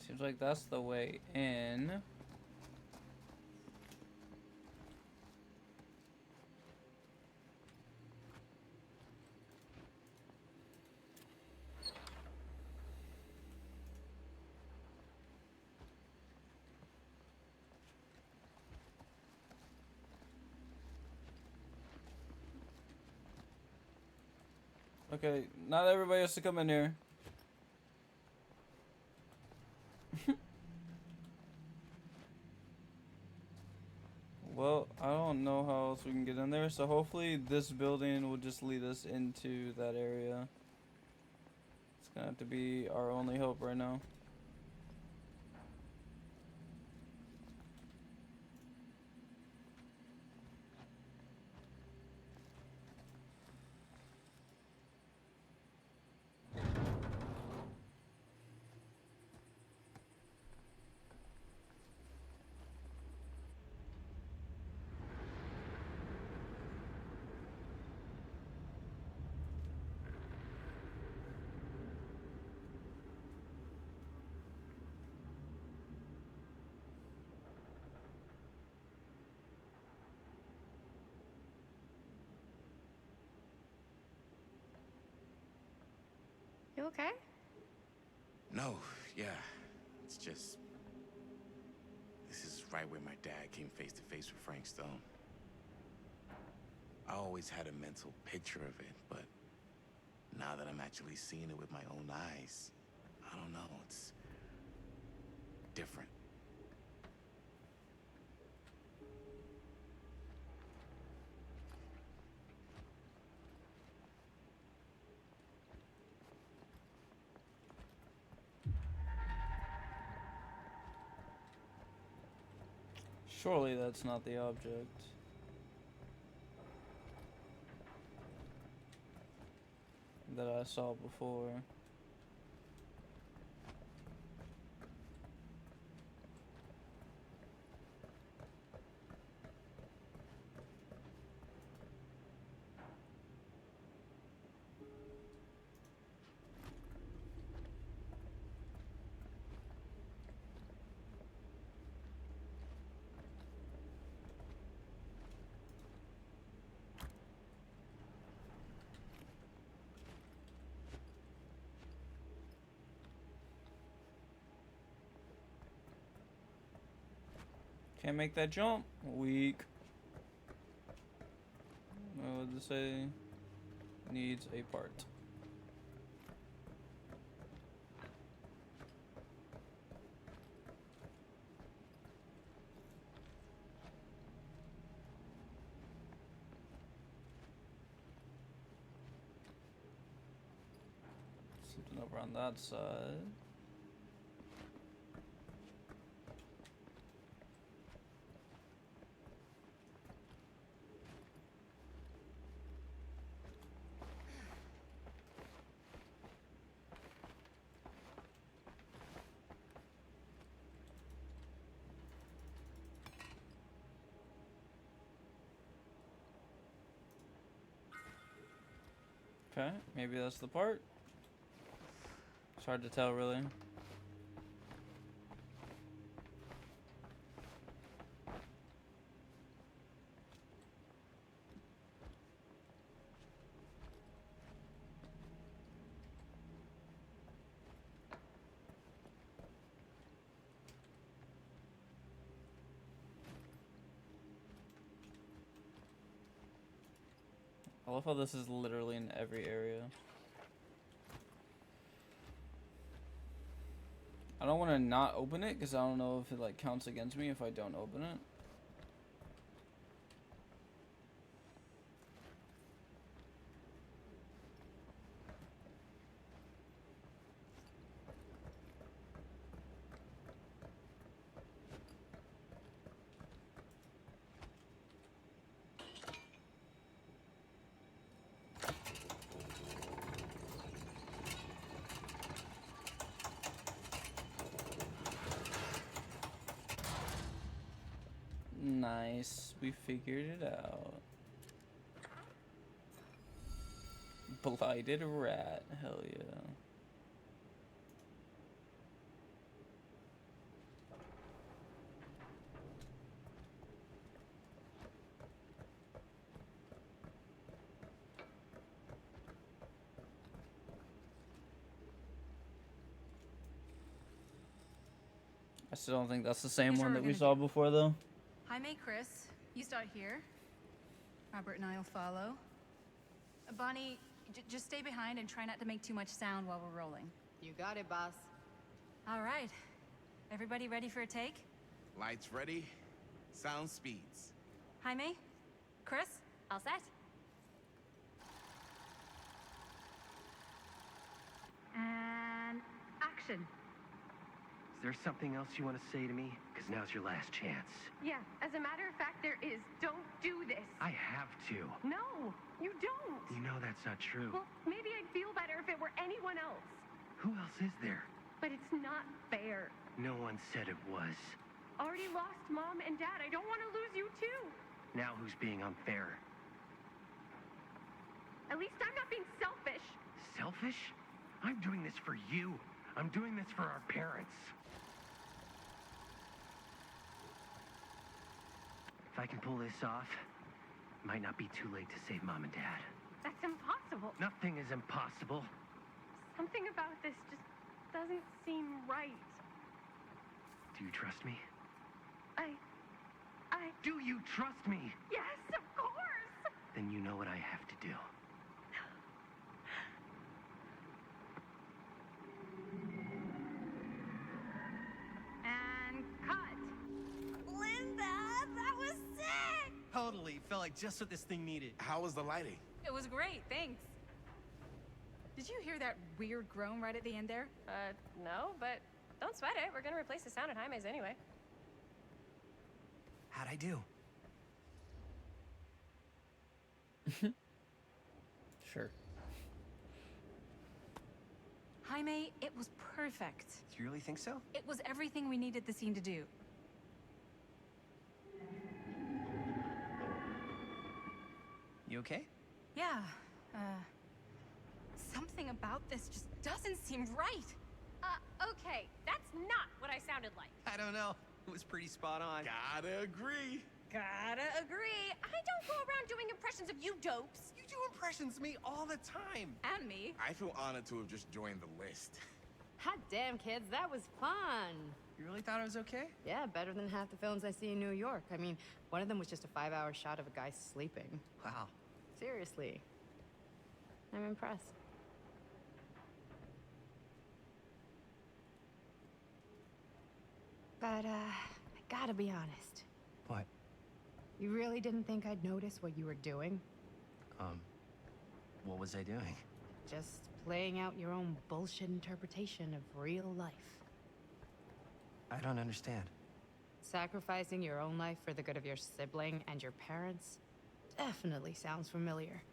Seems like that's the way in. Okay, not everybody has to come in here. Well, I don't know how else we can get in there, so hopefully this building will just lead us into that area. It's gonna have to be our only hope right now. You okay? No, yeah. It's just... This is right where my dad came face to face with Frank Stone. I always had a mental picture of it, but now that I'm actually seeing it with my own eyes, I don't know, it's different. Surely that's not the object. That I saw before. Can't make that jump. Weak. What did it say? Needs a part. Something over on that side. Okay, maybe that's the part. It's hard to tell, really. I love how this is literally in every area. I don't want to not open it because I don't know if it like counts against me if I don't open it. Nice, we figured it out. Blighted rat, hell yeah. I still don't think that's the same Here's one what that we're we gonna saw do. before though. Hi, May, Chris. You start here. Robert and I'll follow. Bonnie, Just stay behind and try not to make too much sound while we're rolling. You got it, boss. All right. Everybody ready for a take? Lights ready, sound speeds. Jaime? Chris? All set? And action. Is there something else you want to say to me? Because now's your last chance. Yeah, as a matter of fact, there is. Don't do this. I have to. No, you don't. You know that's not true. Well, maybe I'd feel better if it were anyone else. Who else is there? But it's not fair. No one said it was. Already lost Mom and Dad. I don't want to lose you too. Now who's being unfair? At least I'm not being selfish. Selfish? I'm doing this for you. I'm doing this for our parents. If I can pull this off, it might not be too late to save Mom and Dad. That's impossible. Nothing is impossible. Something about this just doesn't seem right. Do you trust me? I... Do you trust me? Yes, of course! Then you know what I have to do. And cut. Linda, that was sick! Totally. Felt like just what this thing needed. How was the lighting? It was great, thanks. Did you hear that weird groan right at the end there? No, but don't sweat it. We're gonna replace the sound at Jaime's anyway. How'd I do? Sure. Jaime, it was perfect. Do you really think so? It was everything we needed the scene to do. You okay? Yeah, something about this just doesn't seem right. Okay, that's not what I sounded like. I don't know. It was pretty spot on. Gotta agree. Gotta agree. I don't go around doing impressions of you dopes. You do impressions of me all the time. And me. I feel honored to have just joined the list. Hot damn, kids, that was fun. You really thought it was okay? Yeah, better than half the films I see in New York. I mean, one of them was just a 5-hour shot of a guy sleeping. Wow. Seriously. I'm impressed. But, I gotta be honest. What? You really didn't think I'd notice what you were doing? What was I doing? Just playing out your own bullshit interpretation of real life. I don't understand. Sacrificing your own life for the good of your sibling and your parents definitely sounds familiar.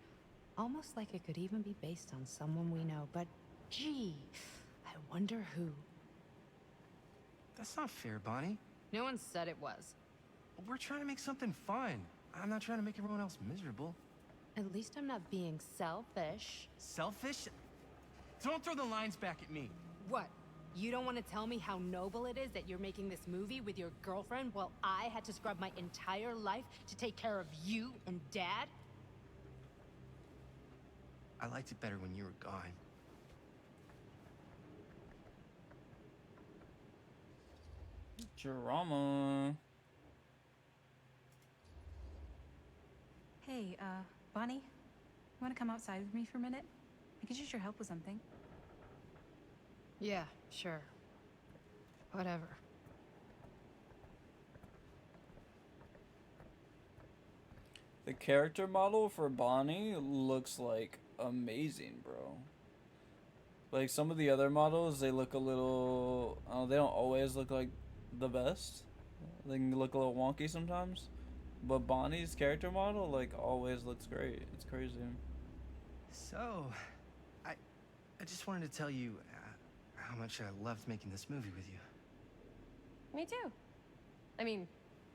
Almost like it could even be based on someone we know, but gee, I wonder who. That's not fair, Bonnie. No one said it was. We're trying to make something fun. I'm not trying to make everyone else miserable. At least I'm not being selfish. Selfish? Don't throw the lines back at me. What? You don't want to tell me how noble it is that you're making this movie with your girlfriend while I had to scrub my entire life to take care of you and Dad? I liked it better when you were gone. Drama. Hey, Bonnie, you wanna come outside with me for a minute? I could use your help with something. Yeah, sure. Whatever. The character model for Bonnie looks like amazing, bro. Like some of the other models, they look a little, they don't always look like the best. They can look a little wonky sometimes. But Bonnie's character model, like, always looks great. It's crazy. So, I just wanted to tell you how much I loved making this movie with you. Me too. I mean,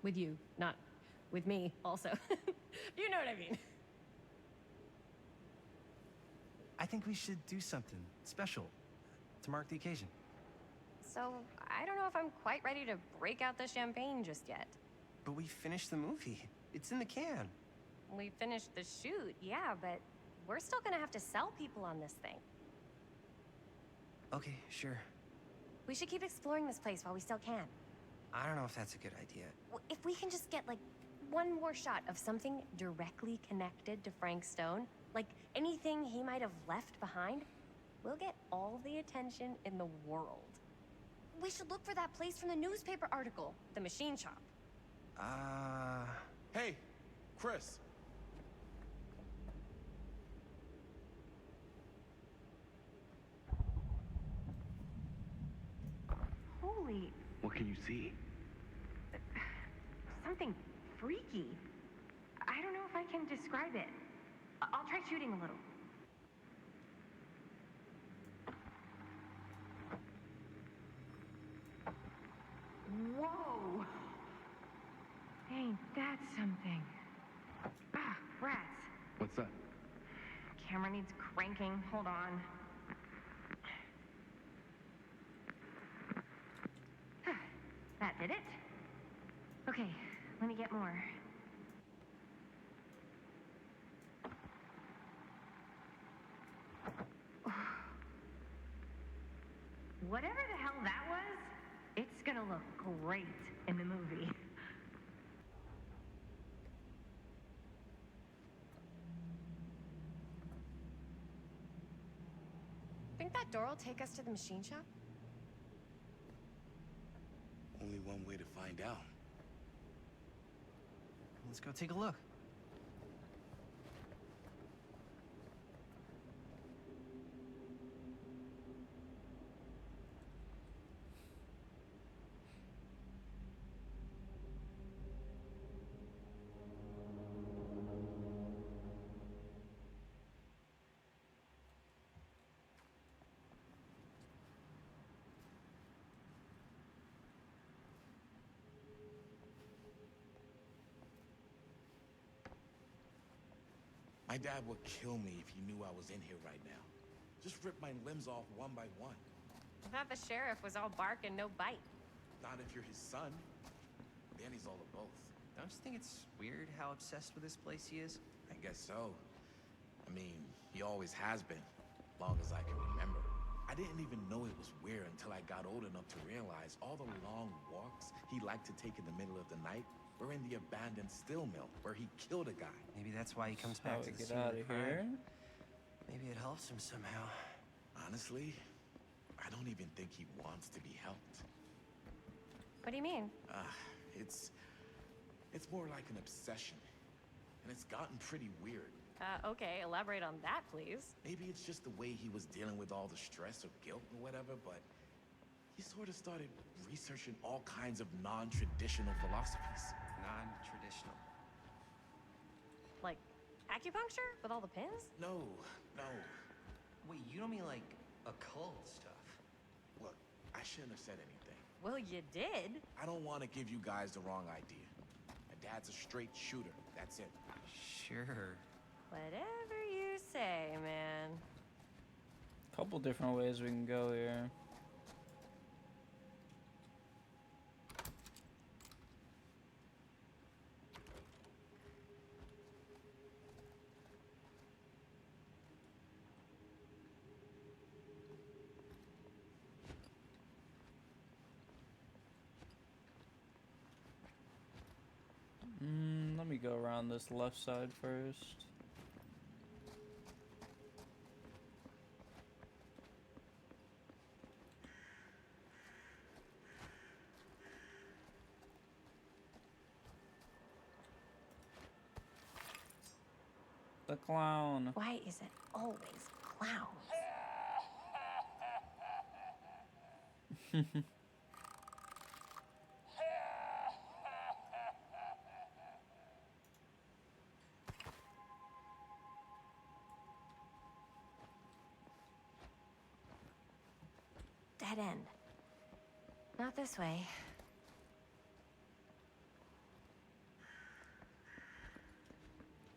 with you, not with me, also. You know what I mean. I think we should do something special to mark the occasion. So, I don't know if I'm quite ready to break out the champagne just yet. But we finished the movie. It's in the can. We finished the shoot, yeah, but we're still gonna have to sell people on this thing. Okay, sure. We should keep exploring this place while we still can. I don't know if that's a good idea. If we can just get, like, one more shot of something directly connected to Frank Stone, Like anything he might have left behind will get all the attention in the world. We should look for that place from the newspaper article, the machine shop. Hey, Chris. Holy, What can you see? something freaky. I don't know if I can describe it. I'll try shooting a little. Whoa! Ain't that something? Ah, rats. What's that? Camera needs cranking. Hold on. That did it. Okay, let me get more. Whatever the hell that was, it's gonna look great in the movie. Think that door will take us to the machine shop? Only one way to find out. Let's go take a look. My dad would kill me if he knew I was in here right now. Just rip my limbs off one by one. I thought the sheriff was all bark and no bite. Not if you're his son. Then he's all of both. Don't you think it's weird how obsessed with this place he is? I guess so. I mean, he always has been, long as I can remember. I didn't even know it was weird until I got old enough to realize all the long walks he liked to take in the middle of the night were in the abandoned steel mill where he killed a guy. Maybe that's why he comes back to the Get scene out of of the crime. here. Maybe it helps him somehow. Honestly, I don't even think he wants to be helped. What do you mean? It's more like an obsession. And it's gotten pretty weird. Okay, elaborate on that, please. Maybe it's just the way he was dealing with all the stress or guilt or whatever, but he sort of started researching all kinds of non-traditional philosophies. Non-traditional. Like acupuncture with all the pins? No. Wait, you don't mean like occult stuff? Look, I shouldn't have said anything. Well, you did. I don't want to give you guys the wrong idea. My dad's a straight shooter. That's it. Sure. Whatever you say, man. Couple different ways we can go here. Let me go around this left side first. The clown. Why is it always clowns? Dead end. Not this way.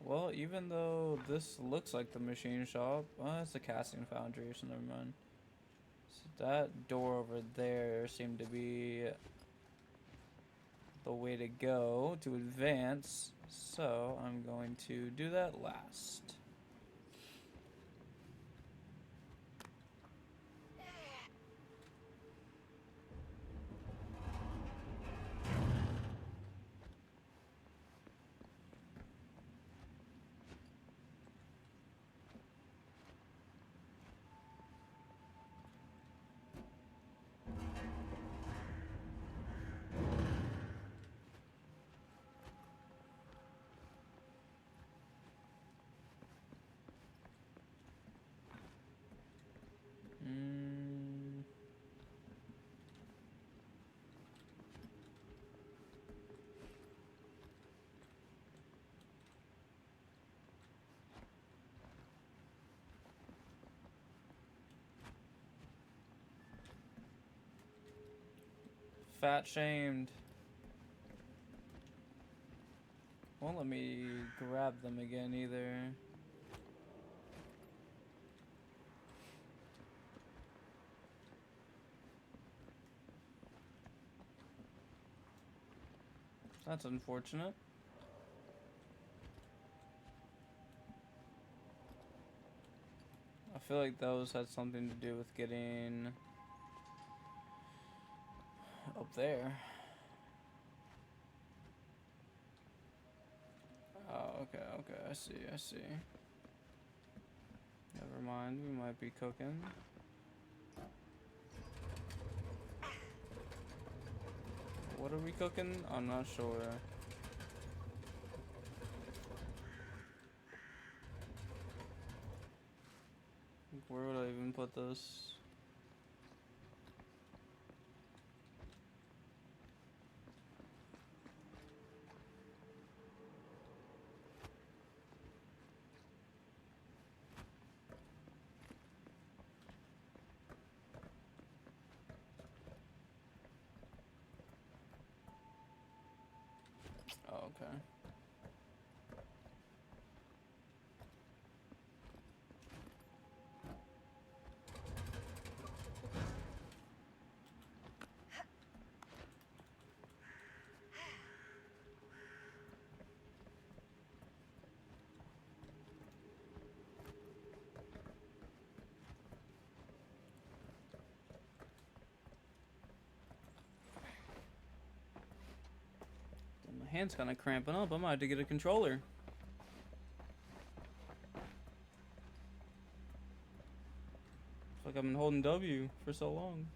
Well, even though this looks like the machine shop, it's the casting foundry, so never mind. So that door over there seemed to be the way to go to advance, so I'm going to do that last. fat shamed. Won't let me grab them again either. That's unfortunate. I feel like those had something to do with getting up there. Oh, okay, I see. Never mind, we might be cooking. What are we cooking? I'm not sure. Where would I even put this? Oh, okay. My hand's kind of cramping up. I might have to get a controller. It's like I've been holding W for so long.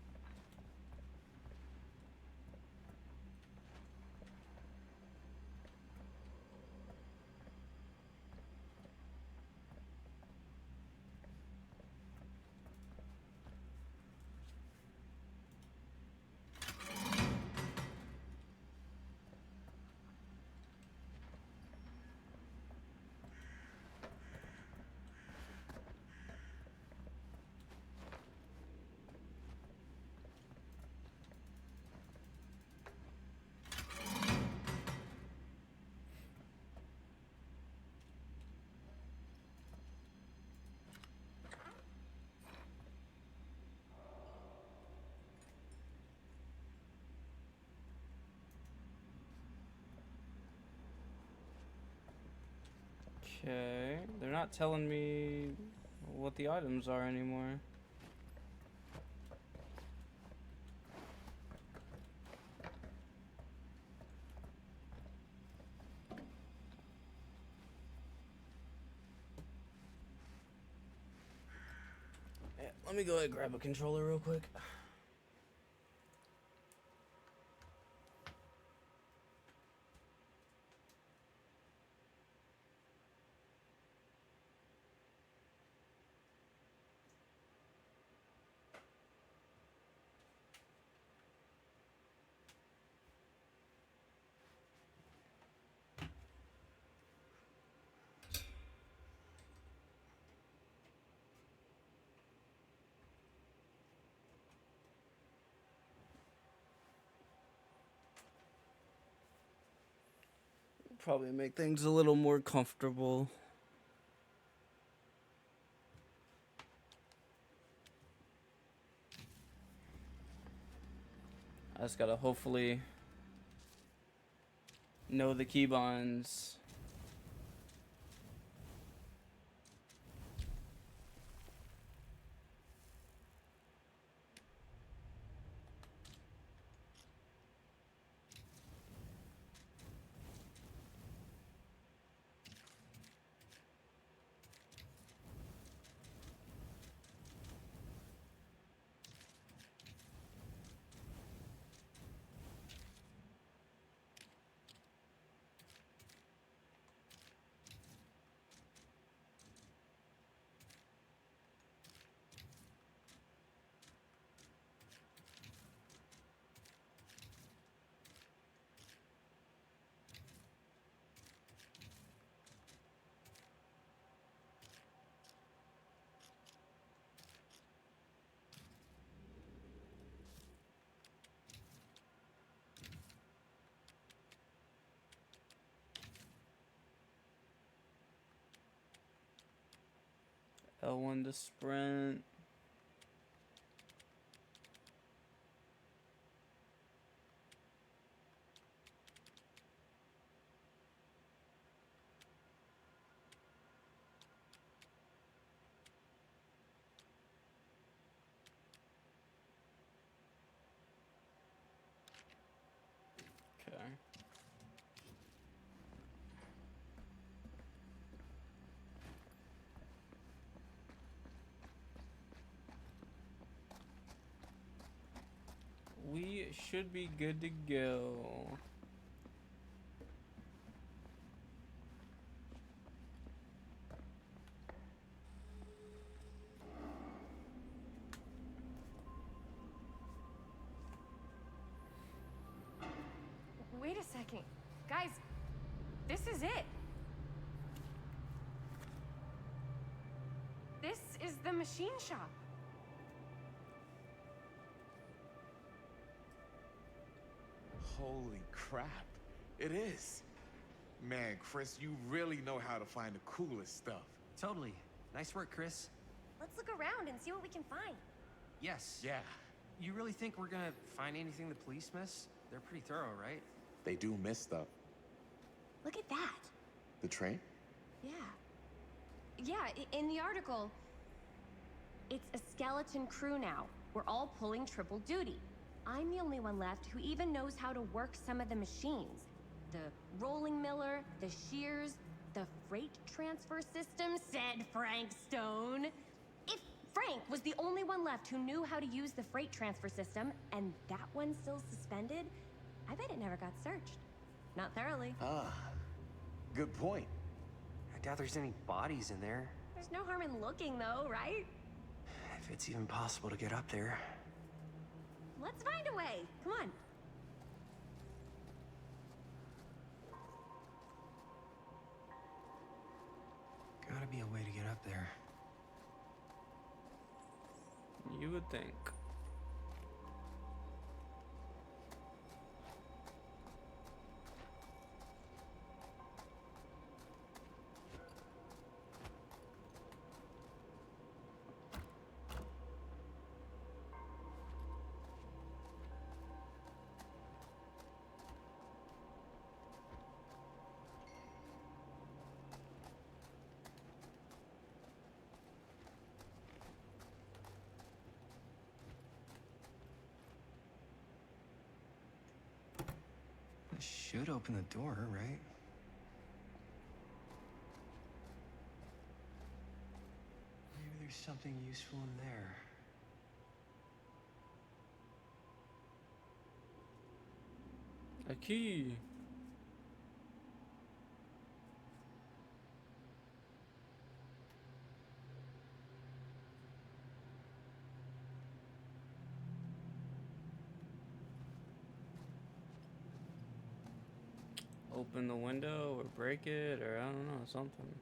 Okay, they're not telling me what the items are anymore. Yeah, let me go ahead and grab a controller real quick. Probably make things a little more comfortable. I just gotta hopefully know the keybinds. L1 to sprint. Okay. We should be good to go. Wait a second. Guys, this is it. This is the machine shop. Holy crap. It is. Man, Chris, you really know how to find the coolest stuff. Totally. Nice work, Chris. Let's look around and see what we can find. Yes. Yeah. You really think we're gonna find anything the police miss? They're pretty thorough, right? They do miss stuff. Look at that. The train? Yeah. Yeah, in the article, it's a skeleton crew now. We're all pulling triple duty. I'm the only one left who even knows how to work some of the machines. The rolling miller, the shears, the freight transfer system, said Frank Stone. If Frank was the only one left who knew how to use the freight transfer system, and that one's still suspended, I bet it never got searched. Not thoroughly. Ah, good point. I doubt there's any bodies in there. There's no harm in looking, though, right? If it's even possible to get up there. Let's find a way. Come on. Gotta be a way to get up there. You would think. This should open the door, right? Maybe there's something useful in there. A key. Open the window or break it or I don't know, something.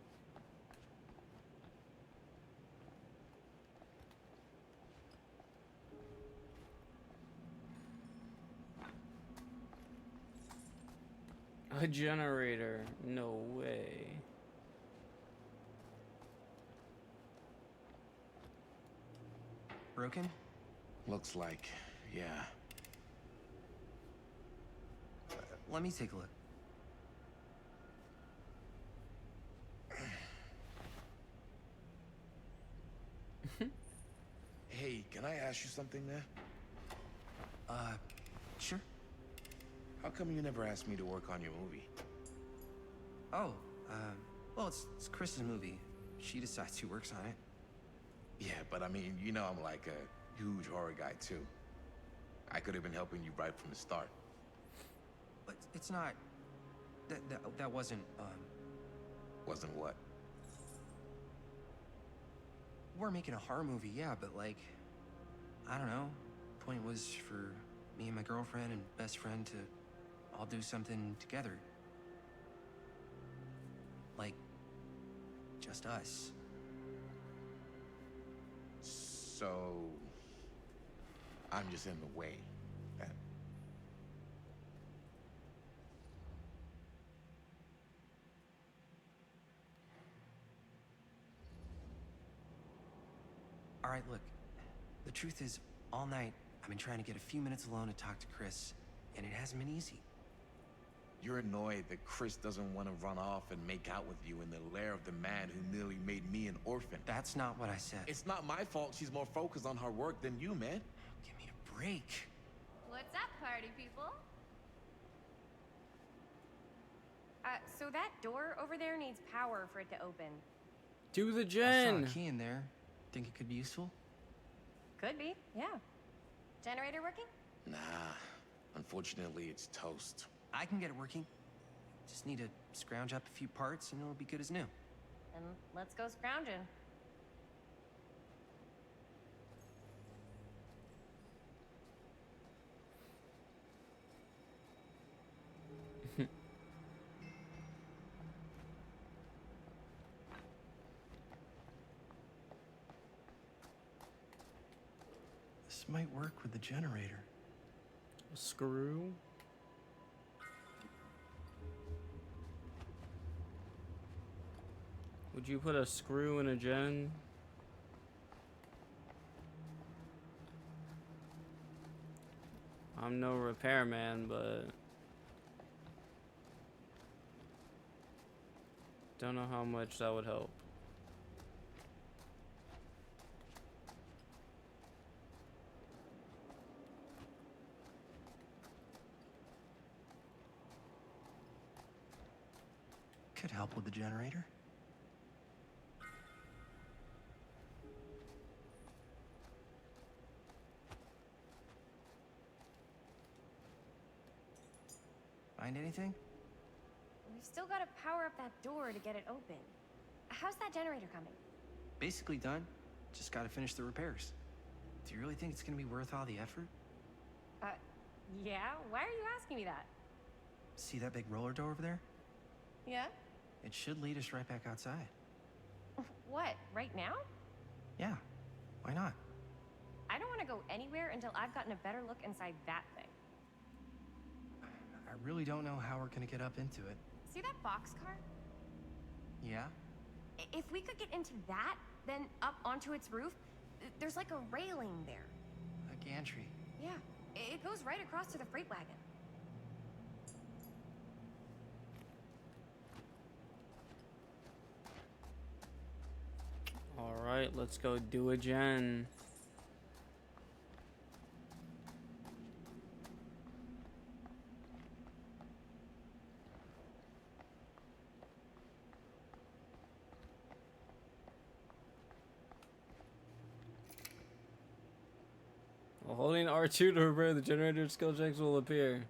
A generator. No way. Broken? Looks like, yeah. Let me take a look. Hey, can I ask you something, man? Sure. How come you never asked me to work on your movie? Oh, well, it's Chris's movie. She decides who works on it. Yeah, but I mean, you know I'm like a huge horror guy, too. I could have been helping you right from the start. But it's not... That wasn't, Wasn't what? We're making a horror movie, yeah, but like... I don't know. Point was for me and my girlfriend and best friend to all do something together. Like... just us. So... I'm just in the way, then. right, look. The truth is, all night, I've been trying to get a few minutes alone to talk to Chris, and it hasn't been easy. You're annoyed that Chris doesn't want to run off and make out with you in the lair of the man who nearly made me an orphan. That's not what I said. It's not my fault she's more focused on her work than you, man. Give me a break. What's up, party people? So that door over there needs power for it to open. Do the I gen. saw a key in there. Think it could be useful? Could be, yeah. Generator working? Nah, unfortunately it's toast. I can get it working. Just need to scrounge up a few parts and it'll be good as new. Then let's go scrounging. This might work with the generator. A screw. Would you put a screw in a gen? I'm no repairman, but don't know how much that would help. Could help with the generator. Find anything? We've still got to power up that door to get it open. How's that generator coming? Basically done. Just gotta finish the repairs. Do you really think it's gonna be worth all the effort? Yeah? Why are you asking me that? See that big roller door over there? Yeah? It should lead us right back outside. What, right now? Yeah, why not? I don't want to go anywhere until I've gotten a better look inside that thing. I really don't know how we're gonna get up into it. See that boxcar? Yeah? If we could get into that, then up onto its roof, there's like a railing there. A gantry. Yeah, it goes right across to the freight wagon. Alright, let's go do a gen. While holding R2 to repair the generator, skill checks will appear.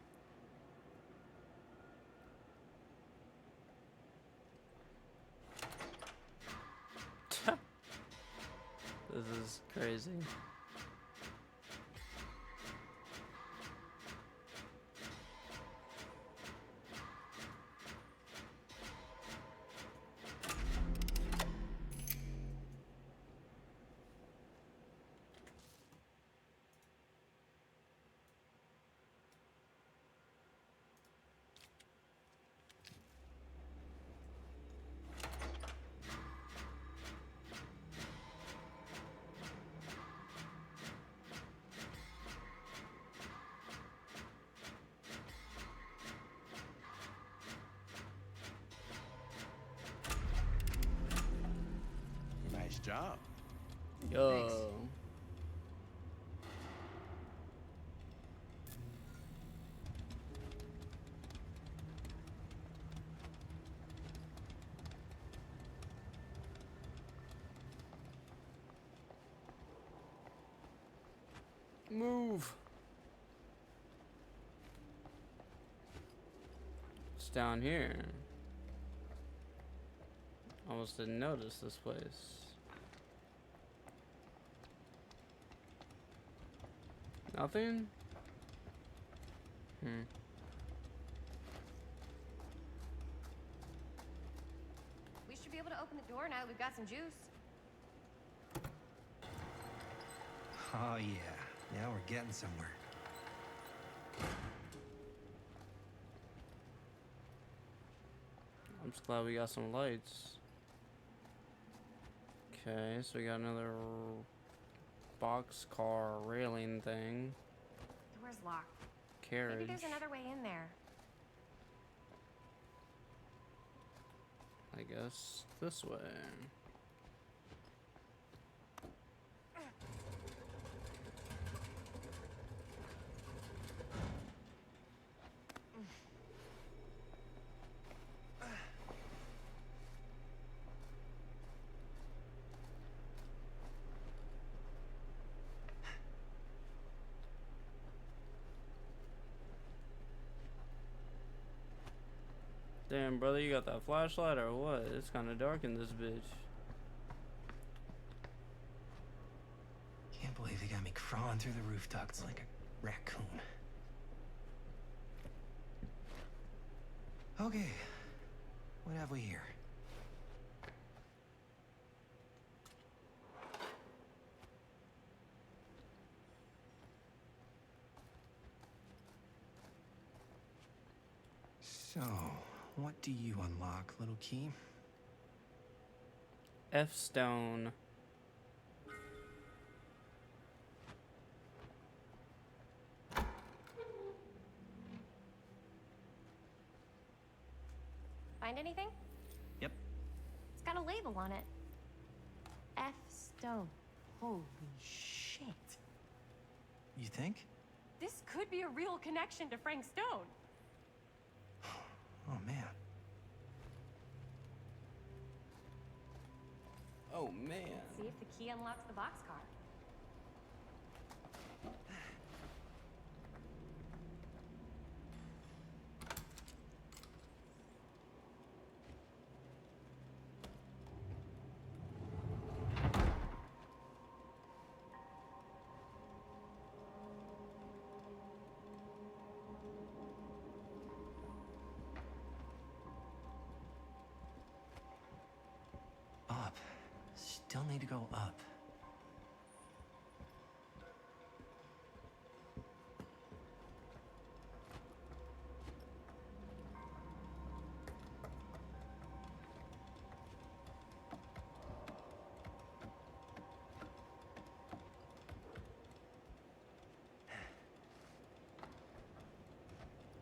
This is crazy. Nice job. Yo. Thanks. Move. It's down here. Almost didn't notice this place. Nothing? We should be able to open the door now that we've got some juice. Oh yeah, now we're getting somewhere. I'm just glad we got some lights. Okay, so we got another boxcar railing thing. Door's locked. Carriage. Maybe there's another way in there. I guess this way. Damn, brother, you got that flashlight or what? It's kind of dark in this bitch. Can't believe they got me crawling through the roof ducts like a raccoon. Okay, what have we here? So, what do you unlock, little key? F stone. Find anything? Yep. It's got a label on it. F Stone. Holy shit. You think? This could be a real connection to Frank Stone. Oh, man. Oh, man. See if the key unlocks the boxcar. Up. Still need to go up.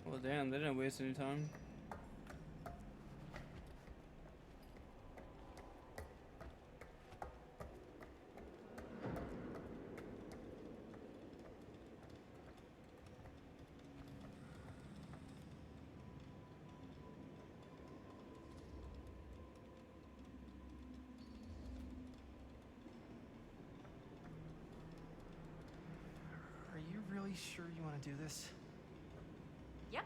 Well, damn, they didn't waste any time. Are you really sure you want to do this? Yep.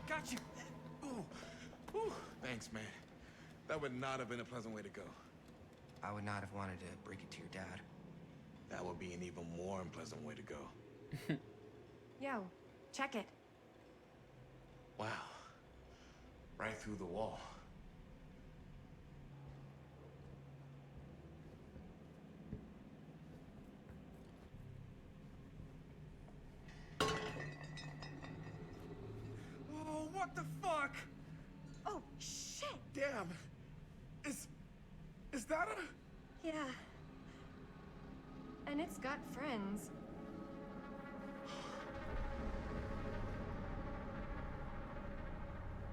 Got you! Ooh. Ooh. Thanks, man. That would not have been a pleasant way to go. I would not have wanted to break it to your dad. That would be an even more unpleasant way to go. Yo, check it. Wow. Right through the wall. Oh, what the fuck? Oh, shit! Damn. Is that a... Yeah. And it's got friends.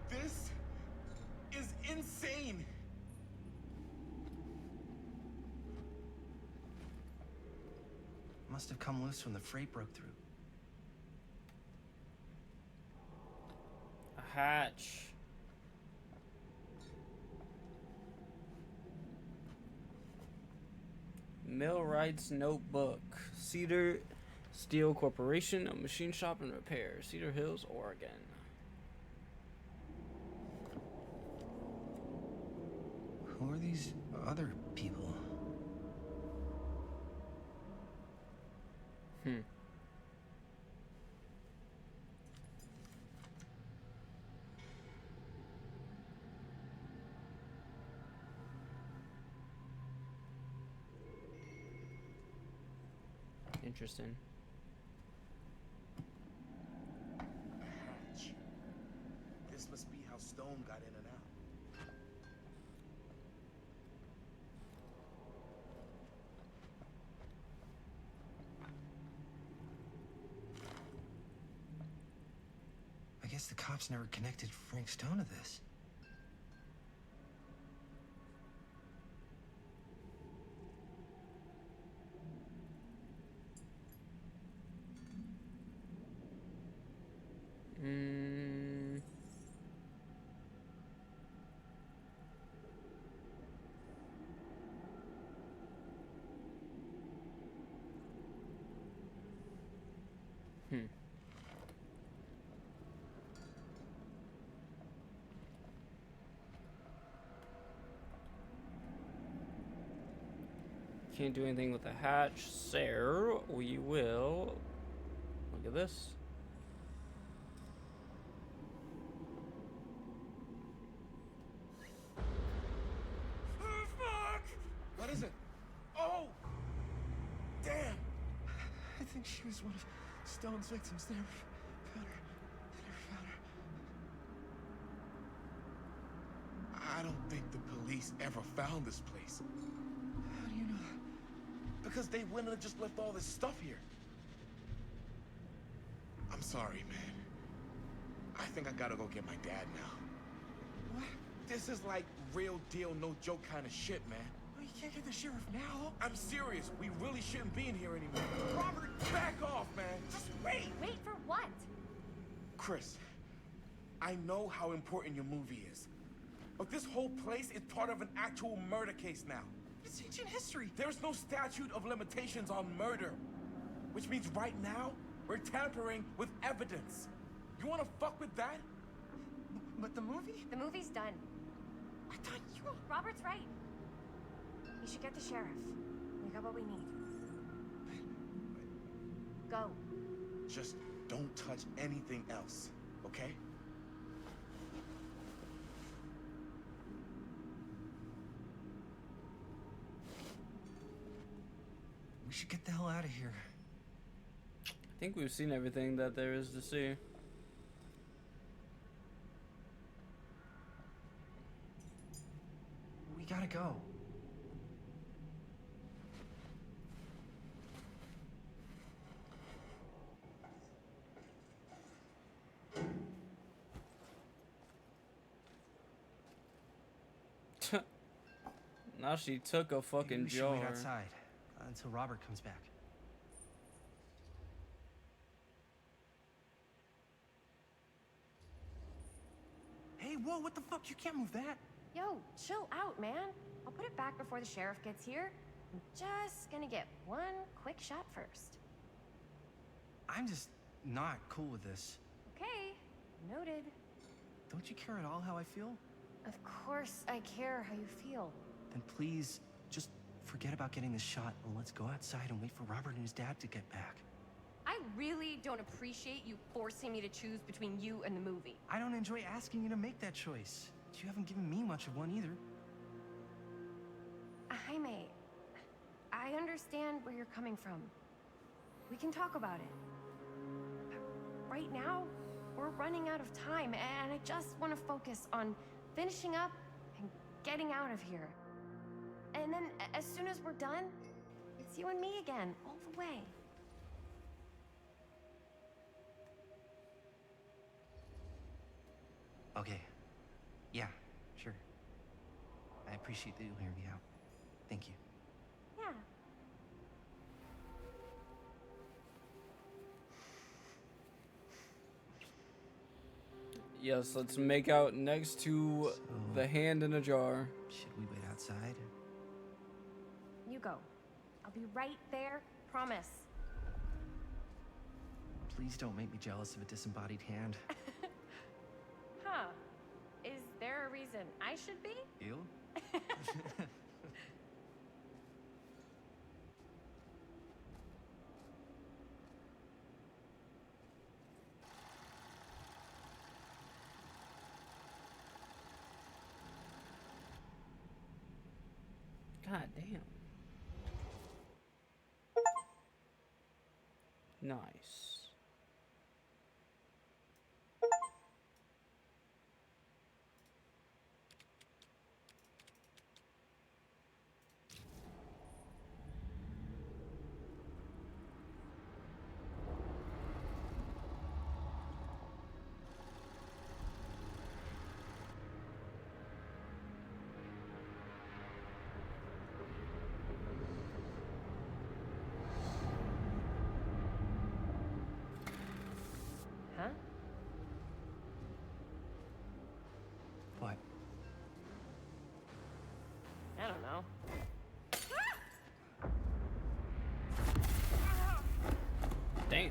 This is insane. Must have come loose when the freight broke through. A hatch. Millwright's Notebook. Cedar Steel Corporation, a machine shop and repair. Cedar Hills, Oregon. Who are these other people? Interesting. Hatch. This must be how Stone got in and out. I guess the cops never connected Frank Stone to this. Hmm. Hmm. Can't do anything with the hatch, sir. We will. Look at this. Fuck! What is it? Oh! Damn! I think she was one of Stone's victims. They never found her. They never found her. I don't think the police ever found this place. How do you know that? Because they wouldn't have just left all this stuff here. I'm sorry, man. I think I gotta go get my dad now. What? This is like real deal, no joke kind of shit, man. Well, you can't get the sheriff now. I'm serious. We really shouldn't be in here anymore. Robert, back off, man. Just wait. Wait for what? Chris, I know how important your movie is. But this whole place is part of an actual murder case now. It's ancient history. There's no statute of limitations on murder. Which means right now, we're tampering with evidence. You wanna fuck with that? But the movie? The movie's done. I thought you... Robert's right. We should get the sheriff. We got what we need. Go. Just don't touch anything else, okay? We should get the hell out of here. I think we've seen everything that there is to see. We gotta go. Now she took a fucking Maybe we should jar. wait outside until Robert comes back. Hey, whoa, what the fuck? You can't move that. Yo, chill out, man. I'll put it back before the sheriff gets here. I'm just gonna get one quick shot first. I'm just not cool with this. Okay, noted. Don't you care at all how I feel? Of course I care how you feel. Then please, just forget about getting this shot and let's go outside and wait for Robert and his dad to get back. I really don't appreciate you forcing me to choose between you and the movie. I don't enjoy asking you to make that choice. But you haven't given me much of one either. Jaime, I understand where you're coming from. We can talk about it. Right now, we're running out of time, and I just want to focus on finishing up and getting out of here. And then, as soon as we're done, it's you and me again, all the way. Okay. Yeah, sure. I appreciate that you'll hear me out. Thank you. Yeah. Yes, let's make out next to the hand in a jar. Should we wait outside? You go. I'll be right there, promise. Please don't make me jealous of a disembodied hand. Huh. Is there a reason I should be? You? God damn. Nice. Huh? What? I don't know. Damn.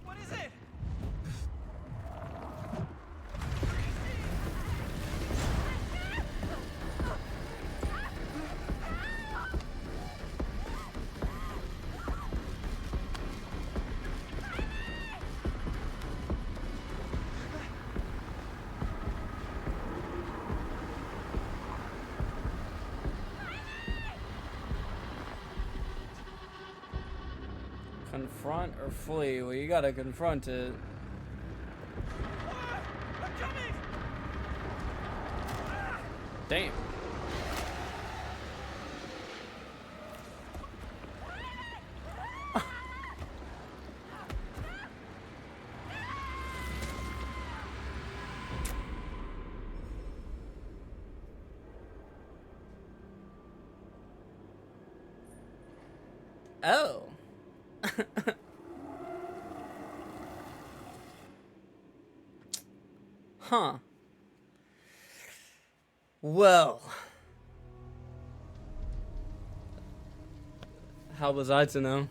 What is it? Confront or flee? Well, you gotta confront it. Damn. Oh. Huh. Well. How was I to know?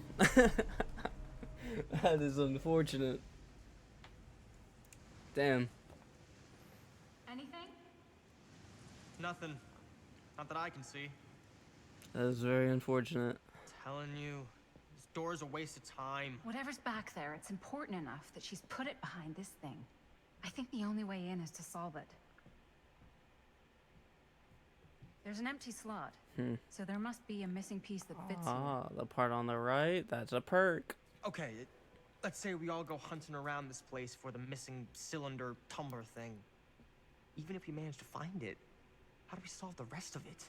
That is unfortunate. Damn. Anything? Nothing. Not that I can see. That is very unfortunate. Telling you, this door's a waste of time. Whatever's back there, it's important enough that she's put it behind this thing. I think the only way in is to solve it. There's an empty slot, so there must be a missing piece that fits Ah, the part on the right, that's a perk. Okay, let's say we all go hunting around this place for the missing cylinder tumbler thing. Even if we manage to find it, how do we solve the rest of it?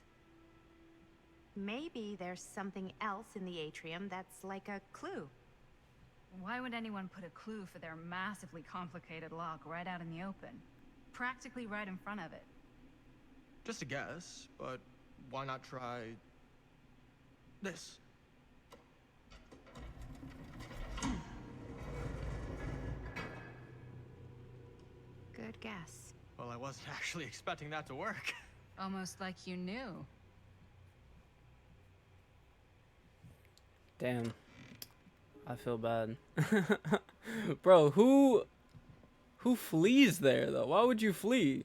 Maybe there's something else in the atrium that's like a clue. Why would anyone put a clue for their massively complicated lock right out in the open? Practically right in front of it. Just a guess, but why not try this? Good guess. Well, I wasn't actually expecting that to work. Almost like you knew. Damn. I feel bad. Bro, who flees there though? Why would you flee?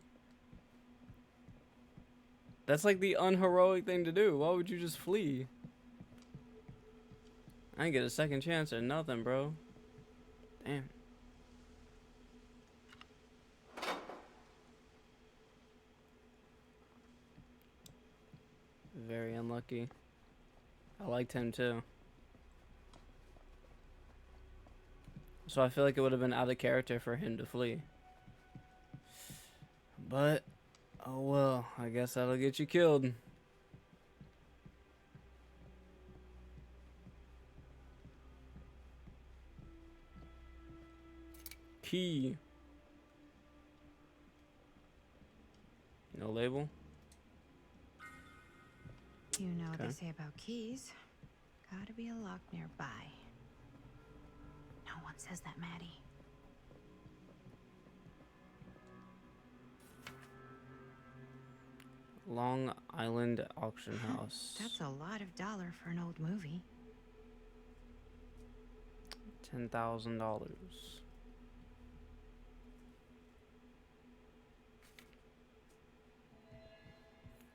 That's like the unheroic thing to do. Why would you just flee? I didn't get a second chance or nothing, bro. Damn. Very unlucky. I liked him too. So I feel like it would have been out of character for him to flee. But, oh well, I guess that'll get you killed. Key. No label? You know what Okay. they say about keys. Gotta be a lock nearby. No one says that, Maddie. Long Island Auction House. That's a lot of dollar for an old movie. $10,000.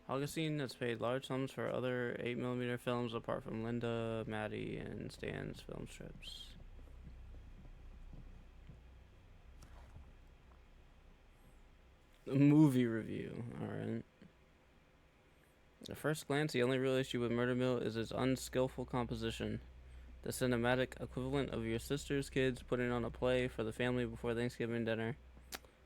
Augustine has paid large sums for other 8mm films apart from Linda, Maddie, and Stan's film strips. A movie review, alright. At first glance, the only real issue with Murder Mill is its unskillful composition. The cinematic equivalent of your sister's kids putting on a play for the family before Thanksgiving dinner.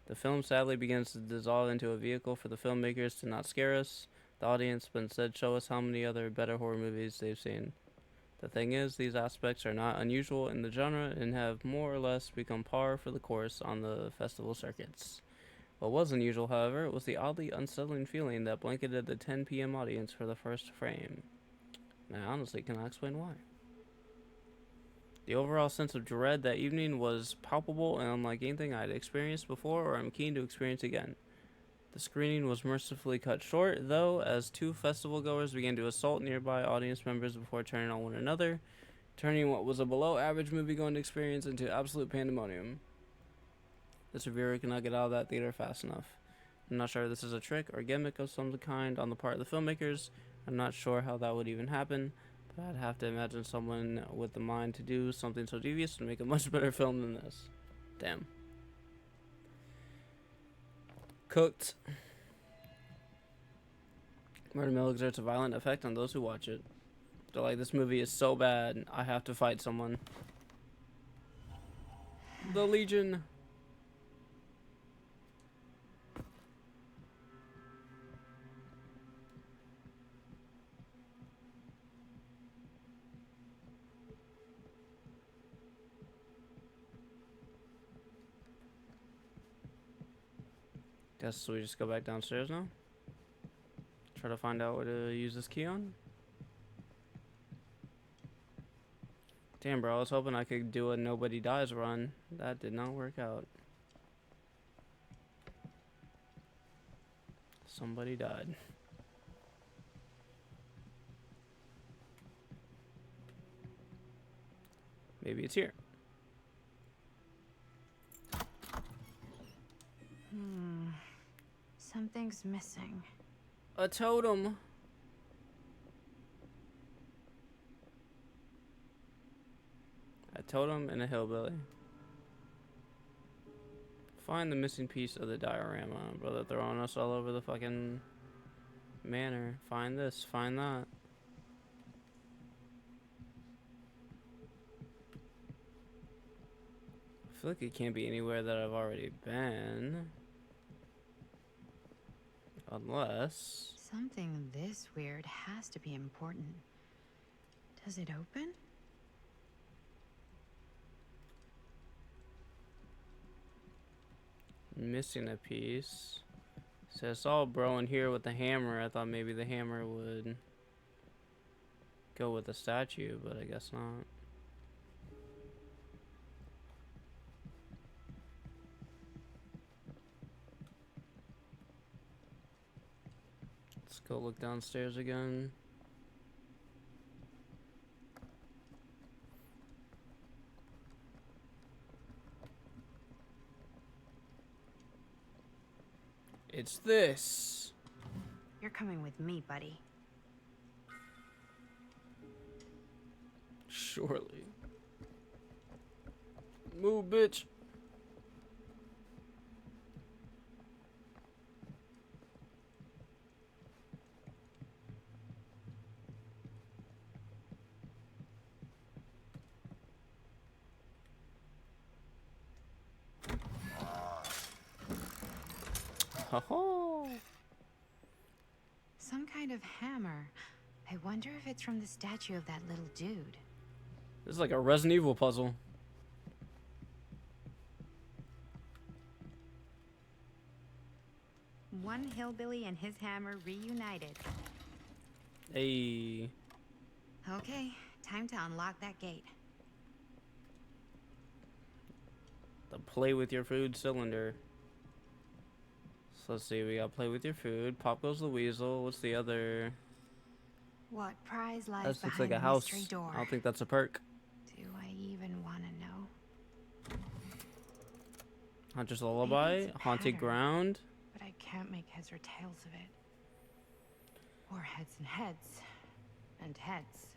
The film sadly begins to dissolve into a vehicle for the filmmakers to not scare us, the audience, but instead show us how many other better horror movies they've seen. The thing is, these aspects are not unusual in the genre and have more or less become par for the course on the festival circuits. What was unusual, however, was the oddly unsettling feeling that blanketed the 10 p.m. audience for the first frame. And I honestly cannot explain why. The overall sense of dread that evening was palpable and unlike anything I had experienced before or am keen to experience again. The screening was mercifully cut short, though, as two festival goers began to assault nearby audience members before turning on one another, turning what was a below-average movie-going experience into absolute pandemonium. This reviewer cannot get out of that theater fast enough. I'm not sure if this is a trick or gimmick of some kind on the part of the filmmakers. I'm not sure how that would even happen, but I'd have to imagine someone with the mind to do something so devious would make a much better film than this. Damn. Cooked. Murder Mill exerts a violent effect on those who watch it. They're like, this movie is so bad, I have to fight someone. The Legion. Guess we just go back downstairs now. Try to find out what to use this key on. Damn, bro, I was hoping I could do a nobody dies run. That did not work out. Somebody died. Maybe it's here. Something's missing. A totem. A totem and a hillbilly. Find the missing piece of the diorama. Brother throwing us all over the fucking manor. Find this, find that. I feel like it can't be anywhere that I've already been. Unless... Something this weird has to be important. Does it open? Missing a piece. So I saw a bro in here with the hammer. I thought maybe the hammer would go with the statue, but I guess not. Let's go look downstairs again. It's this. You're coming with me, buddy. Surely. Move, bitch. Ho-ho. Some kind of hammer. I wonder if it's from the statue of that little dude. This is like a Resident Evil puzzle. One hillbilly and his hammer reunited. Hey. Okay, time to unlock that gate. The play with your food cylinder. So let's see, we got play with your food. Pop goes the weasel. What's the other? What prize lies That looks behind like a the house. mystery door? I don't think that's a perk. Do I even want to know? Hunter's Lullaby, it's a Haunted pattern. Ground. But I can't make heads or tails of it. Or heads and heads. And heads.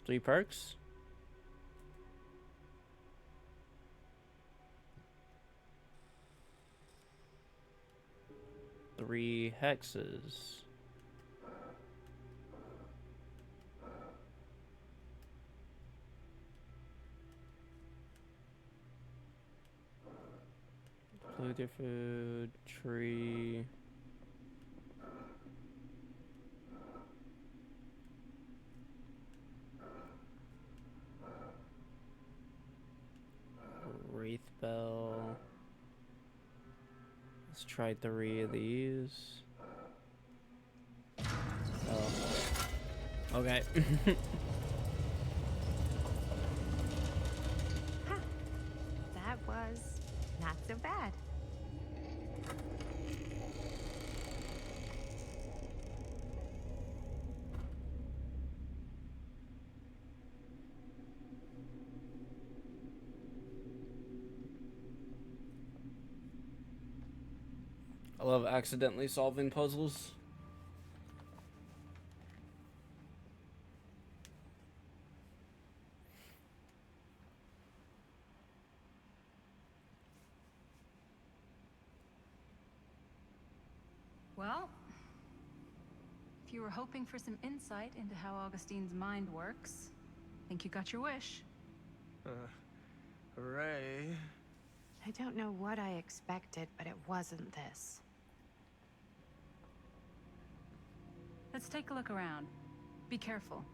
3 perks. Three hexes. Play with your food, tree. Wraith Bell. Let's try 3 of these. Oh. Okay. That was not so bad. I love accidentally solving puzzles. Well, if you were hoping for some insight into how Augustine's mind works, I think you got your wish. Hooray. I don't know what I expected, but it wasn't this. Let's take a look around. Be careful.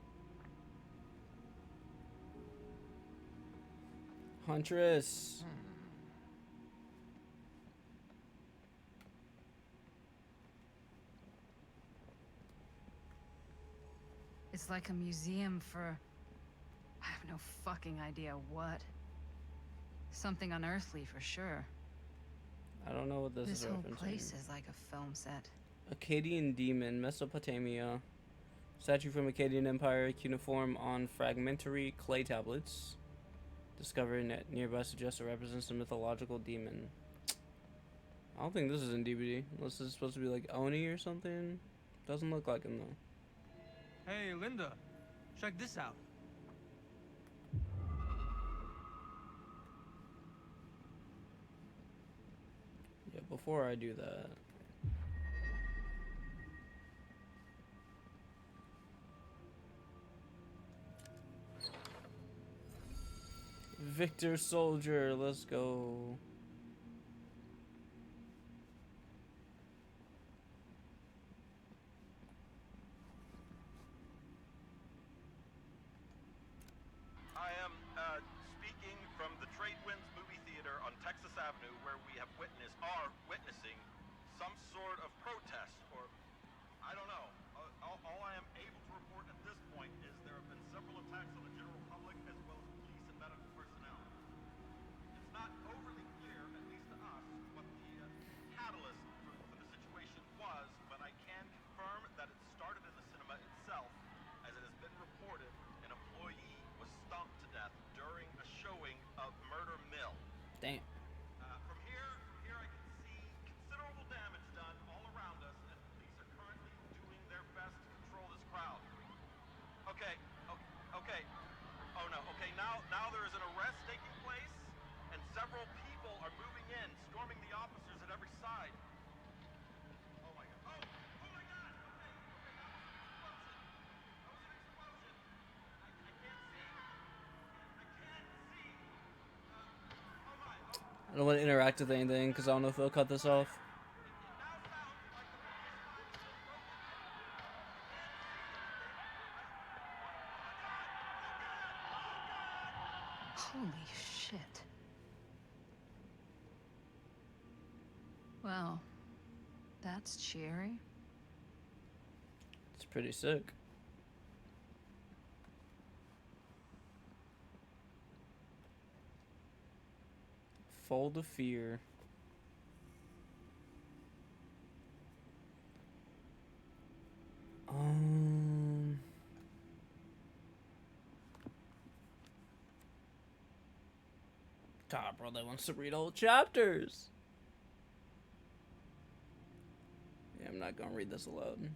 Huntress. It's like a museum for... I have no fucking idea what. Something unearthly for sure. I don't know what this is This whole referencing. place is like a film set. Akkadian demon, Mesopotamia. Statue from Akkadian Empire, cuneiform on fragmentary clay tablets. Discovered at nearby suggests it represents a mythological demon. I don't think this is in DBD. Unless this is supposed to be like Oni or something. Doesn't look like him though. Hey, Linda, check this out. Yeah, before I do that. Victor Soldier, let's go. I am speaking from the Trade Winds Movie Theater on Texas Avenue, where we are witnessing some sort of protest, or I don't know. All I am able to report at this point is there have been several attacks on the general public as well as police and medical personnel. It's not overly clear, at least to us, what the catalyst for the situation was, but I can confirm that it started in the cinema itself, as it has been reported an employee was stomped to death during a showing of Murder Mill. Damn. From here I can see considerable damage done all around us, and police are currently doing their best to control this crowd. Okay. Oh no. Okay, now there is an arrest taking place, and several people are moving in, storming the officers at every side. Oh my god. Oh my god! I don't want to interact with anything because I don't know if they'll cut this off. Holy shit. Well, that's cheery. It's pretty sick. Fold of Fear. God, bro, that wants to read whole chapters. Yeah, I'm not gonna read this alone.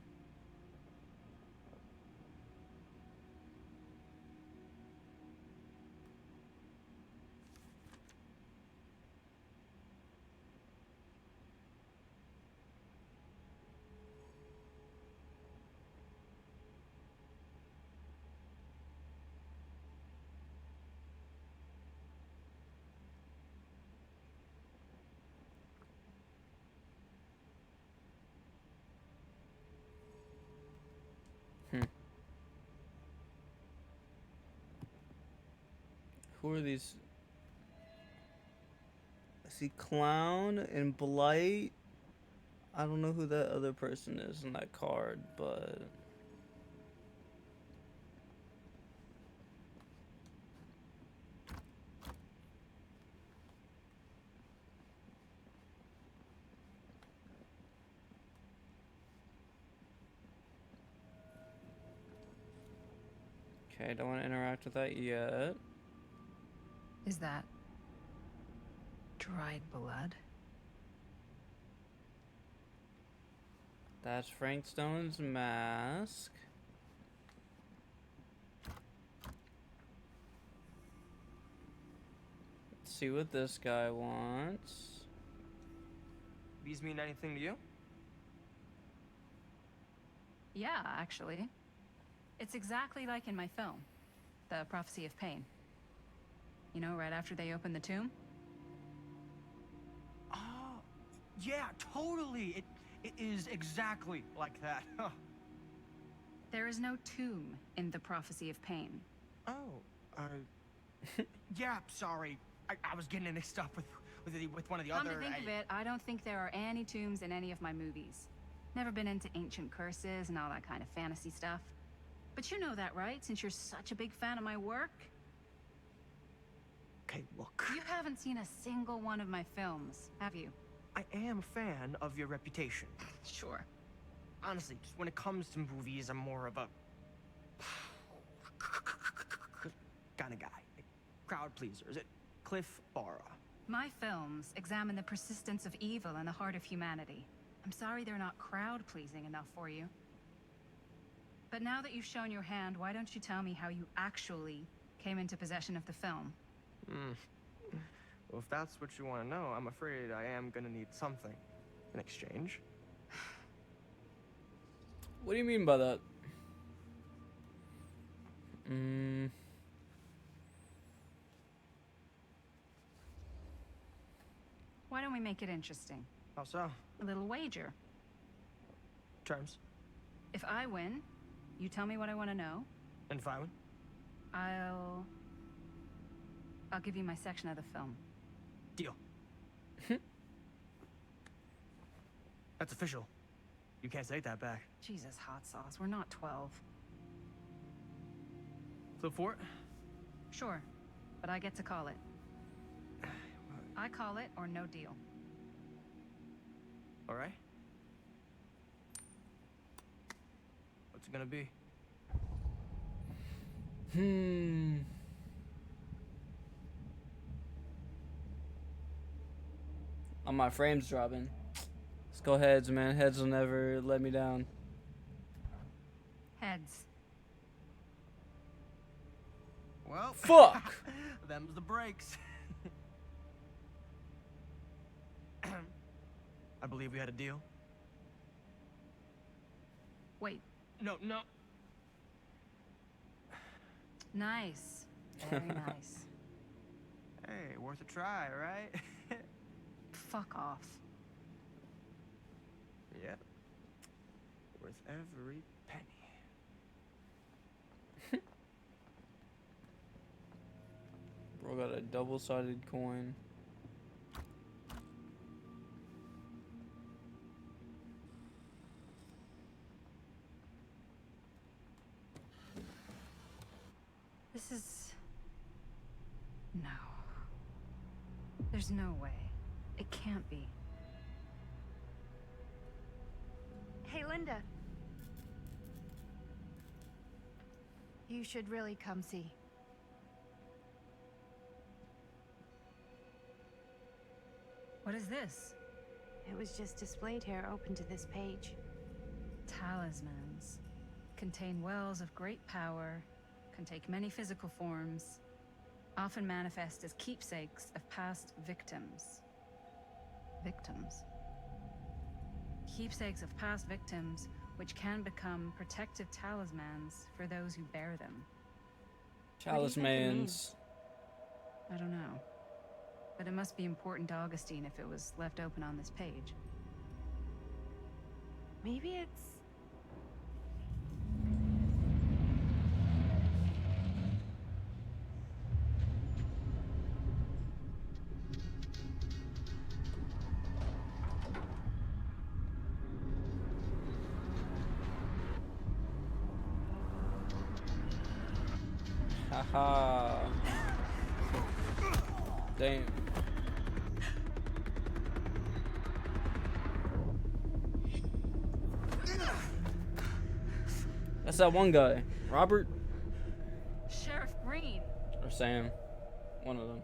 Who are these? I see Clown and Blight. I don't know who that other person is in that card, but... Okay, don't want to interact with that yet. Is that dried blood? That's Frank Stone's mask. Let's see what this guy wants. These mean anything to you? Yeah, actually. It's exactly like in my film, The Prophecy of Pain. You know, right after they open the tomb? Oh, yeah, totally. It is exactly like that. Huh. There is no tomb in The Prophecy of Pain. Oh, yeah, sorry. I was getting it mixed up with one of the Come other... to think of it, I don't think there are any tombs in any of my movies. Never been into ancient curses and all that kind of fantasy stuff. But you know that, right? Since you're such a big fan of my work? Okay, look. You haven't seen a single one of my films, have you? I am a fan of your reputation. Sure. Honestly, just when it comes to movies, I'm more of a... kind of guy. Crowd pleaser. Is it Cliff Barra? My films examine the persistence of evil in the heart of humanity. I'm sorry they're not crowd-pleasing enough for you. But now that you've shown your hand, why don't you tell me how you actually came into possession of the film? Well, if that's what you want to know, I'm afraid I am gonna need something in exchange. What do you mean by that? Why don't we make it interesting? How so? A little wager. Terms? If I win, you tell me what I want to know. And if I win? I'll give you my section of the film. Deal. That's official. You can't take that back. Jesus, hot sauce. We're not 12. Flip for it? Sure, but I get to call it. I call it or no deal. All right. What's it gonna be? Oh, my frame's dropping. Let's go heads, man. Heads will never let me down. Heads. Well, fuck. Them's the breaks. I believe we had a deal. Wait. No. Nice. Very nice. Hey, worth a try, right? Fuck off. Yep. Worth every penny. Bro got a double-sided coin. This is... No. There's no way. It can't be. Hey, Linda. You should really come see. What is this? It was just displayed here, open to this page. Talismans. Contain wells of great power, can take many physical forms, often manifest as keepsakes of past victims. Victims? Keepsakes of past victims, which can become protective talismans for those who bear them. Talismans. I don't know. But it must be important to Augustine if it was left open on this page. Maybe it's... Haha. Damn. That's that one guy, Robert Sheriff Green. or Sam, one of them.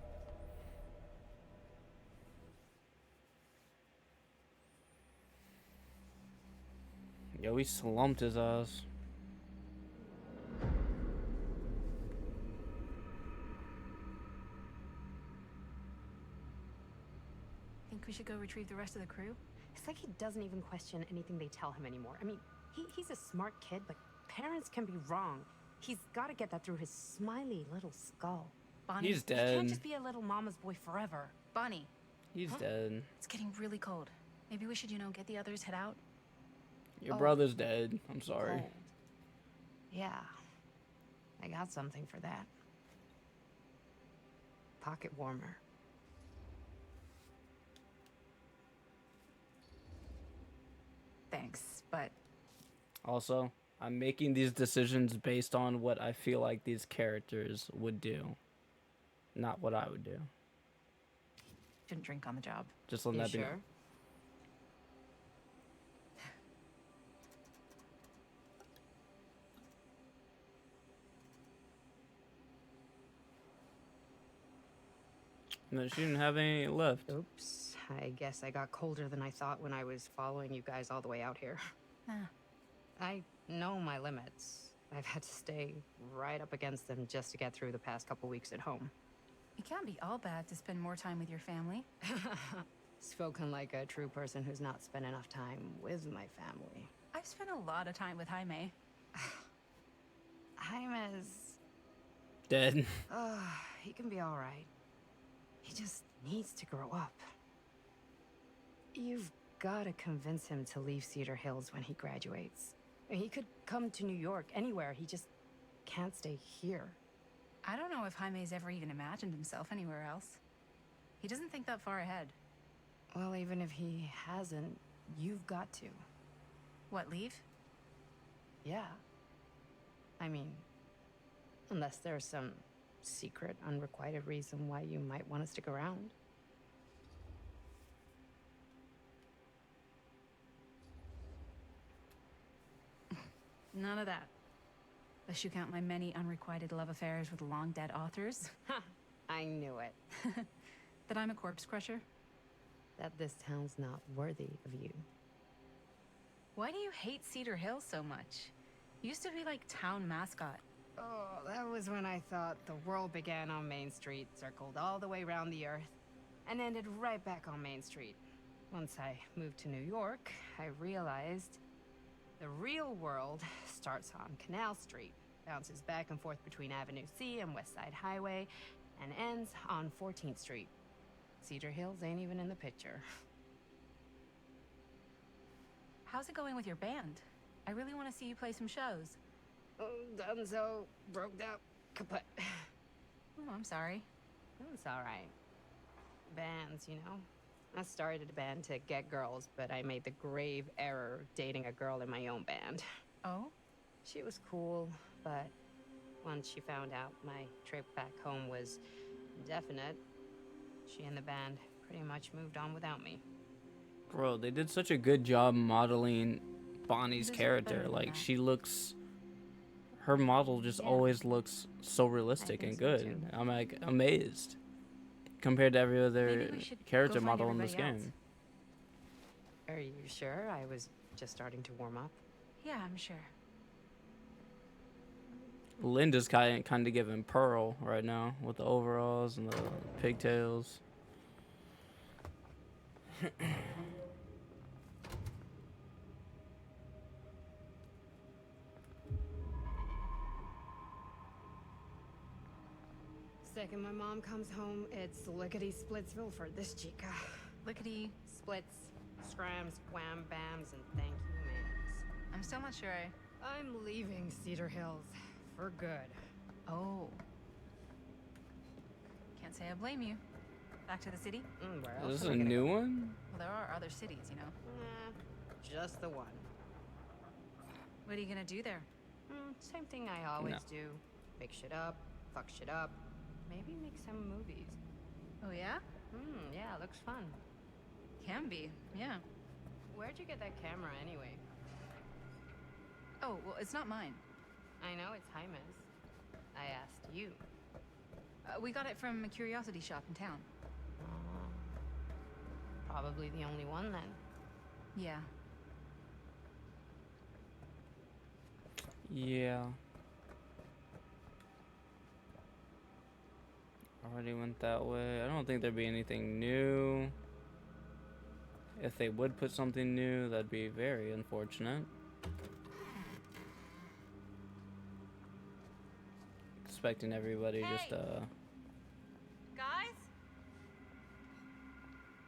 Yo, he slumped his ass. Think we should go retrieve the rest of the crew? It's like he doesn't even question anything they tell him anymore. I mean, he's a smart kid, but parents can be wrong. He's got to get that through his smiley little skull. Bonnie, He's He dead. can't just be a little mama's boy forever. Bonnie. He's dead. It's getting really cold. Maybe we should, get the others, head out? Your brother's dead. I'm sorry. Cold. Yeah, I got something for that. Pocket warmer. Thanks, but Also, I'm making these decisions based on what I feel like these characters would do, not what I would do. shouldn't drink on the job. Just letting that be known. No, she didn't have any left. Oops. I guess I got colder than I thought when I was following you guys all the way out here. Ah. I know my limits. I've had to stay right up against them just to get through the past couple weeks at home. It can't be all bad to spend more time with your family. Spoken like a true person who's not spent enough time with my family. I've spent a lot of time with Jaime. Jaime's... Dead. He can be all right. He just needs to grow up. You've got to convince him to leave Cedar Hills when he graduates. He could come to New York, anywhere. He just can't stay here. I don't know if Jaime's ever even imagined himself anywhere else. He doesn't think that far ahead. Well, even if he hasn't, you've got to. What, leave? Yeah. I mean, unless there's some secret, unrequited reason why you might want to stick around. None of that. Unless you count my many unrequited love affairs with long-dead authors. I knew it. That I'm a corpse crusher. That this town's not worthy of you. Why do you hate Cedar Hills so much? You used to be like town mascot. Oh, that was when I thought the world began on Main Street, circled all the way around the earth, and ended right back on Main Street. Once I moved to New York, I realized the real world starts on Canal Street, bounces back and forth between Avenue C and West Side Highway, and ends on 14th Street. Cedar Hills ain't even in the picture. How's it going with your band? I really want to see you play some shows. Oh, done so, broke out, kaput. Oh, I'm sorry. It's all right. Bands, you know? I started a band to get girls, but I made the grave error of dating a girl in my own band. Oh? She was cool, but once she found out my trip back home was definite, She and the band pretty much moved on without me. Bro, they did such a good job modeling Bonnie's This is character. better than Like, that. she looks... Her model just always looks so realistic and good. I'm, like, amazed. Compared to every other Maybe we should character go find model in this everybody game. else. Are you sure? I was just starting to warm up. Yeah, I'm sure. Linda's kind of giving Pearl right now with the overalls and the pigtails. Second my mom comes home, it's lickety-splitsville for this chica. Lickety. Splits, scrams, wham bams, and thank you ma'ams. I'm still not sure I'm leaving Cedar Hills for good. Oh. Can't say I blame you. Back to the city? Where Is else this am a I gonna new go? one? Well, there are other cities, you know. Just the one. What are you gonna do there? Same thing I always No. do. Make shit up, fuck shit up, maybe make some movies. Oh, yeah? Yeah, looks fun. Can be, yeah. Where'd you get that camera anyway? Oh, well, it's not mine. I know it's Jaime's. I asked you. We got it from a curiosity shop in town. Probably the only one then. Yeah. Yeah. Already went that way. I don't think there'd be anything new. If they would put something new, that'd be very unfortunate. Expecting everybody just Guys?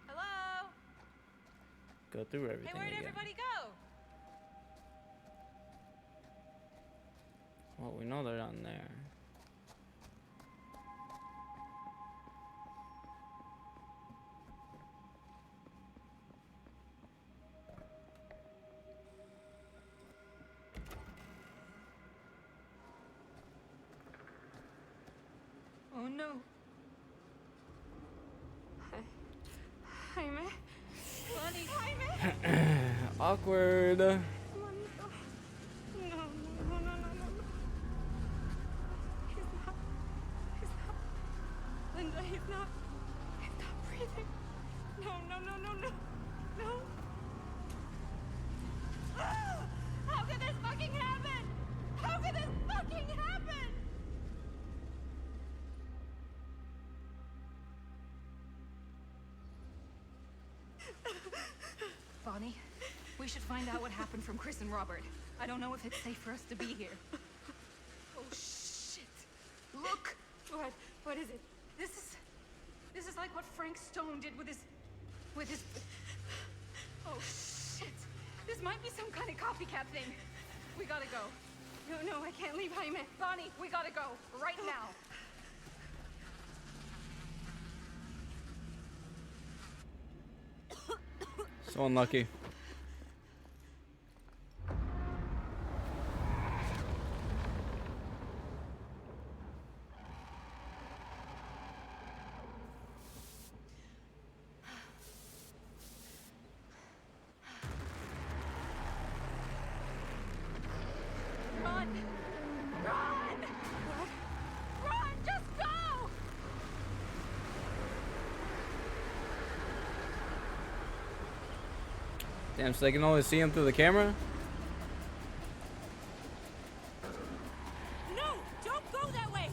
Hello? go through everything Hey, where'd again. everybody go? Well, we know they're down there. Oh, no. Jaime? Bonnie! Jaime! Awkward. No, no, no, no, no, no. He's not. He's not. Linda, he's not. He's not breathing. No, no, no, no, no. No. Ah! How could this fucking happen? How could this fucking happen? Bonnie, we should find out what happened from Chris and Robert. I don't know if it's safe for us to be here. Oh, shit. Look! What? What is it? This is like what Frank Stone did with his... Oh, shit. This might be some kind of copycat thing. We gotta go. No, no, I can't leave Jaime. Bonnie, we gotta go. Right now. So unlucky. Run! Run! What? Run! Just go! Damn, so they can only see him through the camera? No! Don't go that way!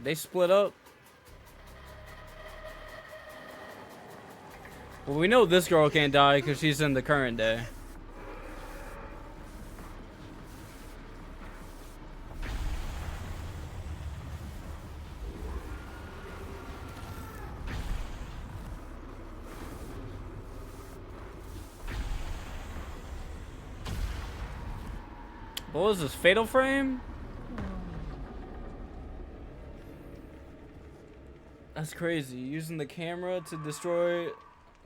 They split up. Well, we know this girl can't die because she's in the current day. What was this, Fatal Frame? That's crazy. Using the camera to destroy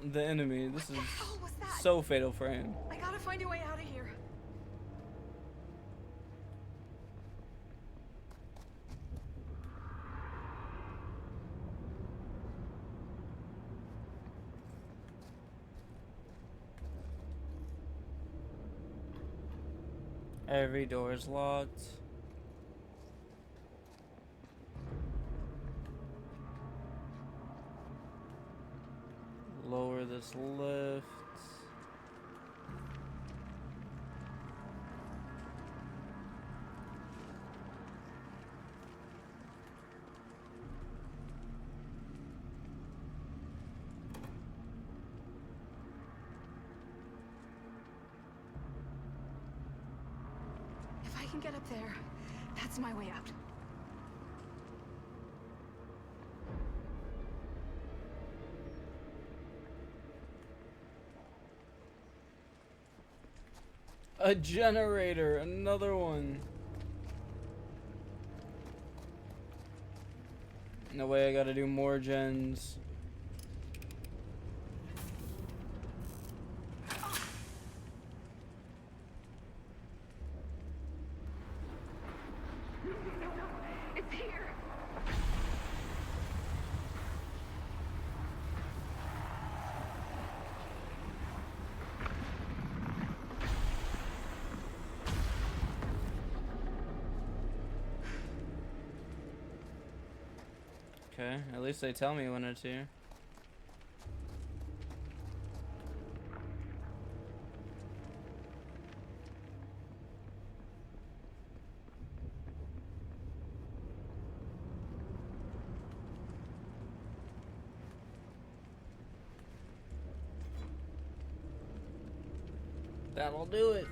the enemy. This is hell was that? so fatal for him. I gotta find a way out of here. Every door is locked. Lower this lift. If I can get up there, that's my way out. A generator, another one. No way, I gotta do more gens. It's here. Okay, at least they tell me when it's here. That'll do it.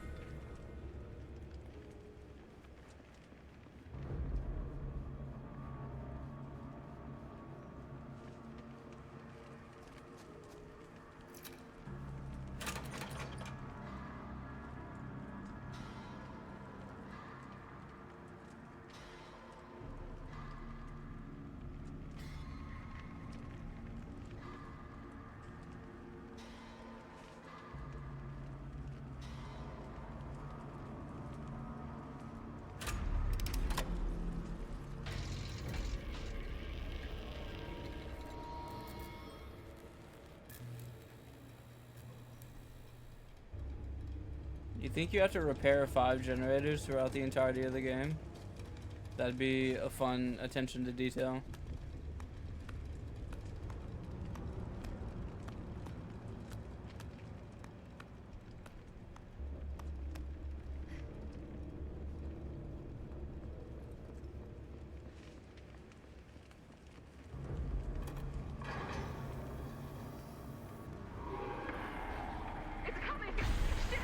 You think you have to repair 5 generators throughout the entirety of the game? That'd be a fun attention to detail. It's coming. Shit.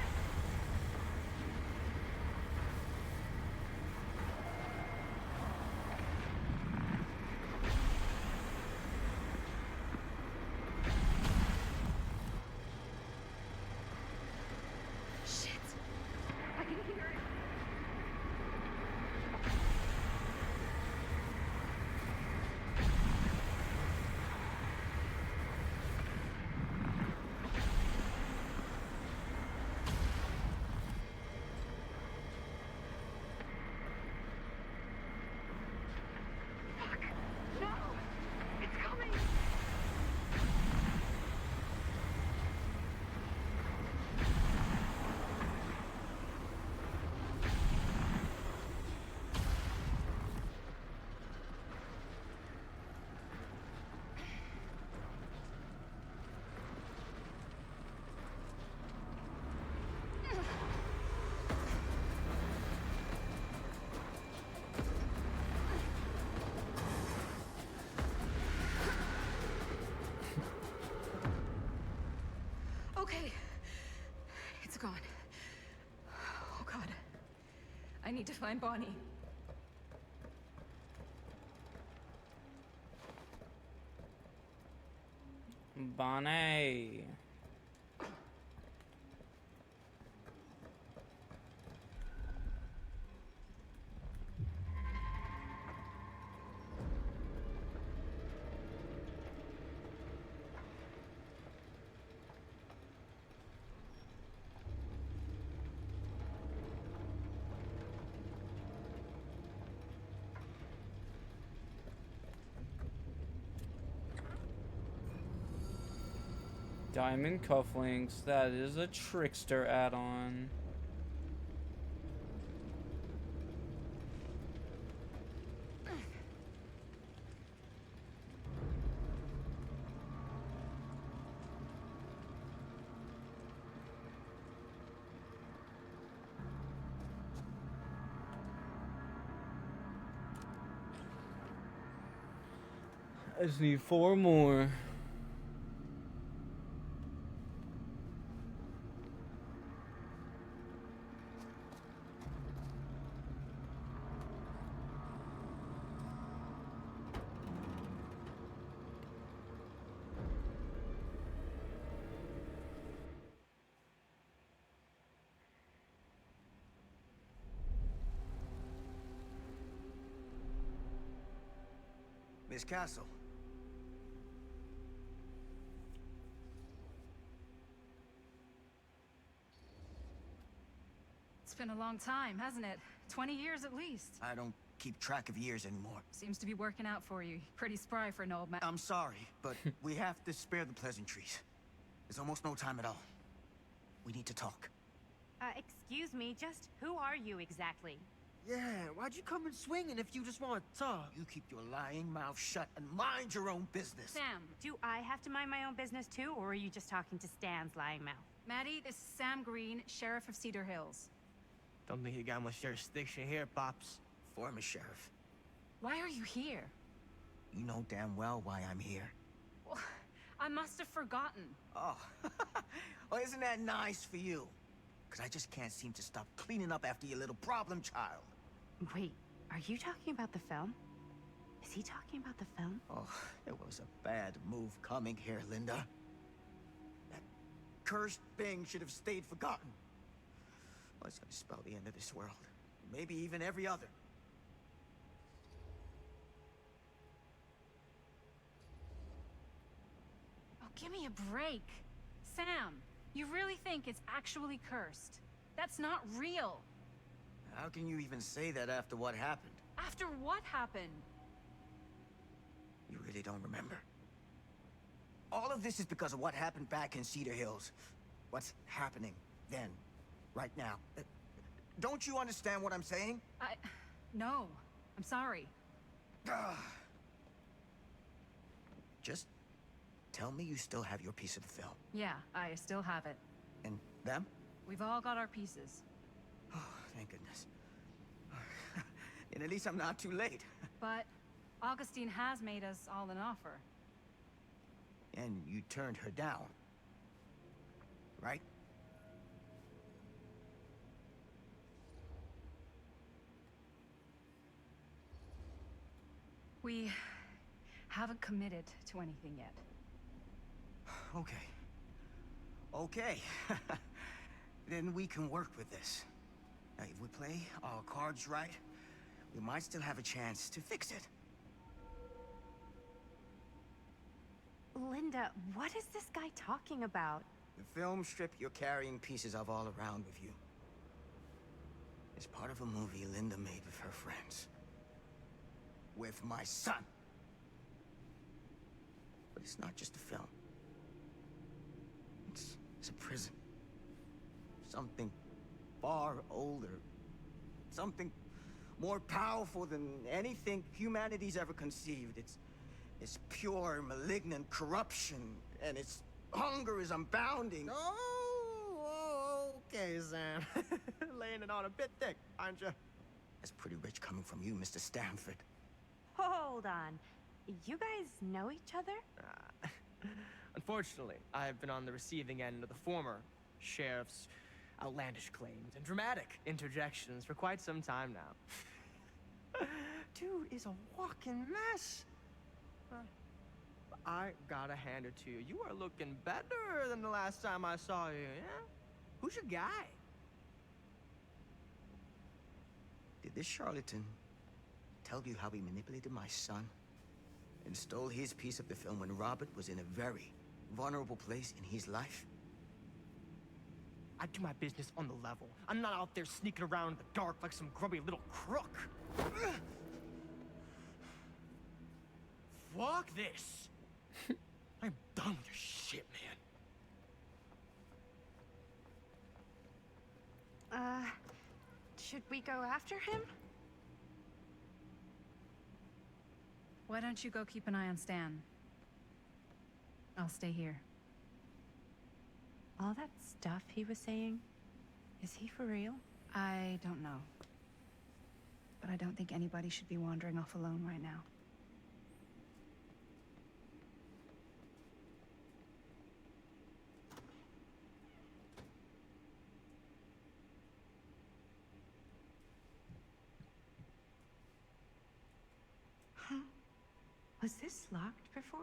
Shit. I can hear it. Fuck. No. It's coming. Okay. It's gone. Oh, God. I need to find Bonnie. Bonnie. Diamond cufflinks. That is a trickster add-on. I just need 4 more. Miss Castle. It's been a long time, hasn't it? 20 years at least. I don't keep track of years anymore. Seems to be working out for you. Pretty spry for an old man. I'm sorry, but we have to spare the pleasantries. There's almost no time at all. We need to talk. Excuse me, just who are you exactly? Yeah, why'd you come in swinging if you just want to talk? You keep your lying mouth shut and mind your own business. Sam, do I have to mind my own business too, or are you just talking to Stan's lying mouth? Maddie, this is Sam Green, Sheriff of Cedar Hills. Don't think you got much jurisdiction here, Pops. Former sheriff. Why are you here? You know damn well why I'm here. Well, I must have forgotten. Oh, well, isn't that nice for you? Because I just can't seem to stop cleaning up after your little problem child. Wait, are you talking about the film? Is he talking about the film? Oh, it was a bad move coming here, Linda. That cursed thing should have stayed forgotten. Well, it's gonna spell the end of this world. Maybe even every other. Oh, give me a break. Sam, you really think it's actually cursed? That's not real. How can you even say that after what happened? After what happened? You really don't remember? All of this is because of what happened back in Cedar Hills. What's happening then, right now. Don't you understand what I'm saying? No. I'm sorry. Just tell me you still have your piece of the film. Yeah, I still have it. And them? We've all got our pieces. Oh, thank goodness. And at least I'm not too late. But Augustine has made us all an offer. And you turned her down. Right? We haven't committed to anything yet. Okay. Okay. Then we can work with this. Now, if we play our cards right, we might still have a chance to fix it. Linda, what is this guy talking about? The film strip you're carrying pieces of all around with you is part of a movie Linda made with her friends. With my son. But it's not just a film. It's a prison. Something far older. Something more powerful than anything humanity's ever conceived. It's pure, malignant corruption, and its hunger is unbounding. Oh, okay, Sam. Laying it on a bit thick, aren't you? That's pretty rich coming from you, Mr. Stanford. Hold on. You guys know each other? Unfortunately, I've been on the receiving end of the former sheriff's outlandish claims and dramatic interjections for quite some time now. Dude is a walking mess. I gotta hand it to you. You are looking better than the last time I saw you, yeah? Who's your guy? Did this charlatan tell you how he manipulated my son and stole his piece of the film when Robert was in a very vulnerable place in his life? I do my business on the level. I'm not out there sneaking around in the dark like some grubby little crook. Fuck this. I'm done with your shit, man. Should we go after him? Why don't you go keep an eye on Stan? I'll stay here. All that stuff he was saying, is he for real? I don't know. But I don't think anybody should be wandering off alone right now. Huh? Was this locked before?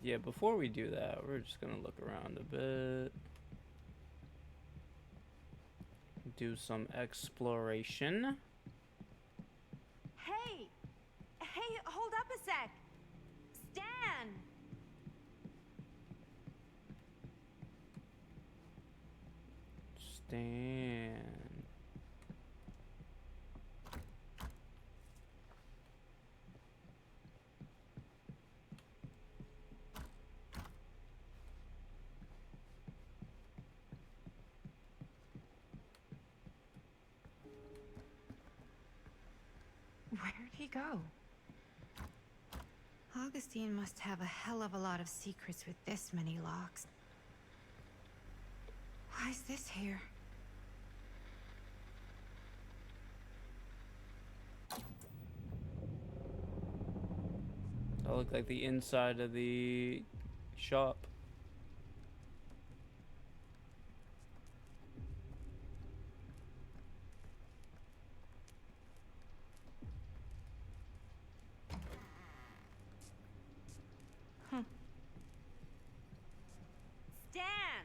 Yeah, before we do that, we're just gonna look around a bit. Do some exploration. Hey! Hey, hold up a sec! Stan! Stan. Where'd he go? Augustine must have a hell of a lot of secrets with this many locks. Why is this here? That looked like the inside of the shop. Stan!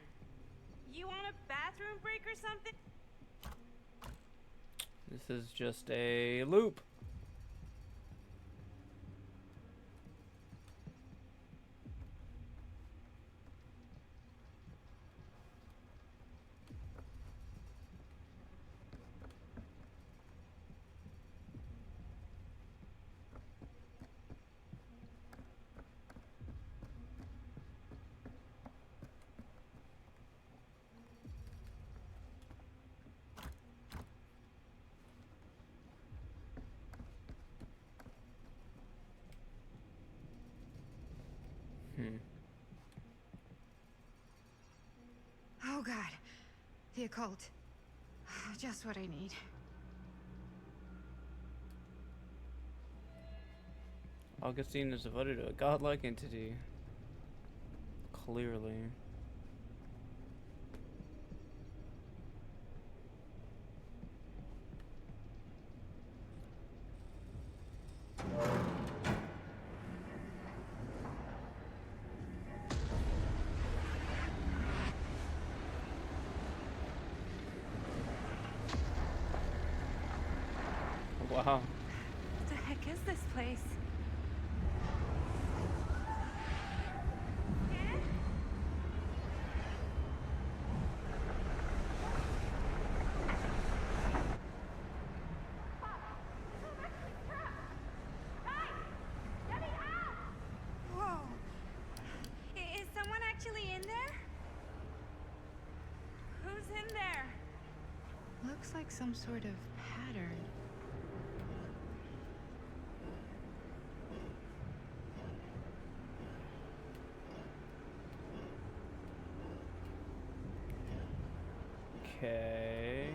You want a bathroom break or something? This is just a loop. Oh god. The occult. Just what I need. Augustine is devoted to a godlike entity. Clearly. Wow. What the heck is this place? Whoa. Is someone actually in there? Who's in there? Looks like some sort of pattern. Okay.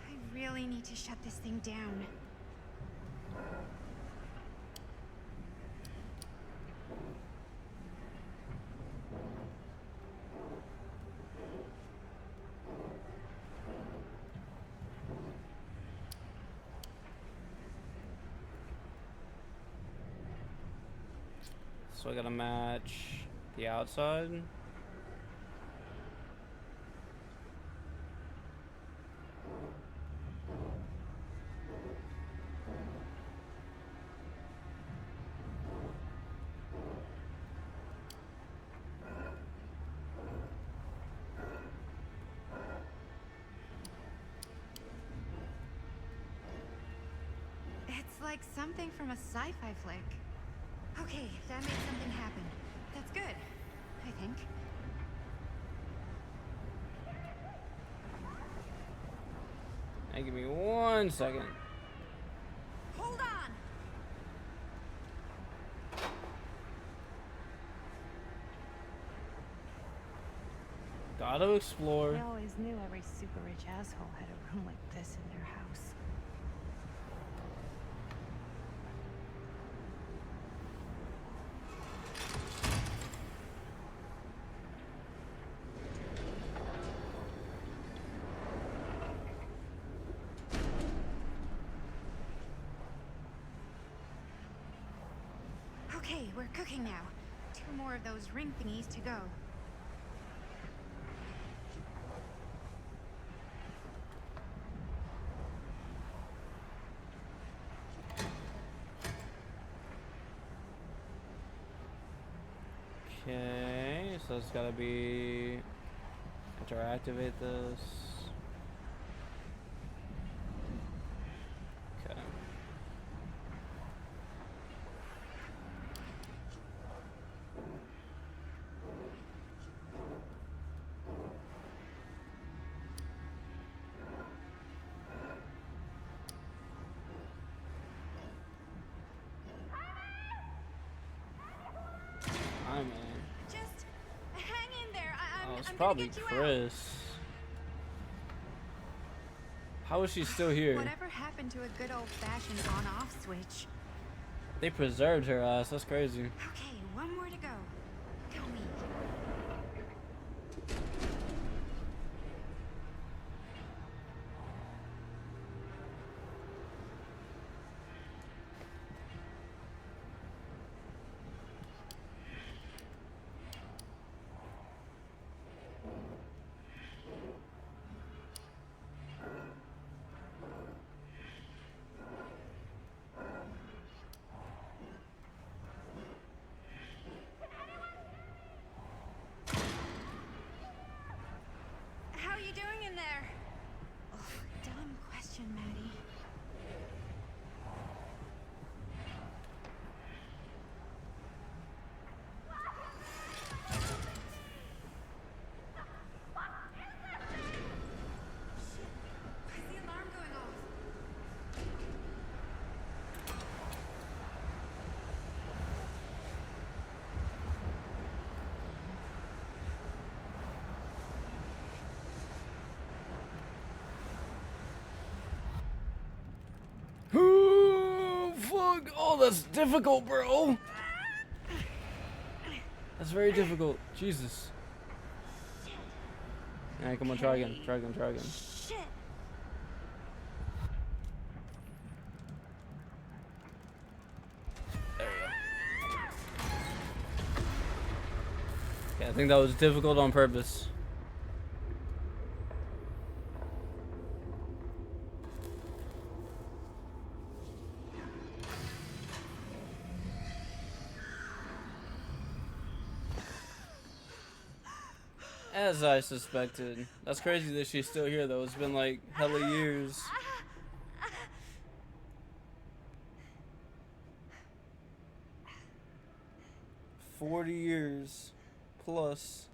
I really need to shut this thing down. So I gotta match the outside. like something from a sci-fi flick. Okay, that made something happen. That's good, I think. Hey, give me 1 second. Hold on! Gotta explore. I always knew every super rich asshole had a room like this in their house. Okay, we're cooking now. 2 more of those ring thingies to go. Okay, so it's gotta be to activate this. Okay. Hi, man. Just hang in there. Oh, it's I'm probably gonna get you Chris. How is she still here? Whatever happened to a good old-fashioned on-off switch? They preserved her ass. That's crazy. Okay, 1 more to go. Go me. How are you doing in there? Oh, dumb question, Maddie. Why is the alarm going off? Fuck! Oh, that's difficult, bro. That's very difficult. Jesus. Alright, come on, try again. Try again. Try again. Shit. There we go. Okay, I think that was difficult on purpose. As I suspected. That's crazy that she's still here though. It's been like hella years. 40 years plus.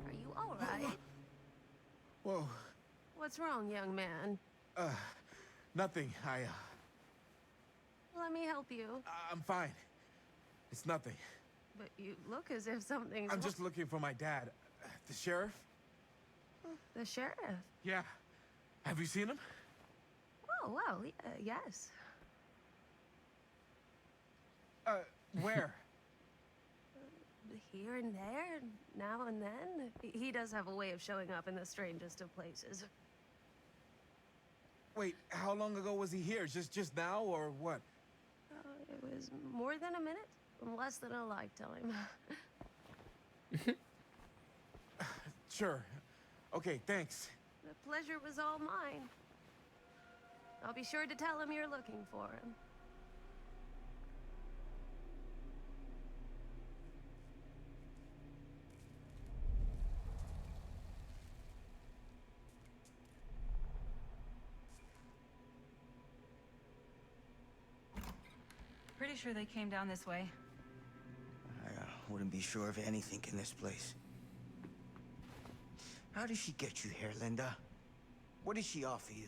Are you all right? Whoa. What's wrong, young man? Nothing. Let me help you. I'm fine. It's nothing. But you look as if something's I'm just looking for my dad. The sheriff? The sheriff? Yeah. Have you seen him? Oh, well, yes. Where? here and there, now and then. He does have a way of showing up in the strangest of places. Wait, how long ago was he here? Just now, or what? It was more than a minute, less than a lifetime. Sure. Okay, thanks. The pleasure was all mine. I'll be sure to tell him you're looking for him. Pretty sure they came down this way. I wouldn't be sure of anything in this place. How did she get you here, Linda? What did she offer you?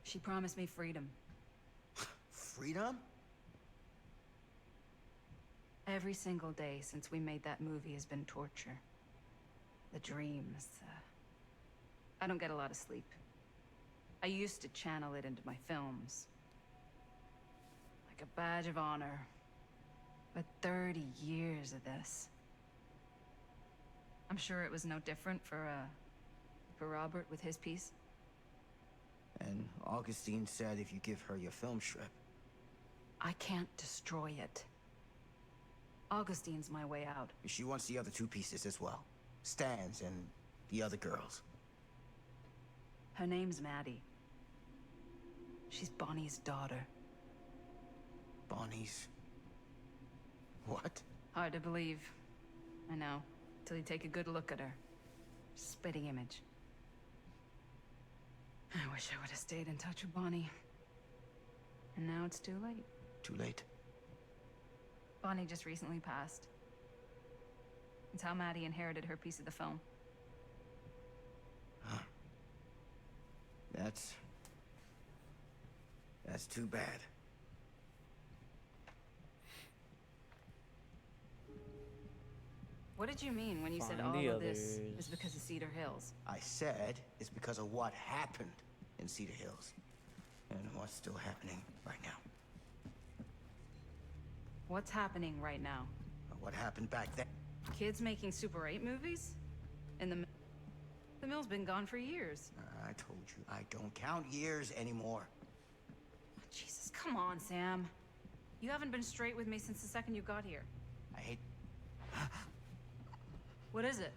She promised me freedom. Freedom? Every single day since we made that movie has been torture. The dreams. I don't get a lot of sleep. I used to channel it into my films. Like a badge of honor. But 30 years of this. I'm sure it was no different for Robert with his piece. And Augustine said if you give her your film strip. I can't destroy it. Augustine's my way out. She wants the other two pieces as well. Stan's and the other girls. Her name's Maddie. She's Bonnie's daughter. Bonnie's... what? Hard to believe. I know. Till you take a good look at her. Spitting image. I wish I would have stayed in touch with Bonnie. And now it's too late. Too late? Bonnie just recently passed. It's how Maddie inherited her piece of the film. Huh. That's too bad. What did you mean when you said Find all the of this others. is because of Cedar Hills? I said it's because of what happened in Cedar Hills. And what's still happening right now. What's happening right now? What happened back then? Kids making Super 8 movies? And the mill's been gone for years. I told you, I don't count years anymore. Jesus, come on, Sam. You haven't been straight with me since the second you got here. I hate... What is it?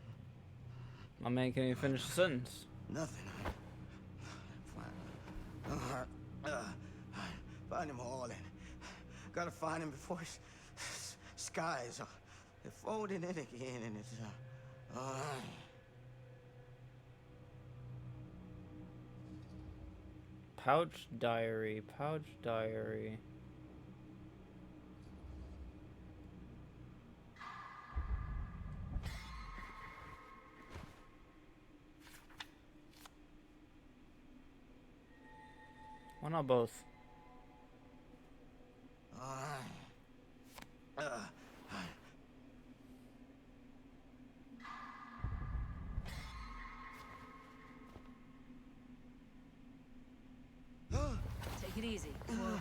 My man can't even finish the sentence. Nothing. Find them all and gotta find him before his skies are folding in again and it's Pouch diary, pouch diary. Why not both? Take it easy. Whoa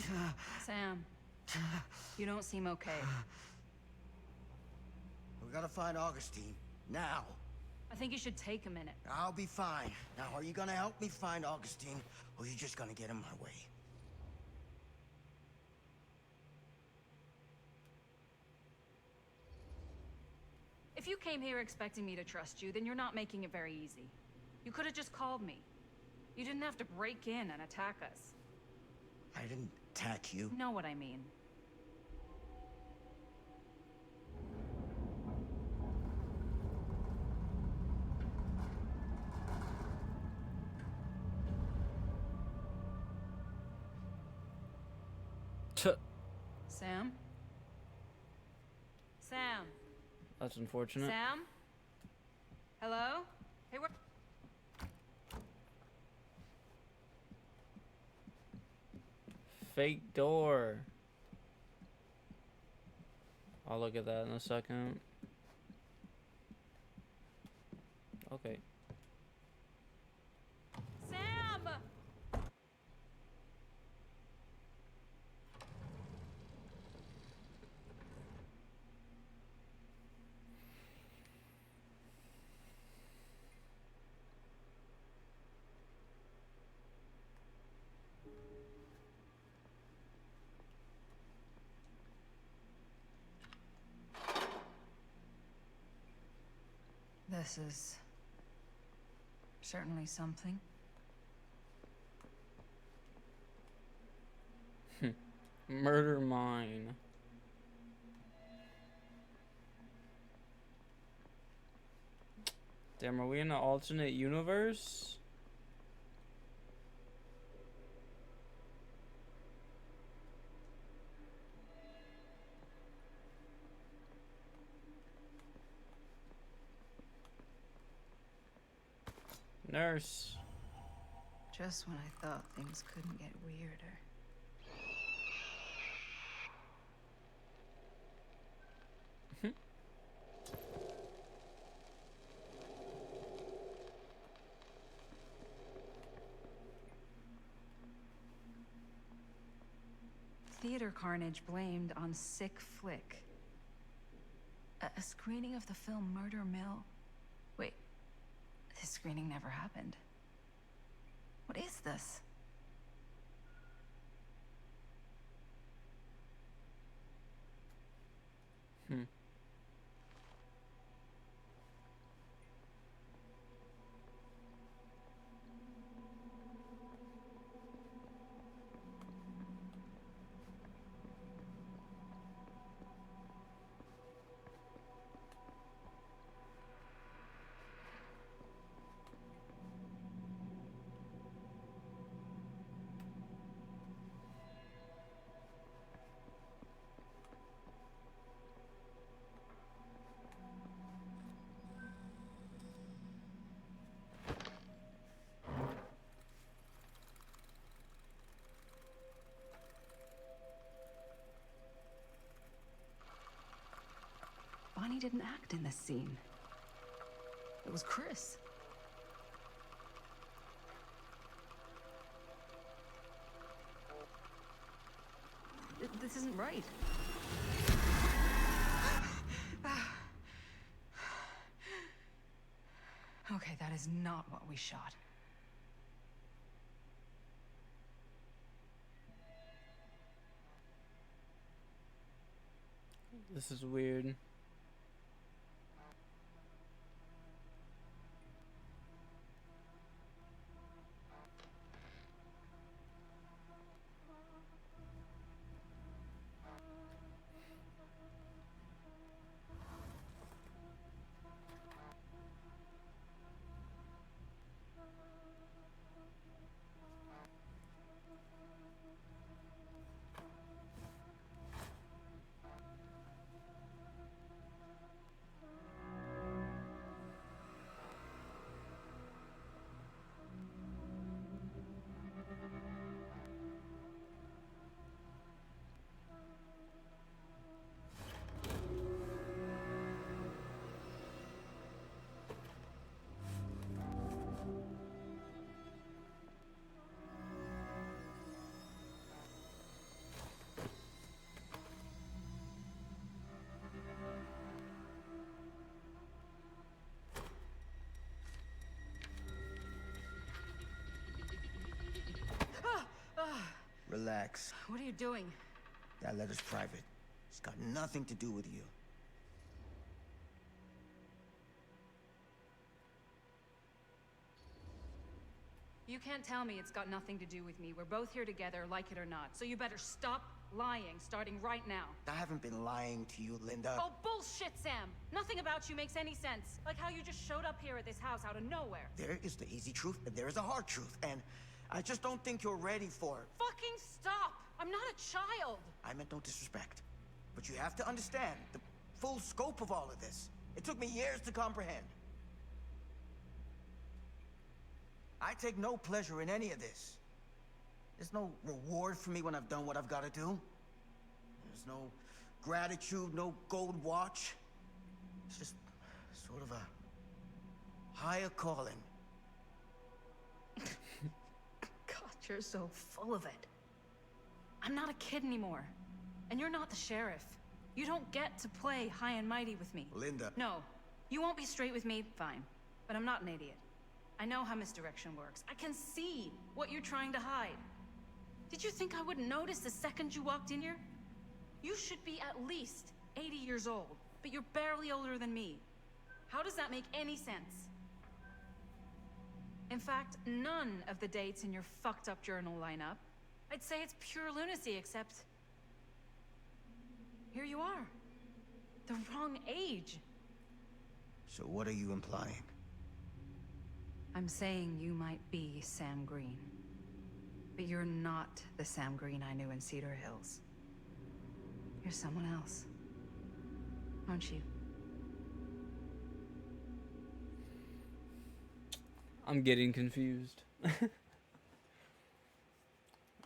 there. Sam, you don't seem okay. We gotta find Augustine now. I think you should take a minute. I'll be fine. Now, are you gonna help me find Augustine, or are you just gonna get in my way? If you came here expecting me to trust you, then you're not making it very easy. You could have just called me. You didn't have to break in and attack us. I didn't attack you. You know what I mean. Sam? Sam? That's unfortunate. Sam? Hello? Hey, where... Fake door. I'll look at that in a second. Okay. Sam! This is certainly something. Murder Mine. Damn, are we in an alternate universe? Nurse. Just when I thought things couldn't get weirder. Theater carnage blamed on sick flick. A screening of the film Murder Mill. Wait, this screening never happened. What is this? Bonnie didn't act in this scene. It was Chris. This isn't right. Okay, that is not what we shot. This is weird. Relax. What are you doing? That letter's private. It's got nothing to do with you. You can't tell me it's got nothing to do with me. We're both here together, like it or not. So you better stop lying, starting right now. I haven't been lying to you, Linda. Oh, bullshit, Sam! Nothing about you makes any sense. Like how you just showed up here at this house out of nowhere. There is the easy truth, and there is a hard truth, and I just don't think you're ready for it. Fucking stop! I'm not a child! I meant no disrespect, but you have to understand the full scope of all of this. It took me years to comprehend. I take no pleasure in any of this. There's no reward for me when I've done what I've got to do. There's no gratitude, no gold watch. It's just sort of a Higher calling. God, you're so full of it. I'm not a kid anymore. And you're not the sheriff. You don't get to play high and mighty with me. Linda. No. You won't be straight with me, fine. But I'm not an idiot. I know how misdirection works. I can see what you're trying to hide. Did you think I wouldn't notice the second you walked in here? You should be at least 80 years old, but you're barely older than me. How does that make any sense? In fact, none of the dates in your fucked up journal line up. I'd say it's pure lunacy, except... here you are. The wrong age. So what are you implying? I'm saying you might be Sam Green. But you're not the Sam Green I knew in Cedar Hills. You're someone else. Aren't you? I'm getting confused.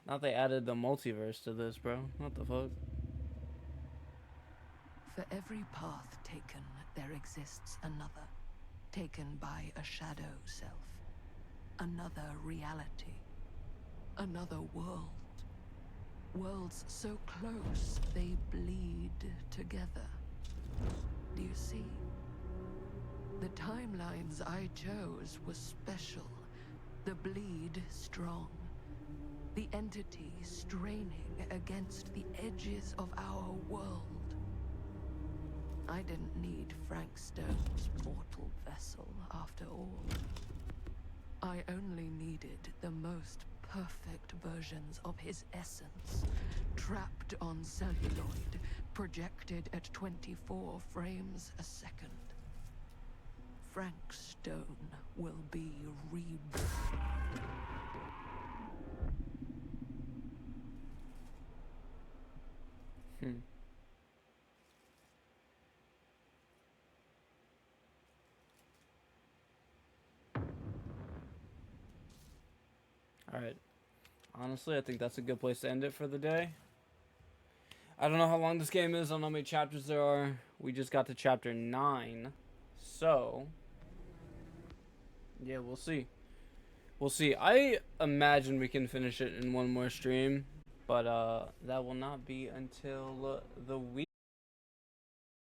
Now they added the multiverse to this, bro. What the fuck? For every path taken, there exists another, taken by a shadow self. Another reality. Another world. Worlds so close, they bleed together. Do you see? The timelines I chose were special. The bleed strong. The entity straining against the edges of our world. I didn't need Frank Stone's mortal vessel, after all. I only needed the most perfect versions of his essence, trapped on celluloid, projected at 24 frames a second. Frank Stone will be reborn. Alright. Honestly, I think that's a good place to end it for the day. I don't know how long this game is. I don't know how many chapters there are. We just got to chapter 9. So, yeah, we'll see. We'll see. I imagine we can finish it in one more stream. But that will not be until the week.